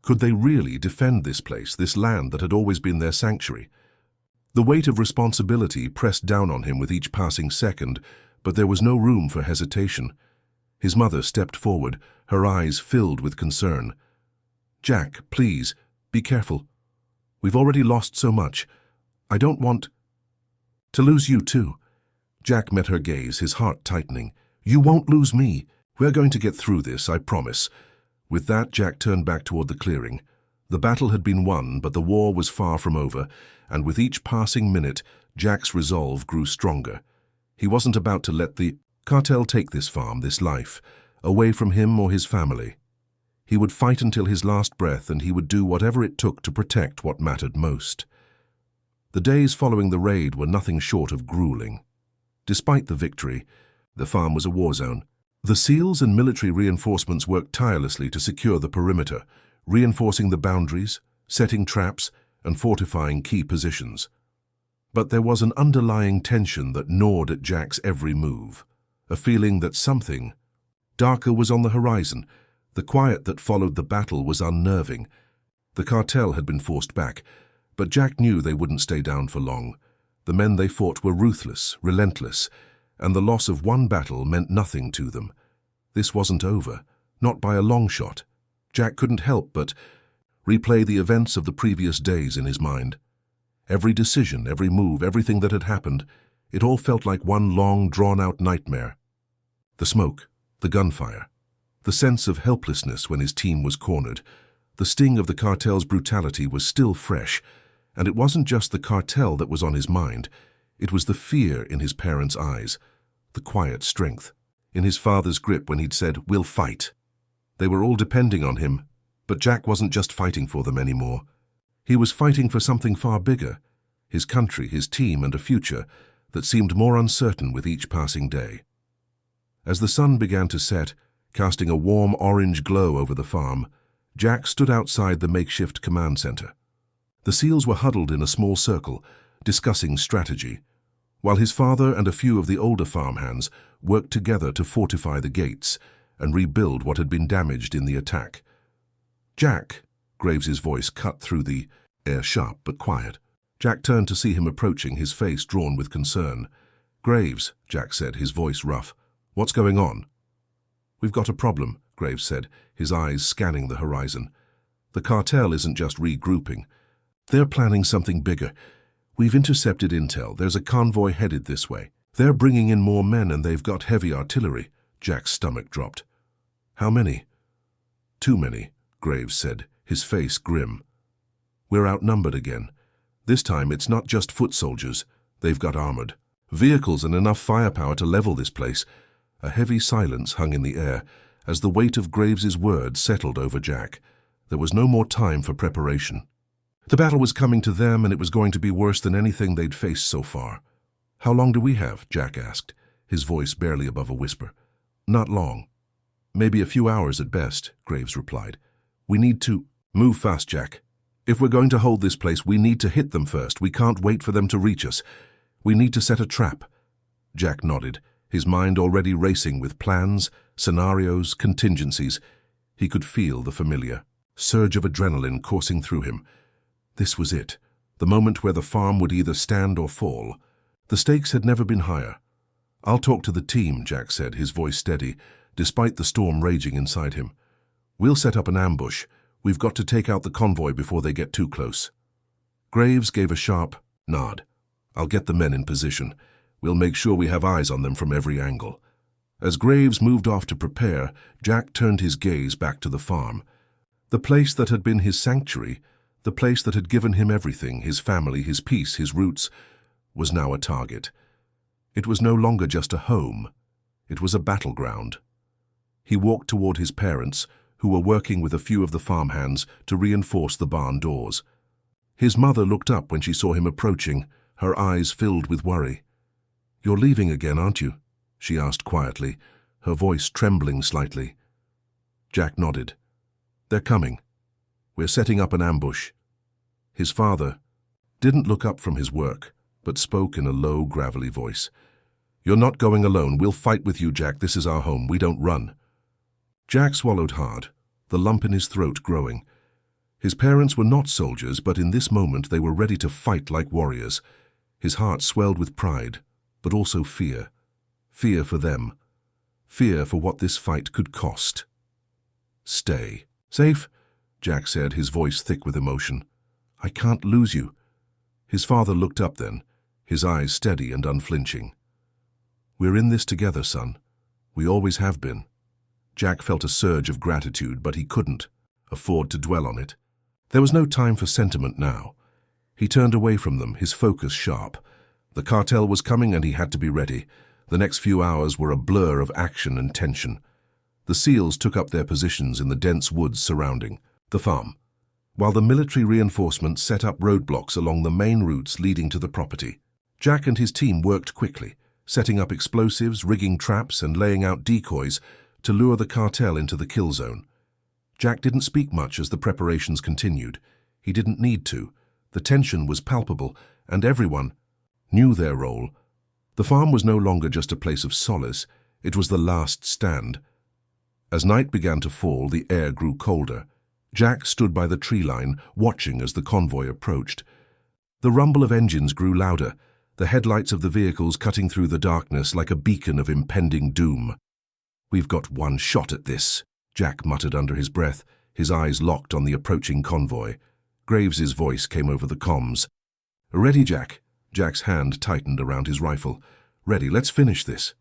Could they really defend this place, this land that had always been their sanctuary? The weight of responsibility pressed down on him with each passing second, but there was no room for hesitation. His mother stepped forward, her eyes filled with concern. "Jack, please, be careful. We've already lost so much. I don't want to lose you too." Jack met her gaze, his heart tightening. "You won't lose me. We're going to get through this, I promise." With that, Jack turned back toward the clearing. The battle had been won, but the war was far from over, and with each passing minute, Jack's resolve grew stronger. He wasn't about to let the cartel take this farm, this life, away from him or his family. He would fight until his last breath, and he would do whatever it took to protect what mattered most. The days following the raid were nothing short of grueling. Despite the victory, the farm was a war zone. The SEALs and military reinforcements worked tirelessly to secure the perimeter, reinforcing the boundaries, setting traps, and fortifying key positions. But there was an underlying tension that gnawed at Jack's every move, a feeling that something darker was on the horizon. The quiet that followed the battle was unnerving. The cartel had been forced back, but Jack knew they wouldn't stay down for long. The men they fought were ruthless, relentless, and the loss of one battle meant nothing to them. This wasn't over, not by a long shot. Jack couldn't help but replay the events of the previous days in his mind. Every decision, every move, everything that had happened, it all felt like one long, drawn-out nightmare. The smoke, the gunfire, the sense of helplessness when his team was cornered. The sting of the cartel's brutality was still fresh, and it wasn't just the cartel that was on his mind. It was the fear in his parents' eyes, the quiet strength in his father's grip when he'd said, "We'll fight." They were all depending on him, but Jack wasn't just fighting for them anymore. He was fighting for something far bigger, his country, his team, and a future that seemed more uncertain with each passing day. As the sun began to set, casting a warm orange glow over the farm, Jack stood outside the makeshift command center. The SEALs were huddled in a small circle, discussing strategy, while his father and a few of the older farmhands worked together to fortify the gates and rebuild what had been damaged in the attack. "Jack," Graves's voice cut through the air, sharp but quiet. Jack turned to see him approaching, his face drawn with concern. "Graves," Jack said, his voice rough. "What's going on?" "We've got a problem," Graves said, his eyes scanning the horizon. "The cartel isn't just regrouping. They're planning something bigger. We've intercepted intel. There's a convoy headed this way. They're bringing in more men, and they've got heavy artillery." Jack's stomach dropped. "How many?" "Too many," Graves said, his face grim. "We're outnumbered again. This time it's not just foot soldiers. They've got armored vehicles and enough firepower to level this place." A heavy silence hung in the air as the weight of Graves's words settled over Jack. There was no more time for preparation. The battle was coming to them, and it was going to be worse than anything they'd faced so far. "How long do we have?" Jack asked, his voice barely above a whisper. "Not long. Maybe a few hours at best," Graves replied. "We need to move fast, Jack. If we're going to hold this place, we need to hit them first. We can't wait for them to reach us. We need to set a trap." Jack nodded, his mind already racing with plans, scenarios, contingencies. He could feel the familiar surge of adrenaline coursing through him. This was it, the moment where the farm would either stand or fall. The stakes had never been higher. "I'll talk to the team," Jack said, his voice steady, despite the storm raging inside him. "We'll set up an ambush. We've got to take out the convoy before they get too close." Graves gave a sharp nod. "I'll get the men in position. We'll make sure we have eyes on them from every angle." As Graves moved off to prepare, Jack turned his gaze back to the farm. The place that had been his sanctuary, the place that had given him everything, his family, his peace, his roots, was now a target. It was no longer just a home. It was a battleground. He walked toward his parents, who were working with a few of the farmhands to reinforce the barn doors. His mother looked up when she saw him approaching, her eyes filled with worry. "You're leaving again, aren't you?" she asked quietly, her voice trembling slightly. Jack nodded. "They're coming. We're setting up an ambush." His father didn't look up from his work, but spoke in a low, gravelly voice. "You're not going alone. We'll fight with you, Jack. This is our home. We don't run." Jack swallowed hard, the lump in his throat growing. His parents were not soldiers, but in this moment they were ready to fight like warriors. His heart swelled with pride, but also fear. Fear for them. Fear for what this fight could cost. "Stay. Safe?" Jack said, his voice thick with emotion. "I can't lose you." His father looked up then, his eyes steady and unflinching. "We're in this together, son. We always have been." Jack felt a surge of gratitude, but he couldn't afford to dwell on it. There was no time for sentiment now. He turned away from them, his focus sharp. The cartel was coming and he had to be ready. The next few hours were a blur of action and tension. The SEALs took up their positions in the dense woods surrounding the farm, while the military reinforcements set up roadblocks along the main routes leading to the property. Jack and his team worked quickly, setting up explosives, rigging traps, and laying out decoys to lure the cartel into the kill zone. Jack didn't speak much as the preparations continued. He didn't need to. The tension was palpable, and everyone knew their role. The farm was no longer just a place of solace. It was the last stand. As night began to fall, the air grew colder. Jack stood by the tree line, watching as the convoy approached. The rumble of engines grew louder, the headlights of the vehicles cutting through the darkness like a beacon of impending doom. "We've got one shot at this," Jack muttered under his breath, his eyes locked on the approaching convoy. Graves's voice came over the comms. "Ready, Jack?" Jack's hand tightened around his rifle. "Ready, let's finish this."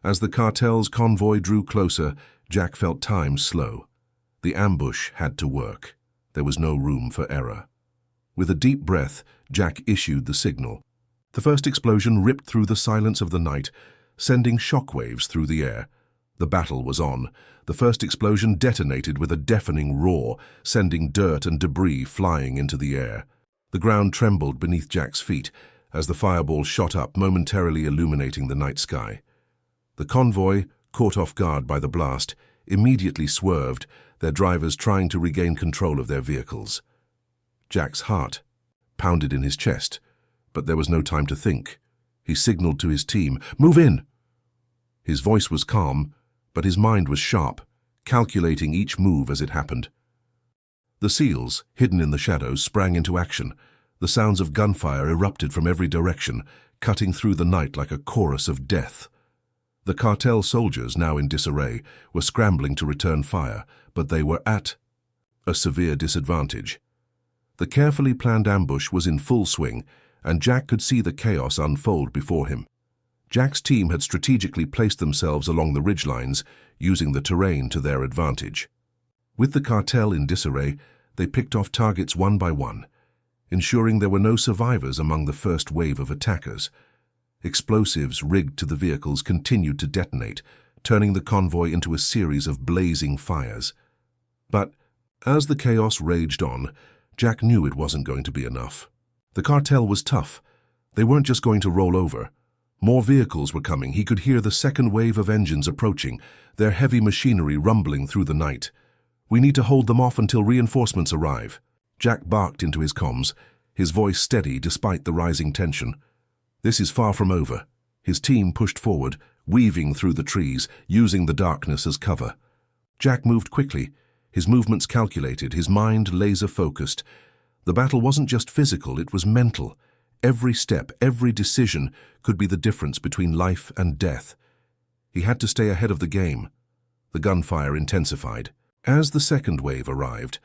As the cartel's convoy drew closer, Jack felt time slow. The ambush had to work. There was no room for error. With a deep breath, Jack issued the signal. The first explosion ripped through the silence of the night, sending shockwaves through the air. The battle was on. The first explosion detonated with a deafening roar, sending dirt and debris flying into the air. The ground trembled beneath Jack's feet as the fireball shot up, momentarily illuminating the night sky. The convoy, caught off guard by the blast, immediately swerved, their drivers trying to regain control of their vehicles. Jack's heart pounded in his chest, but there was no time to think. He signaled to his team, "Move in!" His voice was calm, but his mind was sharp, calculating each move as it happened. The SEALs, hidden in the shadows, sprang into action. The sounds of gunfire erupted from every direction, cutting through the night like a chorus of death. The cartel soldiers, now in disarray, were scrambling to return fire, but they were at a severe disadvantage. The carefully planned ambush was in full swing, and Jack could see the chaos unfold before him. Jack's team had strategically placed themselves along the ridgelines, using the terrain to their advantage. With the cartel in disarray, they picked off targets one by one, ensuring there were no survivors among the first wave of attackers. Explosives rigged to the vehicles continued to detonate, turning the convoy into a series of blazing fires. But as the chaos raged on, Jack knew it wasn't going to be enough. The cartel was tough. They weren't just going to roll over. More vehicles were coming. He could hear the second wave of engines approaching, their heavy machinery rumbling through the night. "We need to hold them off until reinforcements arrive." Jack barked into his comms, his voice steady despite the rising tension. This is far from over. His team pushed forward, weaving through the trees, using the darkness as cover. Jack moved quickly, his movements calculated, his mind laser-focused. The battle wasn't just physical, it was mental. Every step, every decision could be the difference between life and death. He had to stay ahead of the game. The gunfire intensified. As the second wave arrived,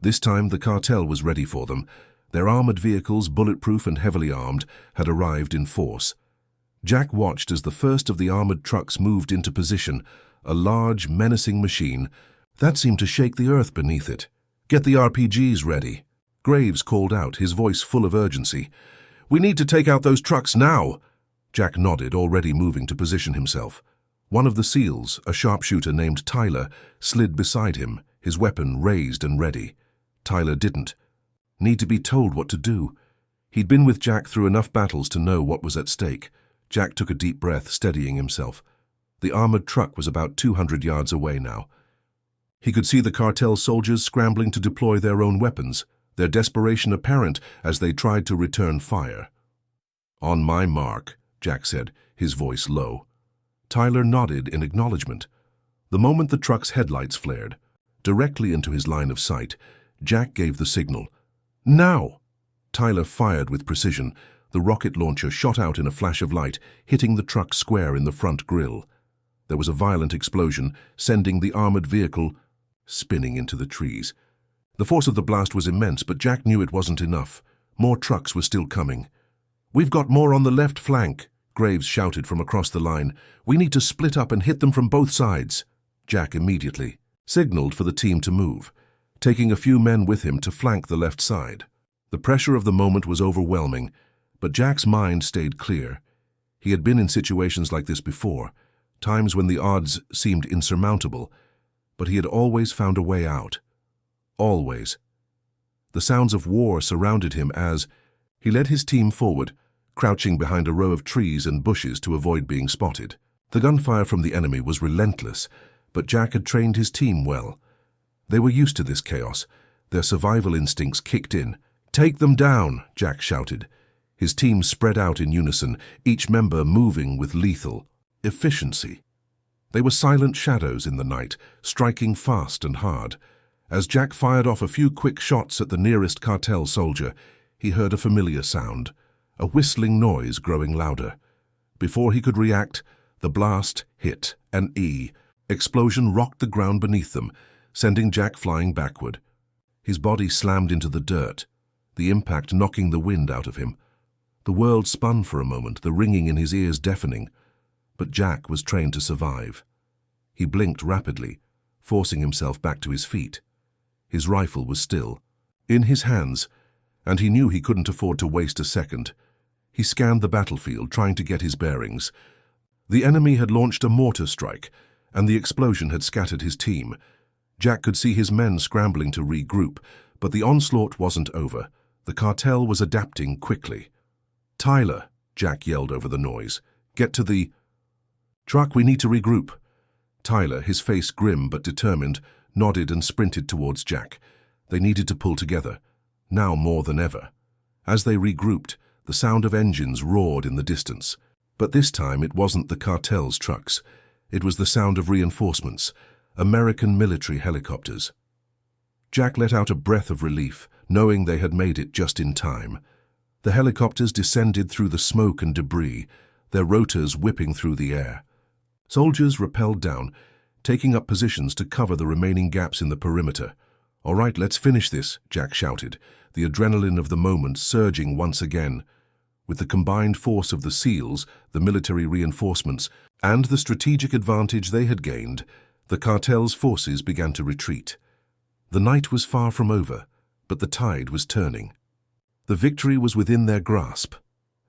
this time the cartel was ready for them. Their armored vehicles, bulletproof and heavily armed, had arrived in force. Jack watched as the first of the armored trucks moved into position, a large, menacing machine that seemed to shake the earth beneath it. Get the RPGs ready. Graves called out, his voice full of urgency. We need to take out those trucks now. Jack nodded, already moving to position himself. One of the SEALs, a sharpshooter named Tyler, slid beside him, his weapon raised and ready. Tyler didn't need to be told what to do. He'd been with Jack through enough battles to know what was at stake. Jack took a deep breath, steadying himself. The armored truck was about 200 yards away now. He could see the cartel soldiers scrambling to deploy their own weapons, their desperation apparent as they tried to return fire. On my mark, Jack said, his voice low. Tyler nodded in acknowledgement. The moment the truck's headlights flared, directly into his line of sight, Jack gave the signal. Now! Tyler fired with precision. The rocket launcher shot out in a flash of light, hitting the truck square in the front grille. There was a violent explosion, sending the armored vehicle spinning into the trees. The force of the blast was immense, but Jack knew it wasn't enough. More trucks were still coming. We've got more on the left flank, Graves shouted from across the line. We need to split up and hit them from both sides. Jack immediately signaled for the team to move, taking a few men with him to flank the left side. The pressure of the moment was overwhelming, but Jack's mind stayed clear. He had been in situations like this before, times when the odds seemed insurmountable, but he had always found a way out. Always. The sounds of war surrounded him as he led his team forward, crouching behind a row of trees and bushes to avoid being spotted. The gunfire from the enemy was relentless, but Jack had trained his team well. They were used to this chaos. Their survival instincts kicked in. Take them down, Jack shouted. His team spread out in unison, each member moving with lethal efficiency. They were silent shadows in the night, striking fast and hard. As Jack fired off a few quick shots at the nearest cartel soldier, he heard a familiar sound, a whistling noise growing louder. Before he could react, the blast hit an explosion rocked the ground beneath them, sending Jack flying backward. His body slammed into the dirt, the impact knocking the wind out of him. The world spun for a moment, the ringing in his ears deafening. But Jack was trained to survive. He blinked rapidly, forcing himself back to his feet. His rifle was still in his hands, and he knew he couldn't afford to waste a second. He scanned the battlefield, trying to get his bearings. The enemy had launched a mortar strike, and the explosion had scattered his team. Jack could see his men scrambling to regroup, but the onslaught wasn't over. The cartel was adapting quickly. Tyler, Jack yelled over the noise. Get to the truck, we need to regroup. Tyler, his face grim but determined, nodded and sprinted towards Jack. They needed to pull together, now more than ever. As they regrouped, the sound of engines roared in the distance. But this time it wasn't the cartel's trucks. It was the sound of reinforcements, American military helicopters. Jack let out a breath of relief, knowing they had made it just in time. The helicopters descended through the smoke and debris, their rotors whipping through the air. Soldiers rappelled down, taking up positions to cover the remaining gaps in the perimeter. "All right, let's finish this," Jack shouted, the adrenaline of the moment surging once again. With the combined force of the SEALs, the military reinforcements, and the strategic advantage they had gained, the cartel's forces began to retreat. The night was far from over, but the tide was turning. The victory was within their grasp.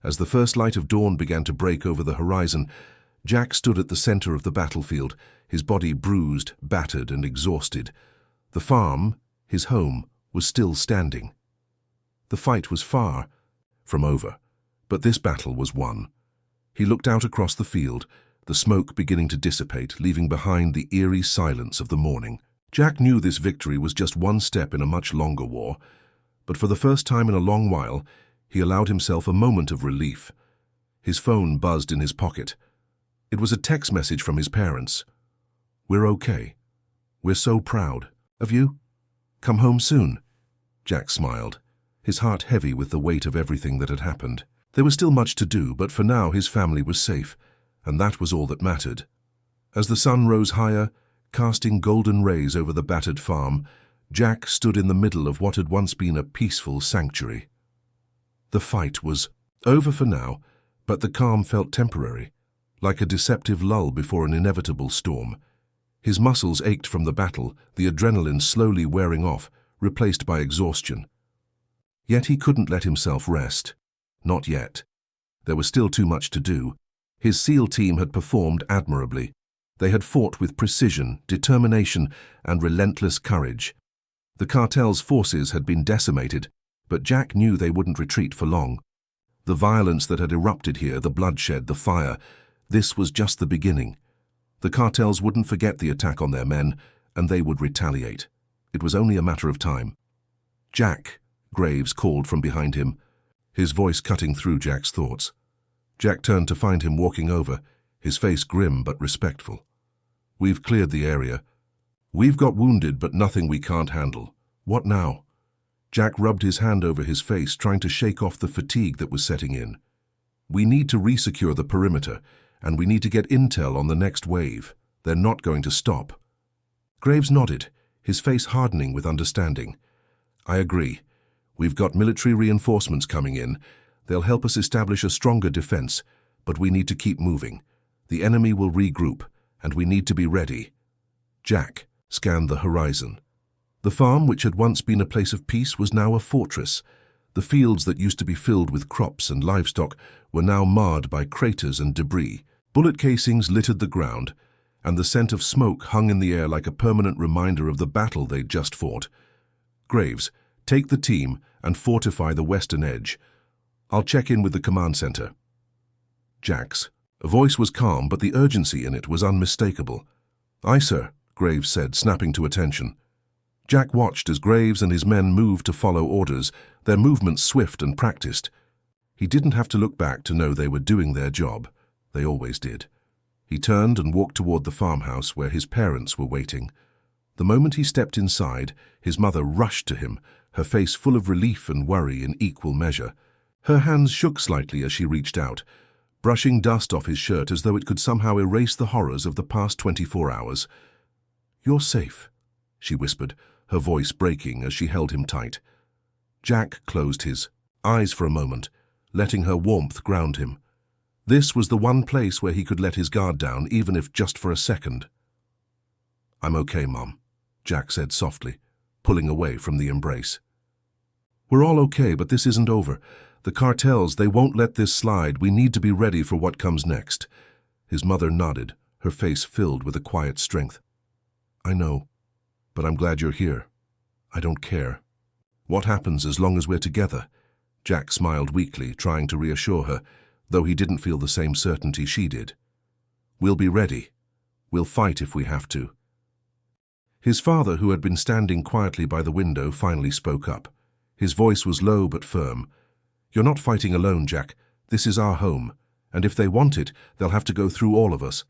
As the first light of dawn began to break over the horizon, Jack stood at the center of the battlefield, his body bruised, battered, and exhausted. The farm, his home, was still standing. The fight was far from over, but this battle was won. He looked out across the field, the smoke beginning to dissipate, leaving behind the eerie silence of the morning. Jack knew this victory was just one step in a much longer war, but for the first time in a long while, he allowed himself a moment of relief. His phone buzzed in his pocket. It was a text message from his parents. "We're okay. We're so proud of you. Come home soon." Jack smiled, his heart heavy with the weight of everything that had happened. There was still much to do, but for now his family was safe, and that was all that mattered. As the sun rose higher, casting golden rays over the battered farm, Jack stood in the middle of what had once been a peaceful sanctuary. The fight was over for now, but the calm felt temporary, like a deceptive lull before an inevitable storm. His muscles ached from the battle, the adrenaline slowly wearing off, replaced by exhaustion. Yet he couldn't let himself rest. Not yet. There was still too much to do. His SEAL team had performed admirably. They had fought with precision, determination, and relentless courage. The cartel's forces had been decimated, but Jack knew they wouldn't retreat for long. The violence that had erupted here, the bloodshed, the fire, this was just the beginning. The cartels wouldn't forget the attack on their men, and they would retaliate. It was only a matter of time. "Jack," Graves called from behind him, his voice cutting through Jack's thoughts. Jack turned to find him walking over, his face grim but respectful. "We've cleared the area. We've got wounded, but nothing we can't handle. What now?" Jack rubbed his hand over his face, trying to shake off the fatigue that was setting in. "We need to resecure the perimeter, and we need to get intel on the next wave. They're not going to stop." Graves nodded, his face hardening with understanding. "I agree. We've got military reinforcements coming in. They'll help us establish a stronger defense, but we need to keep moving. The enemy will regroup, and we need to be ready." Jack scanned the horizon. The farm, which had once been a place of peace, was now a fortress. The fields that used to be filled with crops and livestock were now marred by craters and debris. Bullet casings littered the ground, and the scent of smoke hung in the air like a permanent reminder of the battle they'd just fought. "Graves, take the team and fortify the western edge. I'll check in with the command center." Jack's voice was calm, but the urgency in it was unmistakable. "Aye, sir," Graves said, snapping to attention. Jack watched as Graves and his men moved to follow orders, their movements swift and practiced. He didn't have to look back to know they were doing their job. They always did. He turned and walked toward the farmhouse where his parents were waiting. The moment he stepped inside, his mother rushed to him, her face full of relief and worry in equal measure. Her hands shook slightly as she reached out, brushing dust off his shirt as though it could somehow erase the horrors of the past 24 hours. "You're safe," she whispered, her voice breaking as she held him tight. Jack closed his eyes for a moment, letting her warmth ground him. This was the one place where he could let his guard down, even if just for a second. "I'm okay, Mom," Jack said softly, pulling away from the embrace. "We're all okay, but this isn't over. The cartels, they won't let this slide. We need to be ready for what comes next." His mother nodded, her face filled with a quiet strength. "I know, but I'm glad you're here. I don't care. What happens as long as we're together?" Jack smiled weakly, trying to reassure her, though he didn't feel the same certainty she did. "We'll be ready. We'll fight if we have to." His father, who had been standing quietly by the window, finally spoke up. His voice was low but firm. "You're not fighting alone, Jack. This is our home, and if they want it, they'll have to go through all of us."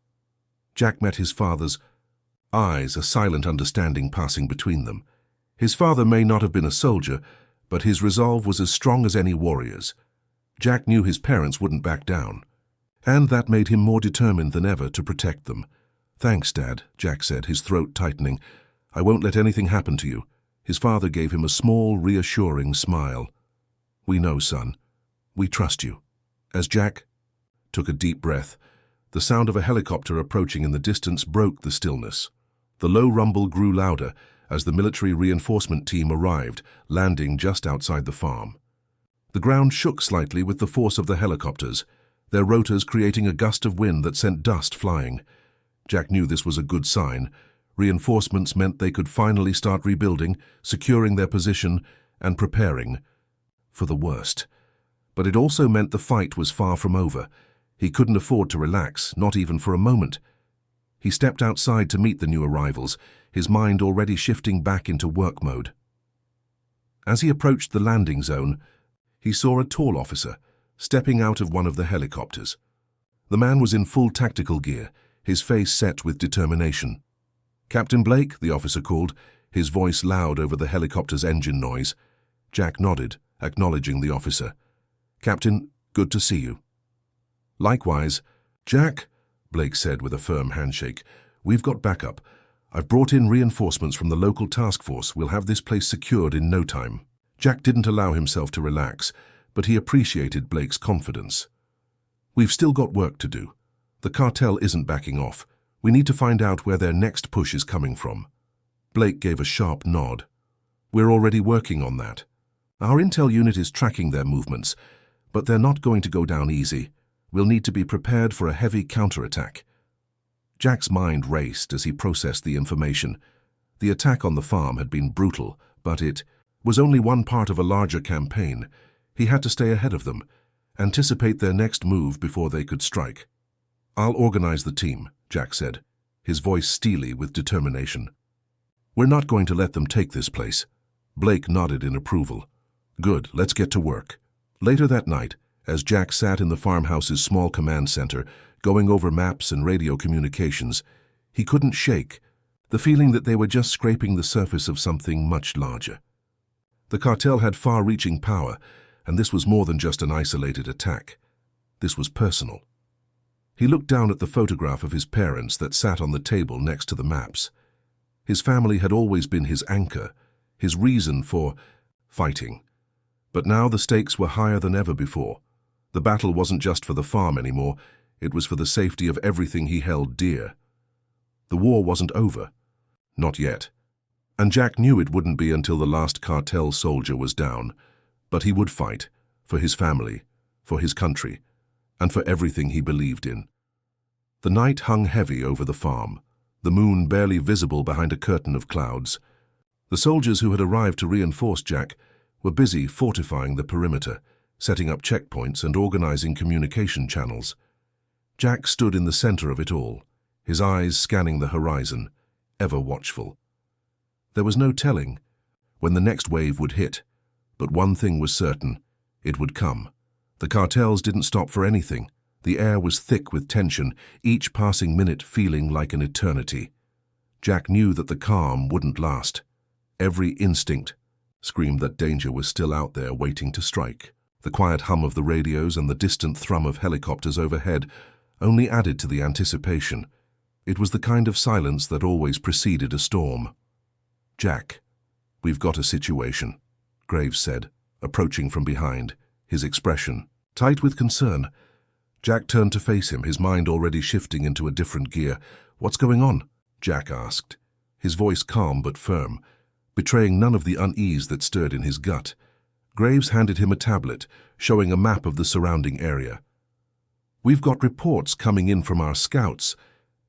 Jack met his father's eyes, a silent understanding passing between them. His father may not have been a soldier, but his resolve was as strong as any warrior's. Jack knew his parents wouldn't back down, and that made him more determined than ever to protect them. "Thanks, Dad," Jack said, his throat tightening. "I won't let anything happen to you." His father gave him a small, reassuring smile. "We know, son. We trust you." As Jack took a deep breath, the sound of a helicopter approaching in the distance broke the stillness. The low rumble grew louder as the military reinforcement team arrived, landing just outside the farm. The ground shook slightly with the force of the helicopters, their rotors creating a gust of wind that sent dust flying. Jack knew this was a good sign. Reinforcements meant they could finally start rebuilding, securing their position, and preparing for the worst. But it also meant the fight was far from over. He couldn't afford to relax, not even for a moment. He stepped outside to meet the new arrivals, his mind already shifting back into work mode. As he approached the landing zone, he saw a tall officer stepping out of one of the helicopters. The man was in full tactical gear, his face set with determination. "Captain Blake," the officer called, his voice loud over the helicopter's engine noise. Jack nodded, acknowledging the officer. "Captain, good to see you." "Likewise." "Jack," Blake said with a firm handshake, "we've got backup. I've brought in reinforcements from the local task force. We'll have this place secured in no time." Jack didn't allow himself to relax, but he appreciated Blake's confidence. "We've still got work to do. The cartel isn't backing off. We need to find out where their next push is coming from." Blake gave a sharp nod. We're already working on that. Our intel unit is tracking their movements, but they're not going to go down easy. We'll need to be prepared for a heavy counterattack. Jack's mind raced as he processed the information. The attack on the farm had been brutal, but it was only one part of a larger campaign. He had to stay ahead of them, anticipate their next move before they could strike. "I'll organize the team," Jack said, his voice steely with determination. "We're not going to let them take this place." Blake nodded in approval. "Good, let's get to work." Later that night, as Jack sat in the farmhouse's small command center, going over maps and radio communications, he couldn't shake the feeling that they were just scraping the surface of something much larger. The cartel had far-reaching power, and this was more than just an isolated attack. This was personal. He looked down at the photograph of his parents that sat on the table next to the maps. His family had always been his anchor, his reason for fighting. But now the stakes were higher than ever before. The battle wasn't just for the farm anymore, it was for the safety of everything he held dear. The war wasn't over. Not yet. And Jack knew it wouldn't be until the last cartel soldier was down. But he would fight, for his family, for his country, and for everything he believed in. The night hung heavy over the farm, the moon barely visible behind a curtain of clouds. The soldiers who had arrived to reinforce Jack were busy fortifying the perimeter, setting up checkpoints and organizing communication channels. Jack stood in the center of it all, his eyes scanning the horizon, ever watchful. There was no telling when the next wave would hit, but one thing was certain: it would come. The cartels didn't stop for anything. The air was thick with tension, each passing minute feeling like an eternity. Jack knew that the calm wouldn't last. Every instinct screamed that danger was still out there waiting to strike. The quiet hum of the radios and the distant thrum of helicopters overhead only added to the anticipation. It was the kind of silence that always preceded a storm. "Jack, we've got a situation," Graves said, approaching from behind, his expression tight with concern. Jack turned to face him, his mind already shifting into a different gear. "What's going on?" Jack asked, his voice calm but firm, betraying none of the unease that stirred in his gut. Graves handed him a tablet, showing a map of the surrounding area. "We've got reports coming in from our scouts.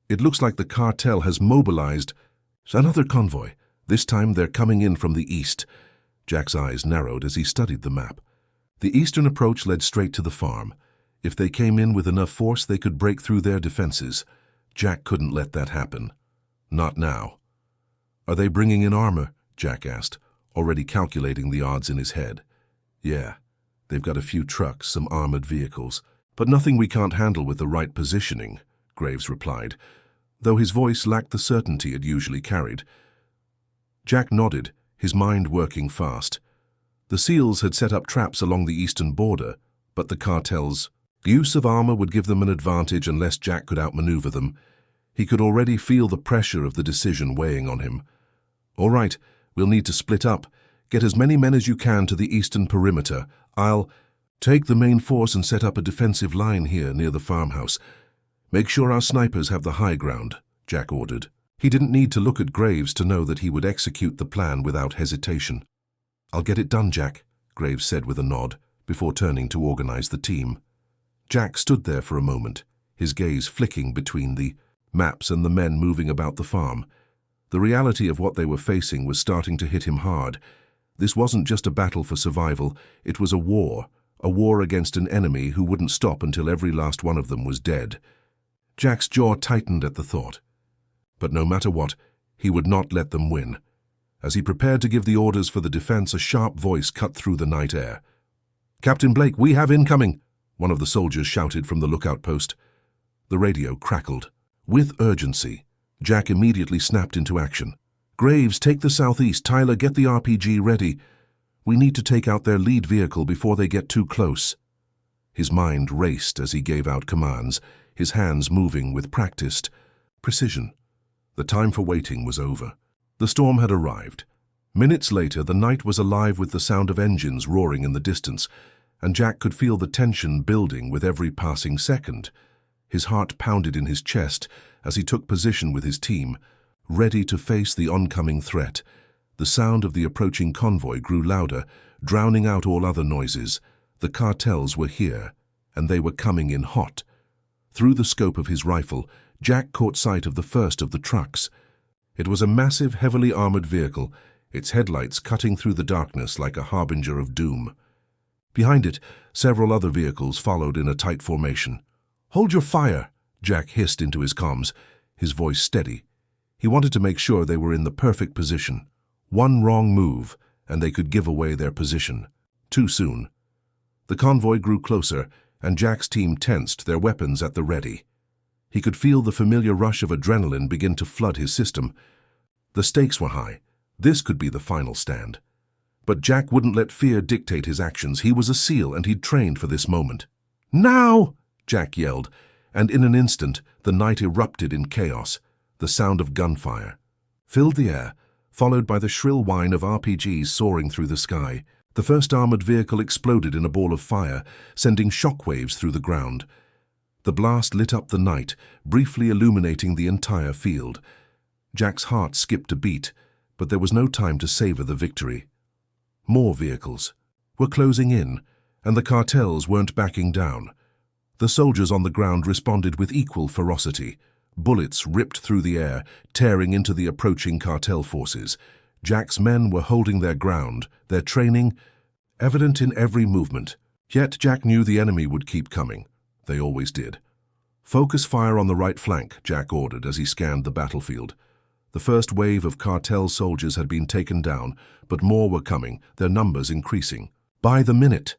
It looks like the cartel has mobilized another convoy. This time they're coming in from the east." Jack's eyes narrowed as he studied the map. The eastern approach led straight to the farm. If they came in with enough force, they could break through their defenses. Jack couldn't let that happen. Not now. "Are they bringing in armor?" Jack asked, already calculating the odds in his head. "Yeah, they've got a few trucks, some armored vehicles, but nothing we can't handle with the right positioning," Graves replied, though his voice lacked the certainty it usually carried. Jack nodded, his mind working fast. The SEALs had set up traps along the eastern border, but the cartel's use of armor would give them an advantage unless Jack could outmaneuver them. He could already feel the pressure of the decision weighing on him. "All right, we'll need to split up. Get as many men as you can to the eastern perimeter. I'll take the main force and set up a defensive line here near the farmhouse. Make sure our snipers have the high ground," Jack ordered. He didn't need to look at Graves to know that he would execute the plan without hesitation. "I'll get it done, Jack," Graves said with a nod, before turning to organize the team. Jack stood there for a moment, his gaze flicking between the maps and the men moving about the farm. The reality of what they were facing was starting to hit him hard. This wasn't just a battle for survival, it was a war against an enemy who wouldn't stop until every last one of them was dead. Jack's jaw tightened at the thought. But no matter what, he would not let them win. As he prepared to give the orders for the defense, a sharp voice cut through the night air. "Captain Blake, we have incoming!" one of the soldiers shouted from the lookout post. The radio crackled. With urgency, Jack immediately snapped into action. "Graves, take the southeast. Tyler, get the RPG ready. We need to take out their lead vehicle before they get too close." His mind raced as he gave out commands, his hands moving with practiced precision. The time for waiting was over. The storm had arrived. Minutes later, the night was alive with the sound of engines roaring in the distance, and Jack could feel the tension building with every passing second. His heart pounded in his chest as he took position with his team, ready to face the oncoming threat. The sound of the approaching convoy grew louder, drowning out all other noises. The cartels were here, and they were coming in hot. Through the scope of his rifle, Jack caught sight of the first of the trucks. It was a massive, heavily armored vehicle, its headlights cutting through the darkness like a harbinger of doom. Behind it, several other vehicles followed in a tight formation. "Hold your fire," Jack hissed into his comms, his voice steady. He wanted to make sure they were in the perfect position. One wrong move, and they could give away their position. Too soon. The convoy grew closer, and Jack's team tensed, their weapons at the ready. He could feel the familiar rush of adrenaline begin to flood his system. The stakes were high. This could be the final stand. But Jack wouldn't let fear dictate his actions. He was a SEAL, and he'd trained for this moment. "Now!" Jack yelled, and in an instant, the night erupted in chaos. The sound of gunfire filled the air, followed by the shrill whine of RPGs soaring through the sky. The first armored vehicle exploded in a ball of fire, sending shockwaves through the ground. The blast lit up the night, briefly illuminating the entire field. Jack's heart skipped a beat, but there was no time to savor the victory. More vehicles were closing in, and the cartels weren't backing down. The soldiers on the ground responded with equal ferocity. Bullets ripped through the air, tearing into the approaching cartel forces. Jack's men were holding their ground, their training evident in every movement. Yet Jack knew the enemy would keep coming. They always did. "Focus fire on the right flank," Jack ordered as he scanned the battlefield. The first wave of cartel soldiers had been taken down, but more were coming, their numbers increasing. "By the minute!"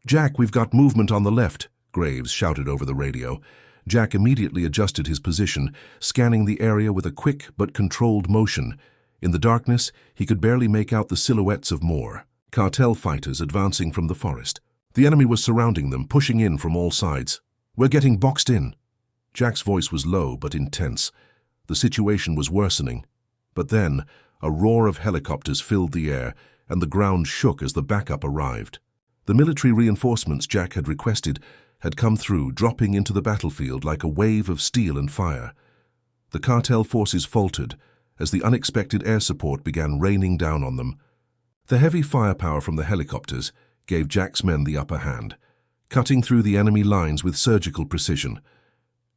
"Jack, we've got movement on the left," Graves shouted over the radio. Jack immediately adjusted his position, scanning the area with a quick but controlled motion. In the darkness, he could barely make out the silhouettes of more cartel fighters advancing from the forest. The enemy was surrounding them, pushing in from all sides. "We're getting boxed in." Jack's voice was low but intense. The situation was worsening. But then, a roar of helicopters filled the air, and the ground shook as the backup arrived. The military reinforcements Jack had requested had come through, dropping into the battlefield like a wave of steel and fire. The cartel forces faltered as the unexpected air support began raining down on them. The heavy firepower from the helicopters gave Jack's men the upper hand, cutting through the enemy lines with surgical precision.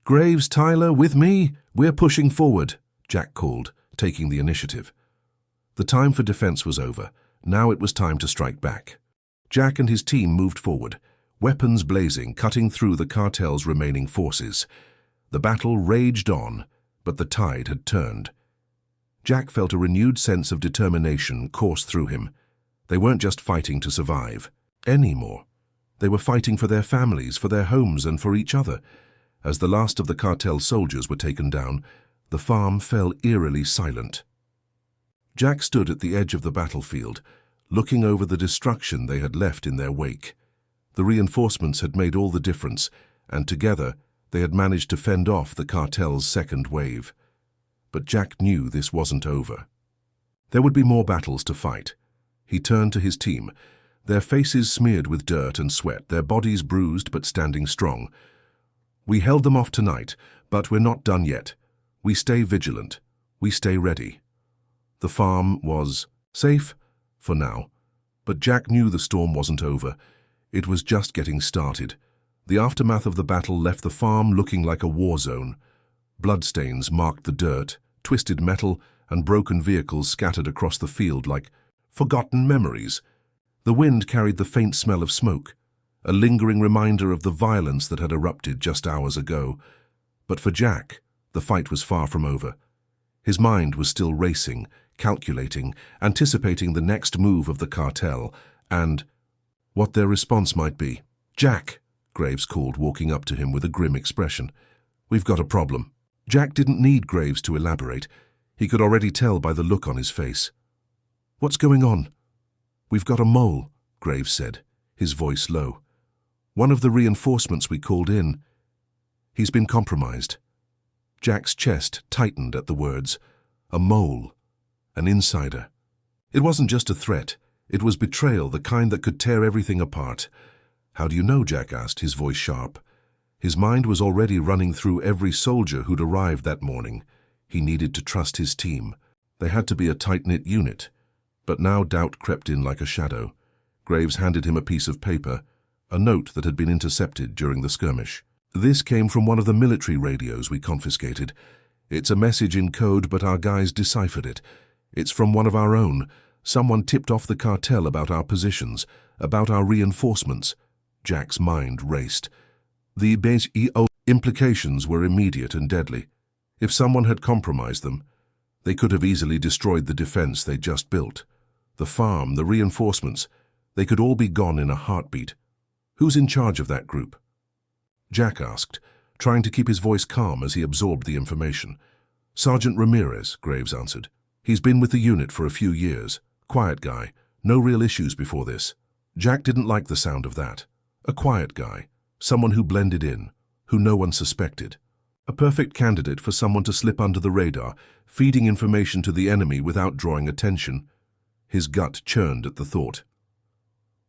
"Graves, Tyler, with me? We're pushing forward," Jack called, taking the initiative. The time for defense was over. Now it was time to strike back. Jack and his team moved forward, weapons blazing, cutting through the cartel's remaining forces. The battle raged on, but the tide had turned. Jack felt a renewed sense of determination course through him. They weren't just fighting to survive anymore. They were fighting for their families, for their homes, and for each other. As the last of the cartel soldiers were taken down, the farm fell eerily silent. Jack stood at the edge of the battlefield, looking over the destruction they had left in their wake. The reinforcements had made all the difference, and together they had managed to fend off the cartel's second wave. But Jack knew this wasn't over. There would be more battles to fight. He turned to his team, their faces smeared with dirt and sweat, their bodies bruised but standing strong. "We held them off tonight, but we're not done yet. We stay vigilant. We stay ready." The farm was safe for now, but Jack knew the storm wasn't over. It was just getting started. The aftermath of the battle left the farm looking like a war zone. Bloodstains marked the dirt, twisted metal, and broken vehicles scattered across the field like forgotten memories. The wind carried the faint smell of smoke, a lingering reminder of the violence that had erupted just hours ago. But for Jack, the fight was far from over. His mind was still racing, calculating, anticipating the next move of the cartel, and what their response might be. "Jack," Graves called, walking up to him with a grim expression. "We've got a problem." Jack didn't need Graves to elaborate. He could already tell by the look on his face. "What's going on?" "We've got a mole," Graves said, his voice low. "One of the reinforcements we called in. He's been compromised." Jack's chest tightened at the words. A mole. An insider. It wasn't just a threat. It was betrayal, the kind that could tear everything apart. "How do you know?" Jack asked, his voice sharp. His mind was already running through every soldier who'd arrived that morning. He needed to trust his team. They had to be a tight-knit unit. But now doubt crept in like a shadow. Graves handed him a piece of paper, a note that had been intercepted during the skirmish. This came from one of the military radios we confiscated. It's a message in code, but our guys deciphered it. It's from one of our own. Someone tipped off the cartel about our positions, about our reinforcements. Jack's mind raced. The base EO implications were immediate and deadly. If someone had compromised them, they could have easily destroyed the defense they'd just built. The farm, the reinforcements, they could all be gone in a heartbeat. Who's in charge of that group? Jack asked, trying to keep his voice calm as he absorbed the information. Sergeant Ramirez, Graves answered. He's been with the unit for a few years. Quiet guy. No real issues before this. Jack didn't like the sound of that. A quiet guy. Someone who blended in, who no one suspected. A perfect candidate for someone to slip under the radar, feeding information to the enemy without drawing attention. His gut churned at the thought.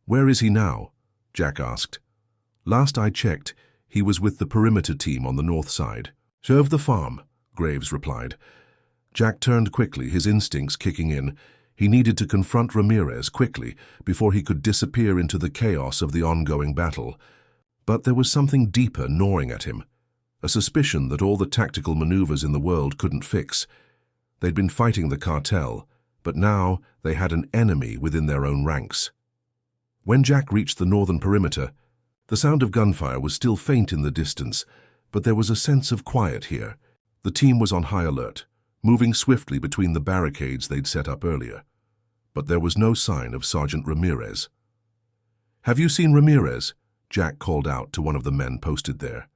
Where is he now? Jack asked. Last I checked, he was with the perimeter team on the north side. Serve the farm, Graves replied. Jack turned quickly, his instincts kicking in. He needed to confront Ramirez quickly before he could disappear into the chaos of the ongoing battle. But there was something deeper gnawing at him, a suspicion that all the tactical maneuvers in the world couldn't fix. They'd been fighting the cartel, but now they had an enemy within their own ranks. When Jack reached the northern perimeter, the sound of gunfire was still faint in the distance, but there was a sense of quiet here. The team was on high alert, moving swiftly between the barricades they'd set up earlier. But there was no sign of Sergeant Ramirez. "Have you seen Ramirez?" Jack called out to one of the men posted there.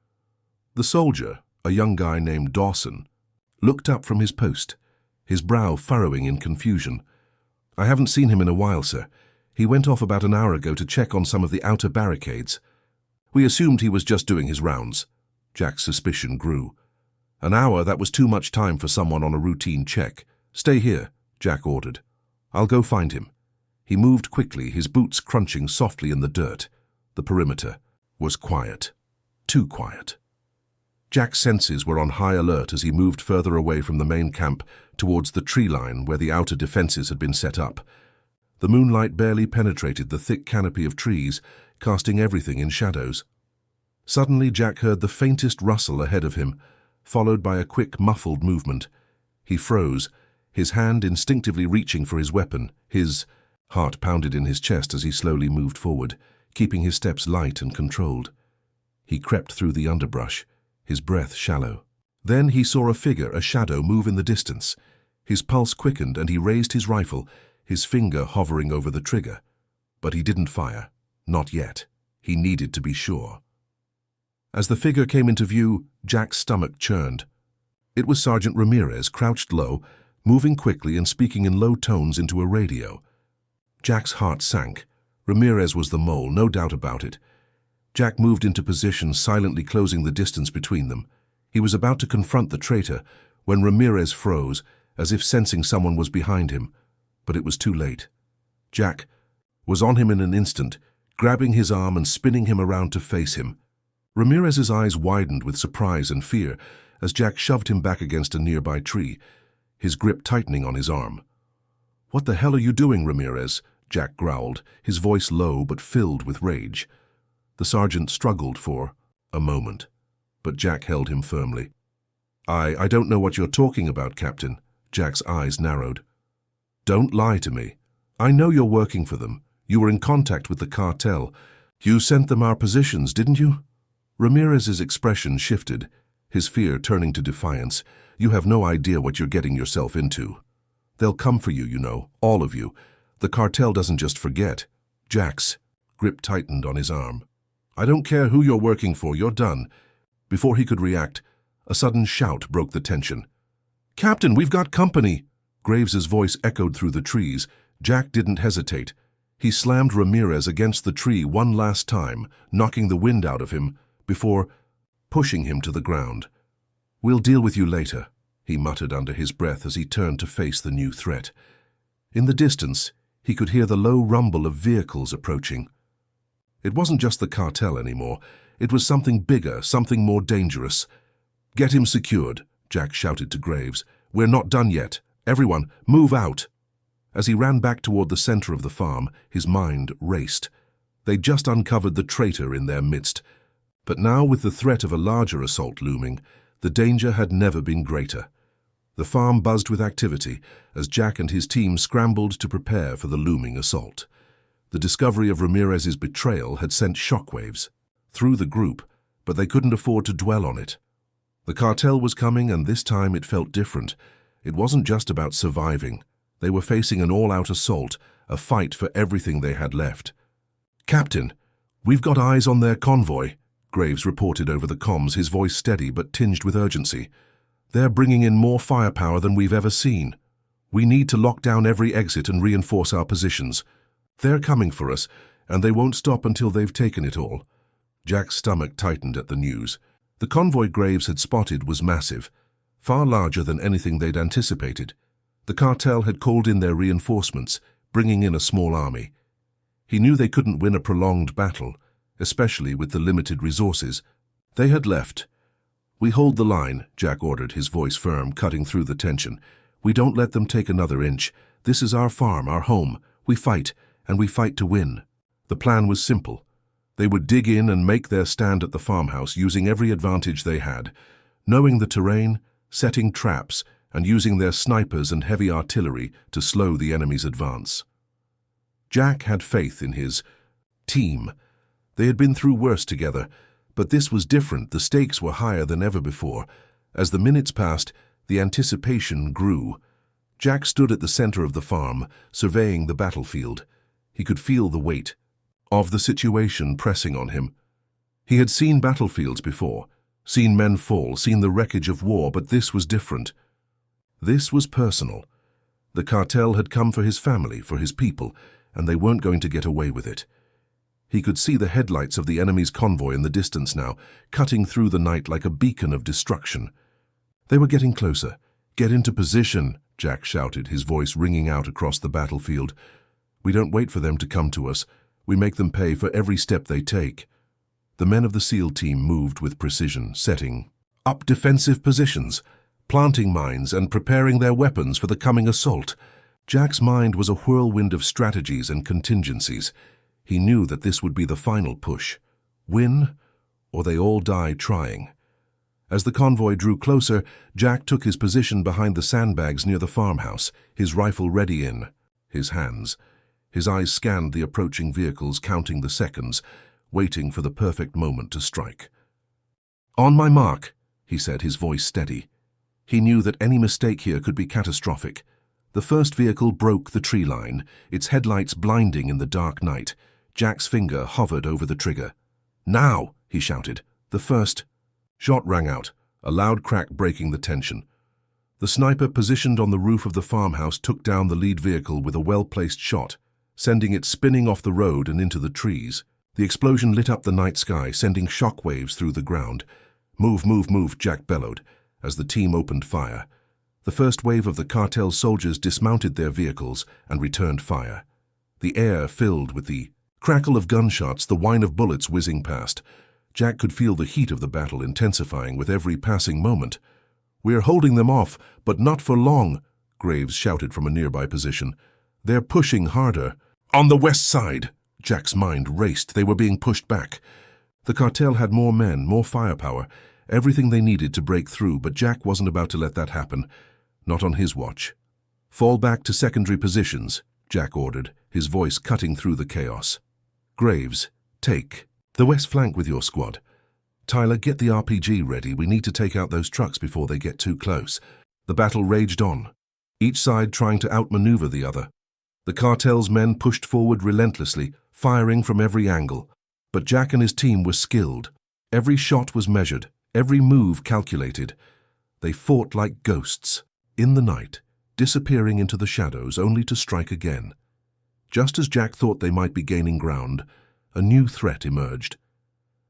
The soldier, a young guy named Dawson, looked up from his post, his brow furrowing in confusion. "I haven't seen him in a while, sir. He went off about an hour ago to check on some of the outer barricades. We assumed he was just doing his rounds." Jack's suspicion grew. An hour, that was too much time for someone on a routine check. "Stay here," Jack ordered. "I'll go find him." He moved quickly, his boots crunching softly in the dirt. The perimeter was quiet. Too quiet. Jack's senses were on high alert as he moved further away from the main camp towards the tree line where the outer defenses had been set up. The moonlight barely penetrated the thick canopy of trees, casting everything in shadows. Suddenly Jack heard the faintest rustle ahead of him, followed by a quick, muffled movement. He froze, his hand instinctively reaching for his weapon. His heart pounded in his chest as he slowly moved forward, keeping his steps light and controlled. He crept through the underbrush, his breath shallow. Then he saw a figure, a shadow, move in the distance. His pulse quickened and he raised his rifle, his finger hovering over the trigger. But he didn't fire. Not yet. He needed to be sure. As the figure came into view, Jack's stomach churned. It was Sergeant Ramirez, crouched low, moving quickly and speaking in low tones into a radio. Jack's heart sank. Ramirez was the mole, no doubt about it. Jack moved into position, silently closing the distance between them. He was about to confront the traitor when Ramirez froze, as if sensing someone was behind him. But it was too late. Jack was on him in an instant, grabbing his arm and spinning him around to face him. Ramirez's eyes widened with surprise and fear as Jack shoved him back against a nearby tree, his grip tightening on his arm. "What the hell are you doing, Ramirez?" Jack growled, his voice low but filled with rage. The sergeant struggled for a moment, but Jack held him firmly. I don't know what you're talking about, Captain." Jack's eyes narrowed. "Don't lie to me. I know you're working for them. You were in contact with the cartel. You sent them our positions, didn't you?" Ramirez's expression shifted, his fear turning to defiance. "You have no idea what you're getting yourself into. They'll come for you, you know, all of you. The cartel doesn't just forget." Jack's grip tightened on his arm. "I don't care who you're working for, you're done." Before he could react, a sudden shout broke the tension. "Captain, we've got company!" Graves's voice echoed through the trees. Jack didn't hesitate. He slammed Ramirez against the tree one last time, knocking the wind out of him, before pushing him to the ground. "We'll deal with you later," he muttered under his breath as he turned to face the new threat. In the distance, he could hear the low rumble of vehicles approaching. It wasn't just the cartel anymore. It was something bigger, something more dangerous. "Get him secured," Jack shouted to Graves. "We're not done yet. Everyone, move out." As he ran back toward the center of the farm, his mind raced. They'd just uncovered the traitor in their midst. But now, with the threat of a larger assault looming, the danger had never been greater. The farm buzzed with activity as Jack and his team scrambled to prepare for the looming assault. The discovery of Ramirez's betrayal had sent shockwaves through the group, but they couldn't afford to dwell on it. The cartel was coming, and this time it felt different. It wasn't just about surviving. They were facing an all-out assault, a fight for everything they had left. "Captain, we've got eyes on their convoy," Graves reported over the comms, his voice steady but tinged with urgency. "They're bringing in more firepower than we've ever seen. We need to lock down every exit and reinforce our positions. They're coming for us, and they won't stop until they've taken it all." Jack's stomach tightened at the news. The convoy Graves had spotted was massive, far larger than anything they'd anticipated. The cartel had called in their reinforcements, bringing in a small army. He knew they couldn't win a prolonged battle, especially with the limited resources. They had left. "We hold the line," Jack ordered, his voice firm, cutting through the tension. "We don't let them take another inch. This is our farm, our home. We fight, and we fight to win." The plan was simple. They would dig in and make their stand at the farmhouse, using every advantage they had, knowing the terrain, setting traps, and using their snipers and heavy artillery to slow the enemy's advance. Jack had faith in his team. They had been through worse together, but this was different. The stakes were higher than ever before. As the minutes passed, the anticipation grew. Jack stood at the center of the farm, surveying the battlefield. He could feel the weight of the situation pressing on him. He had seen battlefields before, seen men fall, seen the wreckage of war, but this was different. This was personal. The cartel had come for his family, for his people, and they weren't going to get away with it. He could see the headlights of the enemy's convoy in the distance now, cutting through the night like a beacon of destruction. They were getting closer. "Get into position," Jack shouted, his voice ringing out across the battlefield. "We don't wait for them to come to us. We make them pay for every step they take." The men of the SEAL team moved with precision, setting up defensive positions, planting mines and preparing their weapons for the coming assault. Jack's mind was a whirlwind of strategies and contingencies. He knew that this would be the final push. Win, or they all die trying. As the convoy drew closer, Jack took his position behind the sandbags near the farmhouse, his rifle ready in his hands. His eyes scanned the approaching vehicles, counting the seconds, waiting for the perfect moment to strike. "On my mark," he said, his voice steady. He knew that any mistake here could be catastrophic. The first vehicle broke the tree line, its headlights blinding in the dark night. Jack's finger hovered over the trigger. "Now!" he shouted. The first shot rang out, a loud crack breaking the tension. The sniper positioned on the roof of the farmhouse took down the lead vehicle with a well-placed shot, sending it spinning off the road and into the trees. The explosion lit up the night sky, sending shock waves through the ground. "Move, move, move," Jack bellowed, as the team opened fire. The first wave of the cartel soldiers dismounted their vehicles and returned fire. The air filled with the crackle of gunshots, the whine of bullets whizzing past. Jack could feel the heat of the battle intensifying with every passing moment. "We're holding them off, but not for long," Graves shouted from a nearby position. "They're pushing harder." "On the west side!" Jack's mind raced. They were being pushed back. The cartel had more men, more firepower, everything they needed to break through, but Jack wasn't about to let that happen. Not on his watch. "Fall back to secondary positions," Jack ordered, his voice cutting through the chaos. "Graves, take the west flank with your squad. Tyler, get the RPG ready. We need to take out those trucks before they get too close." The battle raged on, each side trying to outmaneuver the other. The cartel's men pushed forward relentlessly, firing from every angle. But Jack and his team were skilled. Every shot was measured, every move calculated. They fought like ghosts, in the night, disappearing into the shadows only to strike again. Just as Jack thought they might be gaining ground, a new threat emerged.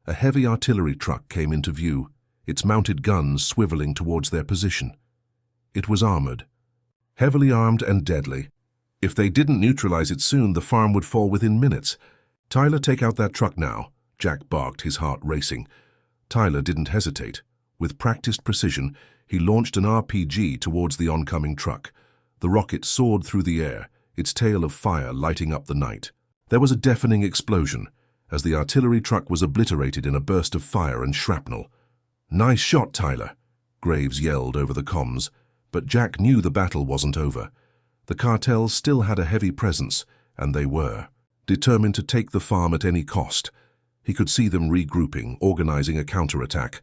A heavy artillery truck came into view, its mounted guns swiveling towards their position. It was armored, heavily armed and deadly. If they didn't neutralize it soon, the farm would fall within minutes. "Tyler, take out that truck now," Jack barked, his heart racing. Tyler didn't hesitate. With practiced precision, he launched an RPG towards the oncoming truck. The rocket soared through the air, its tail of fire lighting up the night. There was a deafening explosion as the artillery truck was obliterated in a burst of fire and shrapnel. "Nice shot, Tyler," Graves yelled over the comms, but Jack knew the battle wasn't over. The cartel still had a heavy presence, and they were determined to take the farm at any cost. He could see them regrouping, organizing a counterattack.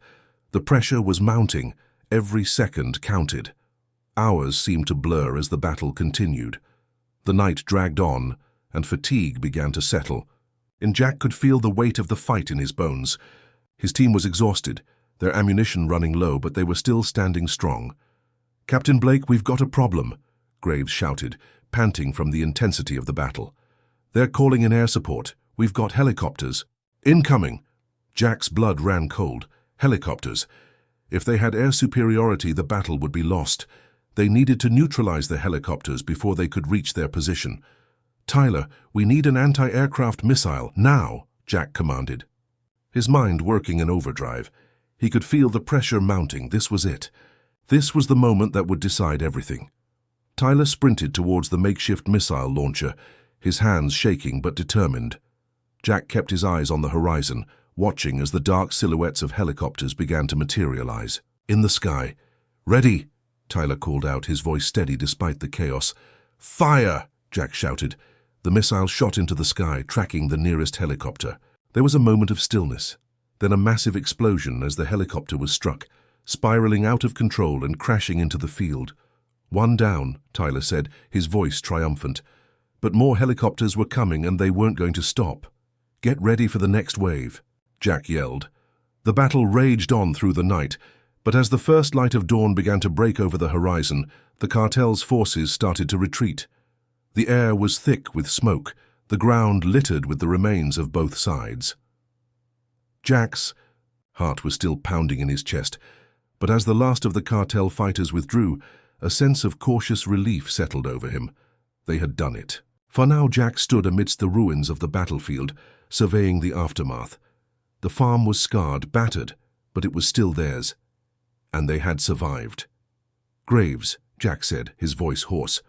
The pressure was mounting. Every second counted. Hours seemed to blur as the battle continued. The night dragged on, and fatigue began to settle. And Jack could feel the weight of the fight in his bones. His team was exhausted, their ammunition running low, but they were still standing strong. "Captain Blake, we've got a problem," Graves shouted, panting from the intensity of the battle. "They're calling in air support. We've got helicopters." "Incoming!" Jack's blood ran cold. Helicopters. If they had air superiority, the battle would be lost. They needed to neutralize the helicopters before they could reach their position. "Tyler, we need an anti-aircraft missile, now," Jack commanded. His mind working in overdrive. He could feel the pressure mounting. This was it. This was the moment that would decide everything. Tyler sprinted towards the makeshift missile launcher, his hands shaking but determined. Jack kept his eyes on the horizon, watching as the dark silhouettes of helicopters began to materialize. In the sky. "Ready!" Tyler called out, his voice steady despite the chaos. "Fire!" Jack shouted. The missile shot into the sky, tracking the nearest helicopter. There was a moment of stillness, then a massive explosion as the helicopter was struck, spiraling out of control and crashing into the field. "One down," Tyler said, his voice triumphant. But more helicopters were coming and they weren't going to stop. "Get ready for the next wave," Jack yelled. The battle raged on through the night, but as the first light of dawn began to break over the horizon, the cartel's forces started to retreat. The air was thick with smoke, the ground littered with the remains of both sides. Jack's heart was still pounding in his chest, but as the last of the cartel fighters withdrew, a sense of cautious relief settled over him. They had done it. For now Jack stood amidst the ruins of the battlefield, surveying the aftermath. The farm was scarred, battered, but it was still theirs. And they had survived. "Graves," Jack said, his voice hoarse.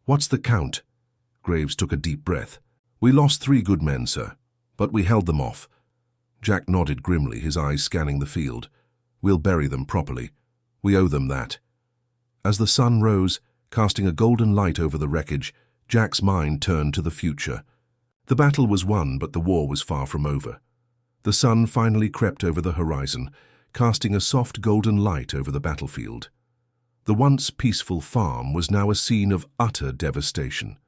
"What's the count?" Graves took a deep breath. "We lost 3 good men, sir, but we held them off." Jack nodded grimly, his eyes scanning the field. "We'll bury them properly. We owe them that." As the sun rose, casting a golden light over the wreckage, Jack's mind turned to the future. The battle was won, but the war was far from over. The sun finally crept over the horizon, casting a soft golden light over the battlefield. The once peaceful farm was now a scene of utter devastation.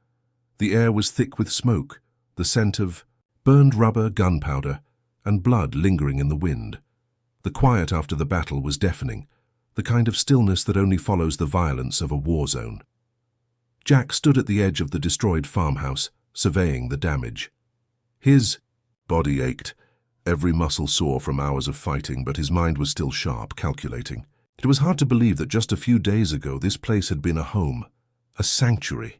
The air was thick with smoke, the scent of burned rubber, gunpowder, and blood lingering in the wind. The quiet after the battle was deafening, the kind of stillness that only follows the violence of a war zone. Jack stood at the edge of the destroyed farmhouse, surveying the damage. His body ached, every muscle sore from hours of fighting, but his mind was still sharp, calculating. It was hard to believe that just a few days ago this place had been a home, a sanctuary.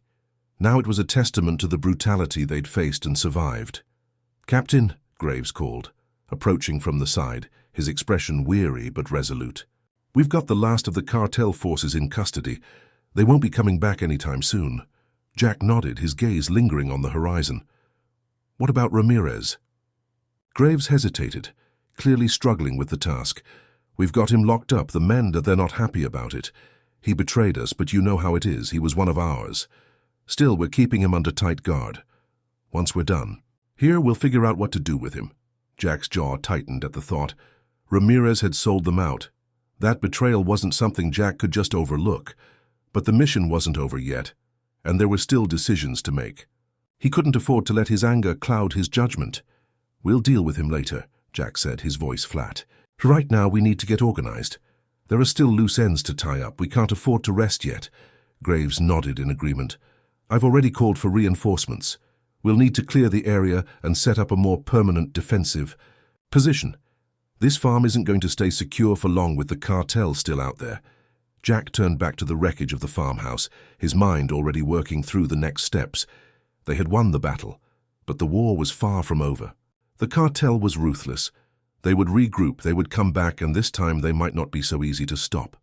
Now it was a testament to the brutality they'd faced and survived. "Captain," Graves called, approaching from the side, his expression weary but resolute. "We've got the last of the cartel forces in custody. They won't be coming back anytime soon." Jack nodded, his gaze lingering on the horizon. "What about Ramirez?" Graves hesitated, clearly struggling with the task. "We've got him locked up. The men, they're not happy about it. He betrayed us, but you know how it is. He was one of ours. Still, we're keeping him under tight guard. Once we're done here, we'll figure out what to do with him." Jack's jaw tightened at the thought. Ramirez had sold them out. That betrayal wasn't something Jack could just overlook. But the mission wasn't over yet, and there were still decisions to make. He couldn't afford to let his anger cloud his judgment. "We'll deal with him later," Jack said, his voice flat. "Right now we need to get organized. There are still loose ends to tie up. We can't afford to rest yet." Graves nodded in agreement. "I've already called for reinforcements. We'll need to clear the area and set up a more permanent defensive position. This farm isn't going to stay secure for long with the cartel still out there." Jack turned back to the wreckage of the farmhouse, his mind already working through the next steps. They had won the battle, but the war was far from over. The cartel was ruthless. They would regroup, they would come back, and this time they might not be so easy to stop.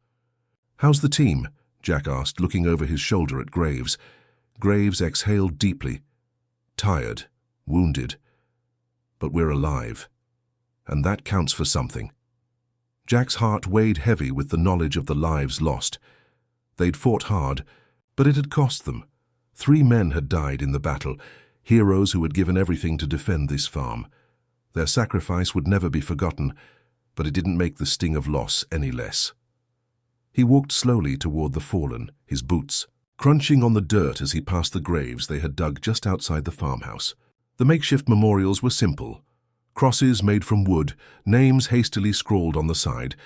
"How's the team?" Jack asked, looking over his shoulder at Graves. Graves exhaled deeply. Tired, wounded. But we're alive. And that counts for something. Jack's heart weighed heavy with the knowledge of the lives lost. They'd fought hard, but it had cost them. 3 men had died in the battle, heroes who had given everything to defend this farm. Their sacrifice would never be forgotten, but it didn't make the sting of loss any less. He walked slowly toward the fallen, his boots crunching on the dirt as he passed the graves they had dug just outside the farmhouse. The makeshift memorials were simple. Crosses made from wood, names hastily scrawled on the side,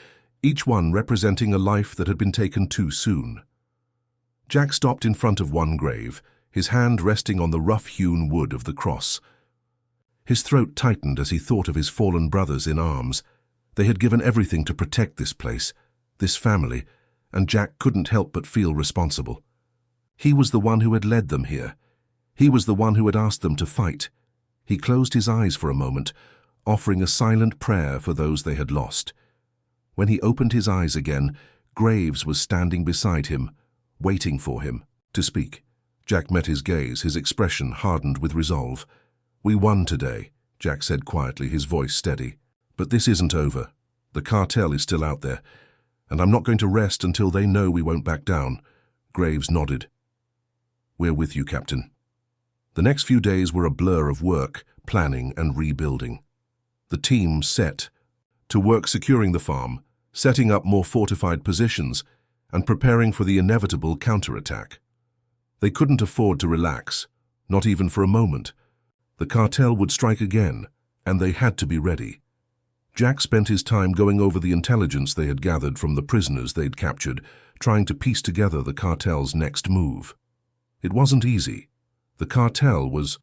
each one representing a life that had been taken too soon. Jack stopped in front of one grave, his hand resting on the rough-hewn wood of the cross. His throat tightened as he thought of his fallen brothers in arms. They had given everything to protect this place, this family, and Jack couldn't help but feel responsible. He was the one who had led them here. He was the one who had asked them to fight. He closed his eyes for a moment, offering a silent prayer for those they had lost. When he opened his eyes again, Graves was standing beside him, waiting for him to speak. Jack met his gaze, his expression hardened with resolve. "We won today," Jack said quietly, his voice steady. "But this isn't over. The cartel is still out there, and I'm not going to rest until they know we won't back down." Graves nodded. "We're with you, Captain." The next few days were a blur of work, planning, and rebuilding. The team set to work securing the farm, setting up more fortified positions, and preparing for the inevitable counterattack. They couldn't afford to relax, not even for a moment. The cartel would strike again, and they had to be ready. Jack spent his time going over the intelligence they had gathered from the prisoners they'd captured, trying to piece together the cartel's next move. It wasn't easy. The cartel was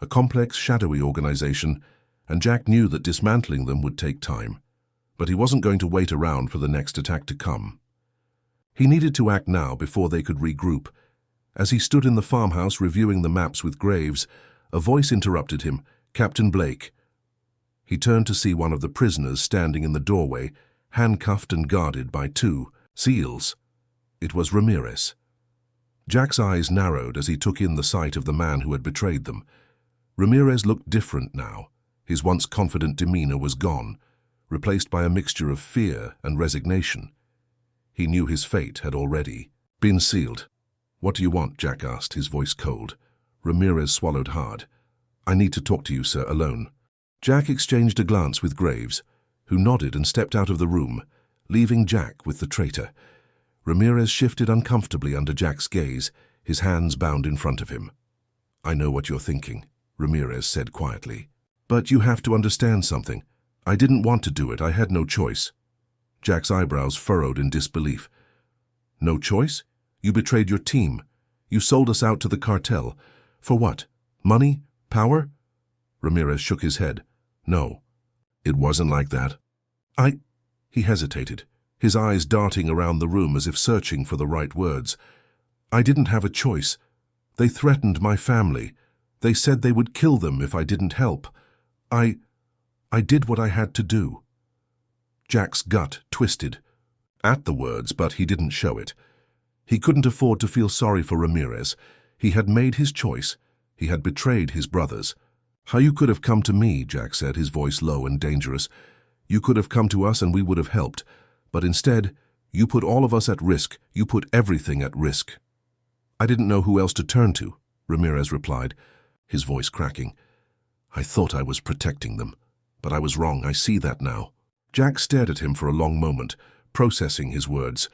a complex, shadowy organization, and Jack knew that dismantling them would take time. But he wasn't going to wait around for the next attack to come. He needed to act now before they could regroup. As he stood in the farmhouse reviewing the maps with Graves, a voice interrupted him, "Captain Blake." He turned to see one of the prisoners standing in the doorway, handcuffed and guarded by 2 SEALs. It was Ramirez. Jack's eyes narrowed as he took in the sight of the man who had betrayed them. Ramirez looked different now. His once confident demeanor was gone, replaced by a mixture of fear and resignation. He knew his fate had already been sealed. "What do you want?" Jack asked, his voice cold. Ramirez swallowed hard. "I need to talk to you, sir, alone." Jack exchanged a glance with Graves, who nodded and stepped out of the room, leaving Jack with the traitor. Ramirez shifted uncomfortably under Jack's gaze, his hands bound in front of him. "I know what you're thinking," Ramirez said quietly. "But you have to understand something. I didn't want to do it. I had no choice." Jack's eyebrows furrowed in disbelief. "No choice? You betrayed your team. You sold us out to the cartel. For what? Money? Power?" Ramirez shook his head. "No, it wasn't like that." He hesitated, his eyes darting around the room as if searching for the right words. "I didn't have a choice. They threatened my family. They said they would kill them if I didn't help. I did what I had to do." Jack's gut twisted at the words, but he didn't show it. He couldn't afford to feel sorry for Ramirez. He had made his choice. He had betrayed his brothers. "How you could have come to me," Jack said, his voice low and dangerous. "You could have come to us and we would have helped. But instead, you put all of us at risk. You put everything at risk." "I didn't know who else to turn to," Ramirez replied, his voice cracking. "I thought I was protecting them, but I was wrong. I see that now." Jack stared at him for a long moment, processing his words.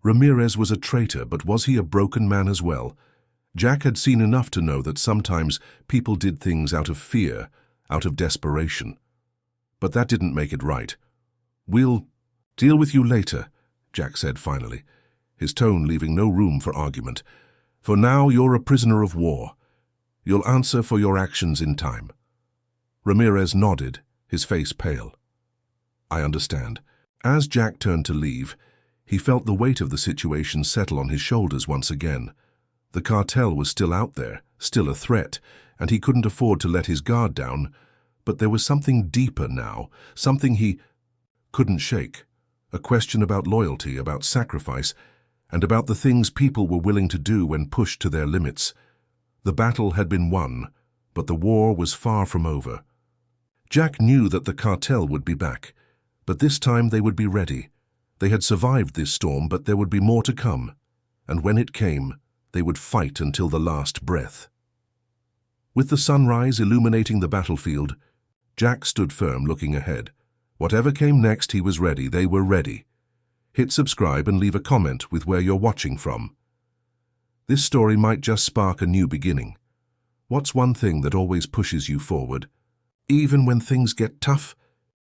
Ramirez was a traitor, but was he a broken man as well? Jack had seen enough to know that sometimes people did things out of fear, out of desperation. But that didn't make it right. "We'll deal with you later," Jack said finally, his tone leaving no room for argument. "For now, you're a prisoner of war. You'll answer for your actions in time." Ramirez nodded, his face pale. "I understand." As Jack turned to leave, he felt the weight of the situation settle on his shoulders once again. The cartel was still out there, still a threat, and he couldn't afford to let his guard down. But there was something deeper now, something he couldn't shake. A question about loyalty, about sacrifice, and about the things people were willing to do when pushed to their limits. The battle had been won, but the war was far from over. Jack knew that the cartel would be back, but this time they would be ready. They had survived this storm, but there would be more to come, and when it came, they would fight until the last breath. With the sunrise illuminating the battlefield, Jack stood firm, looking ahead. Whatever came next, he was ready. They were ready. Hit subscribe and leave a comment with where you're watching from. This story might just spark a new beginning. What's one thing that always pushes you forward? Even when things get tough?